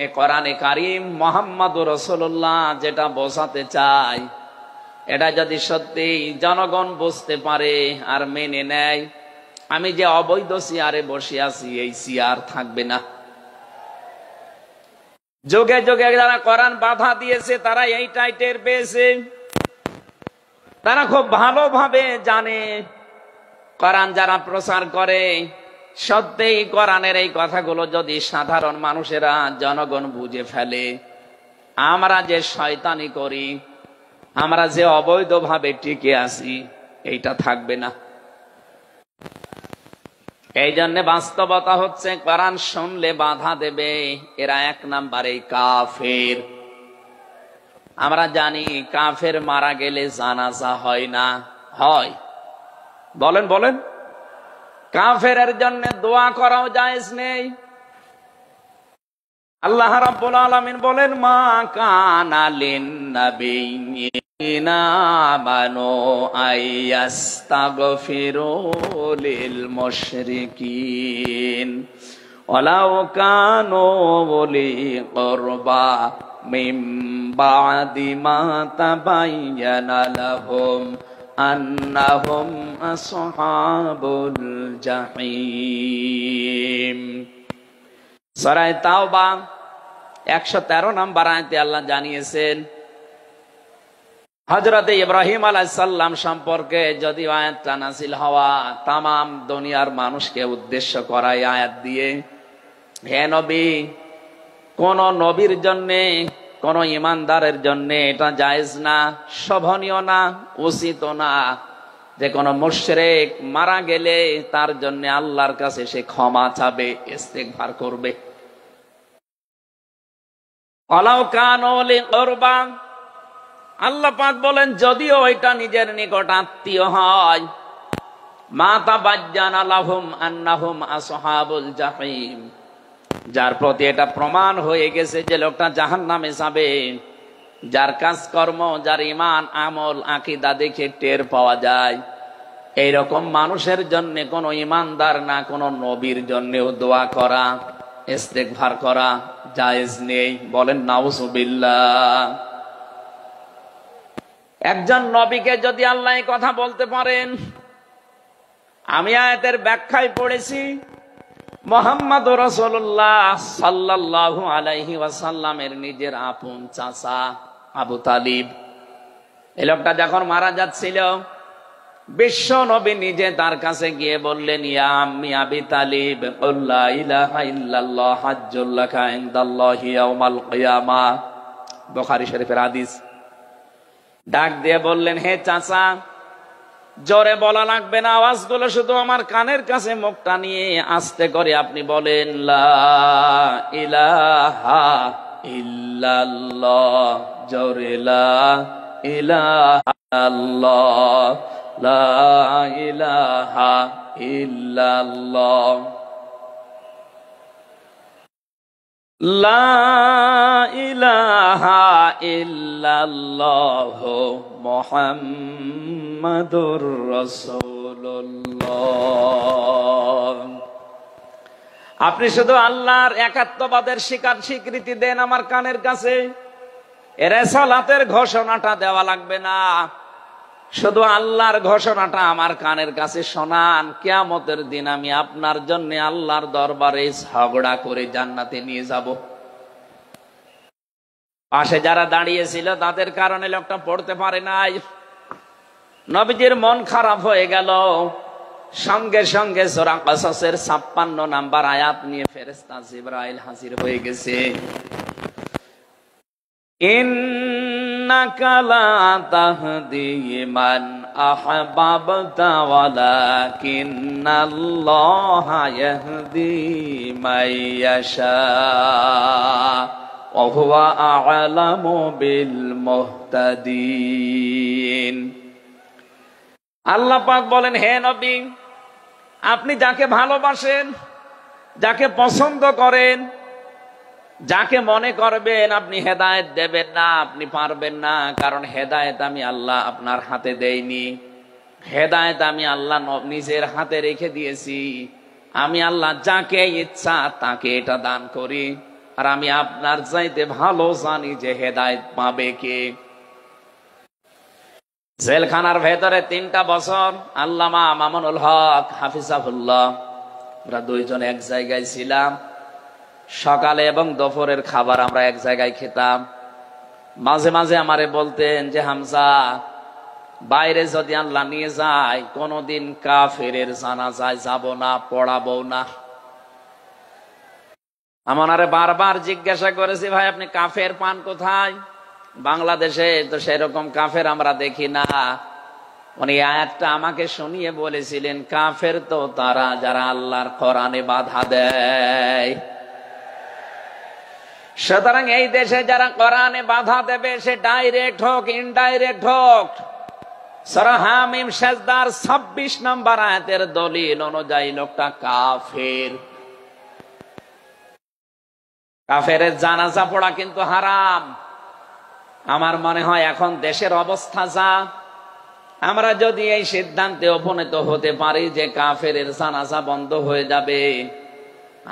এ কোরআনে কারীম মুহাম্মাদুর রাসূলুল্লাহ যেটা বোঝাতে চায় এটা যদি সত্যি জনগণ বুঝতে পারে আর মেনে নেয়, আমি যে অবৈধ চেয়ারে বসে আছি এই চেয়ার থাকবে না। যুগে যুগে যারা কোরআন বাধা দিয়েছে তারা এইটাই টের পেয়েছে। তারা খুব ভালোভাবে জানে কোরআন যারা প্রচার করে সত্যিই কোরআনের এই কথাগুলো যদি সাধারণ মানুষেরা জনগণ বুঝে ফেলে, আমরা যে শয়তানি করি, আমরা যে অবৈধভাবে টিকে আছি এইটা থাকবে না। এই জন্য বাস্তবতা হচ্ছে কোরআন শুনলে বাধা দেবে এরা ১ নম্বরে কাফের। আমরা জানি কাফের মারা গেলে জানাজা হয় না, হয়? বলেন বলেন। কাফেরের জন্য দোয়া করাও জায়েজ নেই। আল্লাহ রাব্বুল আলামিন বলেন, মা কানা লিন-নাবিয়্যিনা আমানু আইয়াস্তাগফিরু লিল মুশরিকিন ওয়ালাউ কানু উলি কুরবা মিন বা'দি মা তাবায়্যানা লাহুম আন্নাহুম আসহাবুল জাহিম। সূরা তাওবা ১১৩ নম্বর আয়াতে আল্লাহ জানিয়েছেন হযরত ইব্রাহিম আলাইহিস সালাম সম্পর্কে যদি আয়াতটা নাযিল হওয়া তামাম দুনিয়ার মানুষকে উদ্দেশ্য করায় আয়াত দিয়ে, হে নবী, কোন নবীর জন্য কোন ইমানদারের জন্য এটা জায়েজ না, শোভনীয় না, উচিত না যে কোন মুশরিক মারা গেলে তার জন্য আল্লাহর কাছে সে ক্ষমা চাবে, ইস্তিগফার করবে। ওয়ালাউ কানু লি কুরবা, আল্লাহ পাক বলেন যদিও এটা নিজের নিকট আত্মীয় হয়, মা তাবায়্যানা লাহুম আন্নাহুম আসহাবুল জাহিম, যার প্রতি এটা প্রমাণ হয়ে গেছে যে লোকটা জাহান্নামে যাবে, যার কাজকর্ম, যার ঈমান, আমল, আকীদা দেখে টের পাওয়া যায়, এইরকম মানুষের জন্য কোন ঈমানদার না কোন নবীর জন্যও দোয়া করা, ইস্তিগফার করা জায়েজ নেই। বলেন নাউযুবিল্লাহ। একজন নবীকে যদি আল্লাহ এই কথা বলতে পারেন, আমি আয়াতের ব্যাখ্যায় পড়েছি মুহাম্মদুর রাসূলুল্লাহ সাল্লাল্লাহু আলাইহি ওয়াসাল্লামের নিজের আপন চাচা আবু তালিব, এই লোকটা যখন মারা যাচ্ছিল বিশ্ব নবী নিজে তার কাছে গিয়ে বললেন, ইয়া আম্মি আবি তালিব, লা ইলাহা ইল্লাল্লাহ হাজ্জুল লাকা ইনদাল্লাহি ইয়াউমাল কিয়ামাহ, বুখারী শরীফের হাদিস। ডাক দিয়ে বললেন, হে চাচা, জোরে বলা লাগবে না, আওয়াজগুলো শুধু আমার কানের কাছে মুখটা নিয়ে আস্তে করে আপনি বলেন, লা ইলাহা ইল্লাল্লাহ, জোরে লা ইলাহা ইল্লাল্লাহ, লা ইলাহা ইল্লাল্লাহ, লা ইলাহা ইল্লাল্লাহ মুহাম্মাদুর রাসূলুল্লাহ। আপনি শুধু আল্লাহর একাত্মবাদের স্বীকৃতি দেন আমার কানের কাছে, এর সালাতের ঘোষণাটা দেওয়া লাগবে না, শুধু আল্লাহর ঘোষণাটা আমার কানের কাছে শোনান। কিয়ামতের দিন আমি আপনার জন্য আল্লাহর দরবারে ঝগড়া করে জান্নাতে নিয়ে যাব। পাশে যারা দাঁড়িয়েছিল তাদের কারণে লোকটা পড়তে পারে নাই। নবীজির মন খারাপ হয়ে গেল। সঙ্গে সঙ্গে সূরা কাসাসের ৫৬ নাম্বার আয়াত নিয়ে ফেরেশতা জিবরাইল হাজির হয়ে গেছে। ইন্নাকা লা তাহদি মান আহবাবতা ওয়ালাকিন্নাল্লাহা ইয়াহদি মাইয়াশা ওয়া হুয়া আ'লামু বিল মুহতাদিন। আল্লাহ পাক বলেন, হে নবী, আপনি যাকে ভালোবাসেন, যাকে পছন্দ করেন, যাকে মনে করবেন আপনি হেদায়েত দেবেন না, আপনি পারবেন না, কারণ হেদায়েত আমি আল্লাহ আপনার হাতে দেইনি। হেদায়েত আমি আল্লাহ নিজের হাতে রেখে দিয়েছি। আমি আল্লাহ যাকে ইচ্ছা তাকে এটা দান করি, আর আমি আপনার চাইতে ভালো জানি যে হেদায়েত পাবে কে। জেলখানার ভেতরে 3টা বছর আল্লামা মামুনুল হক হাফিজাহুল্লাহ, আমরা দুইজন এক জায়গায় ছিলাম। সকালে এবং দুপুরের খাবার আমরা এক জায়গায় খেতাম। মাঝে মাঝে আমারে বলতেন যে, হামজা, বাইরে যদি আল্লাহ নিয়ে যায় কোনদিন কাফেরের জানাজায় যাব না, পড়াবো না। আমারে বারবার জিজ্ঞাসা করেছি, ভাই আপনি কাফের পান কোথায়? বাংলাদেশে তো সেরকম কাফের আমরা দেখি না। উনি আয়াতটা আমাকে শুনিয়ে বলেছিলেন, কাফের তো তারা যারা আল্লাহর কোরআনে বাধা দেয়। সুতরাং এই দেশে যারা কোরআনে বাধা দেবে, সে ডাইরেক্ট হোক ইনডাইরেক্ট হোক, সূরা হামিম সেজদার 26 নম্বর আয়াতের দলিল অনুযায়ী লোকটা কাফের। কাফেরের জানাজা পড়া কিন্তু হারাম। আমার মনে হয় এখন দেশের অবস্থা যা, আমরা যদি এই সিদ্ধান্তে উপনীত হতে পারি যে কাফেরের জানাজা বন্ধ হয়ে যাবে,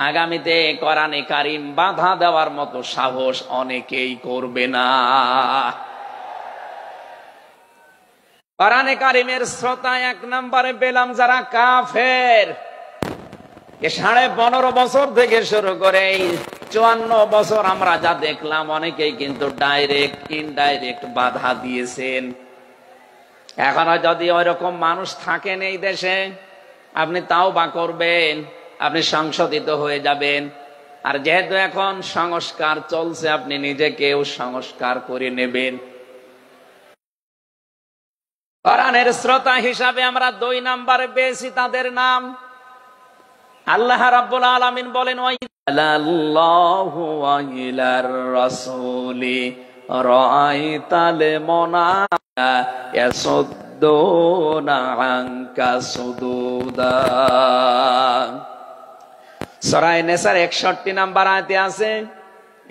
আগামীতে কোরআনে কারীম বাধা দেওয়ার মতো সাহস অনেকেই করবে না। কোরআনে কারীমের শ্রোতা 1 নম্বরে পেলাম যারা কাফের। 15.5 বছর থেকে শুরু করে 54 বছর আমরা যা দেখলাম, অনেকেই কিন্তু ডাইরেক্ট ইনডাইরেক্ট বাধা দিয়েছেন। এখনো যদি ওইরকম মানুষ থাকেন এই দেশে, আপনি তাওবা করবেন, আপনি সংশোধিত হয়ে যাবেন। আর যেহেতু এখন সংস্কার চলছে, আপনি নিজেকেও সংস্কার করে নেবেন। কোরআনের শ্রোতা হিসাবে আমরা 2 নম্বরে পেয়েছি তাদের নাম। আল্লাহ রাব্বুল আলামিন বলেন, ওয়াইলাল্লাহু ওয়া ইলার রাসূলি রাআইতাল মুনাফিকিনা ইয়াসুদ্দুনা আনকা সুদুদা। সূরা নিসার 61 নম্বর আয়াতে আছে,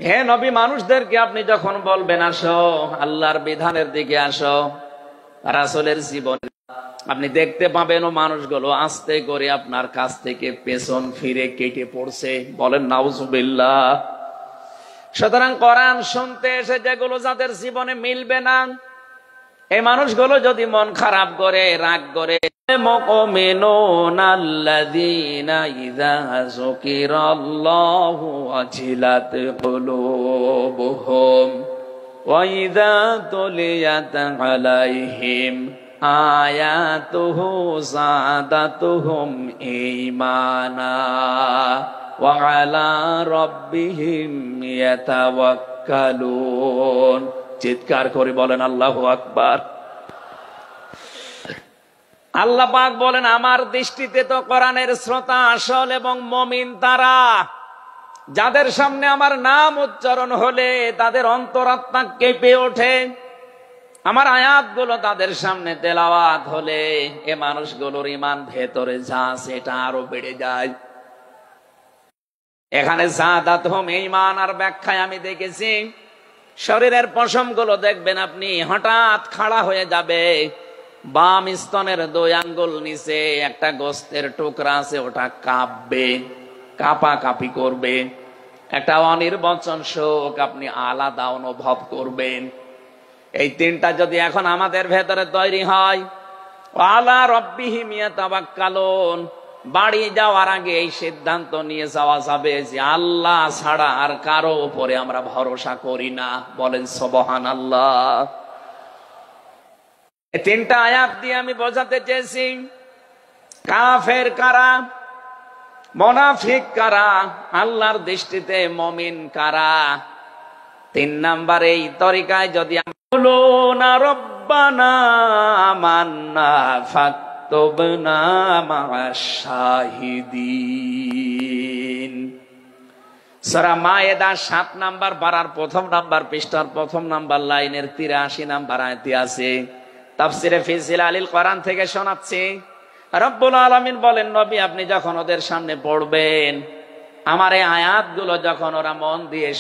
হে নবী, মানুষদেরকে আপনি যখন বলবেন আসো আল্লাহর বিধানের দিকে আসো, রাসূলের জীবন আপনি দেখতে পাবেন ও মানুষগুলো আস্তে করে আপনার কাছ থেকে পেছন ফিরে কেটে পড়ছে। বলেন নাউজুবিল্লাহ। সুতরাং কোরআন শুনতে এসে যেগুলো যাদের জীবনে মিলবে না, এই মানুষগুলো যদি মন খারাপ করে, রাগ করে, মুমিনুনা আল্লাযীনা ইযা যুকিরাল্লাহু ওয়াজিলাত কুলুবুহুম ওয়া ইযা তুলিয়াত আলাইহিম আয়াতুহু যাদাতুহুম ঈমানা ওয়া আলা রাব্বিহিম ইয়াতাওয়াক্কালুন। চিৎকার করে বলেন আল্লাহু আকবার। আল্লাহ পাক বলেন, আমার দৃষ্টিতে তো কোরআনের শ্রোতা আসল এবং মুমিন তারা যাদের সামনে আমার নাম উচ্চারণ হলে তাদের অন্তরাত্মা কেঁপে ওঠে। আমার আয়াতগুলো তাদের সামনে তেলাওয়াত হলে এ মানুষগুলোর ঈমান ভেতরে যা সেটা আরো বেড়ে যায়। এখানে যাদাতুহুম ঈমান আর ব্যাখ্যায় আমি দেখেছি, শরীরের পশমগুলো দেখবেন আপনি হঠাৎ খাড়া হয়ে যাবে, বাম স্তনের 2 আঙ্গুল নিচে একটা গোস্তের টুকরা আছে, ওটা কাঁপবে, কাঁপাকাঁপি করবে, একটা অনির্বচন শোক আপনি আলাদা অনুভব করবেন। এই 3টা যদি এখন আমাদের ভেতরে তৈরি হয়, আলা রাব্বিহিম ইয়াতাওয়াক্কালুন, বাড়ি যাওয়ার আগে এই সিদ্ধান্ত নিয়ে যাওয়া যাবে যে আল্লাহ ছাড়া আর কারো উপরে আমরা ভরসা করি না। বলেন সুবহানাল্লাহ। এই 3টা আয়াত দিয়ে আমি বোঝাতে চেয়েছি কাফের কারা, মুনাফিক কারা, আল্লাহর দৃষ্টিতে মুমিন কারা। 3 নাম্বার এই তরিকায় যদি বলো না রব্বানা আমান্না ফাকতুবনা মা'আশ শাহিদিন। সূরা মায়েদা 7 নাম্বার পারার 1 নাম্বার পৃষ্ঠার 1 নাম্বার লাইনের 83 নাম্বার আয়াতে আছে। তাফসিরে ফি জিলালিল কোরআন থেকে শোনাচ্ছি, রব্বুল আলামিন বলেন, নবী আপনি যখন ওদের সামনে পড়বেন, আমার এই আয়াতগুলো যখন ওরা মন দিয়ে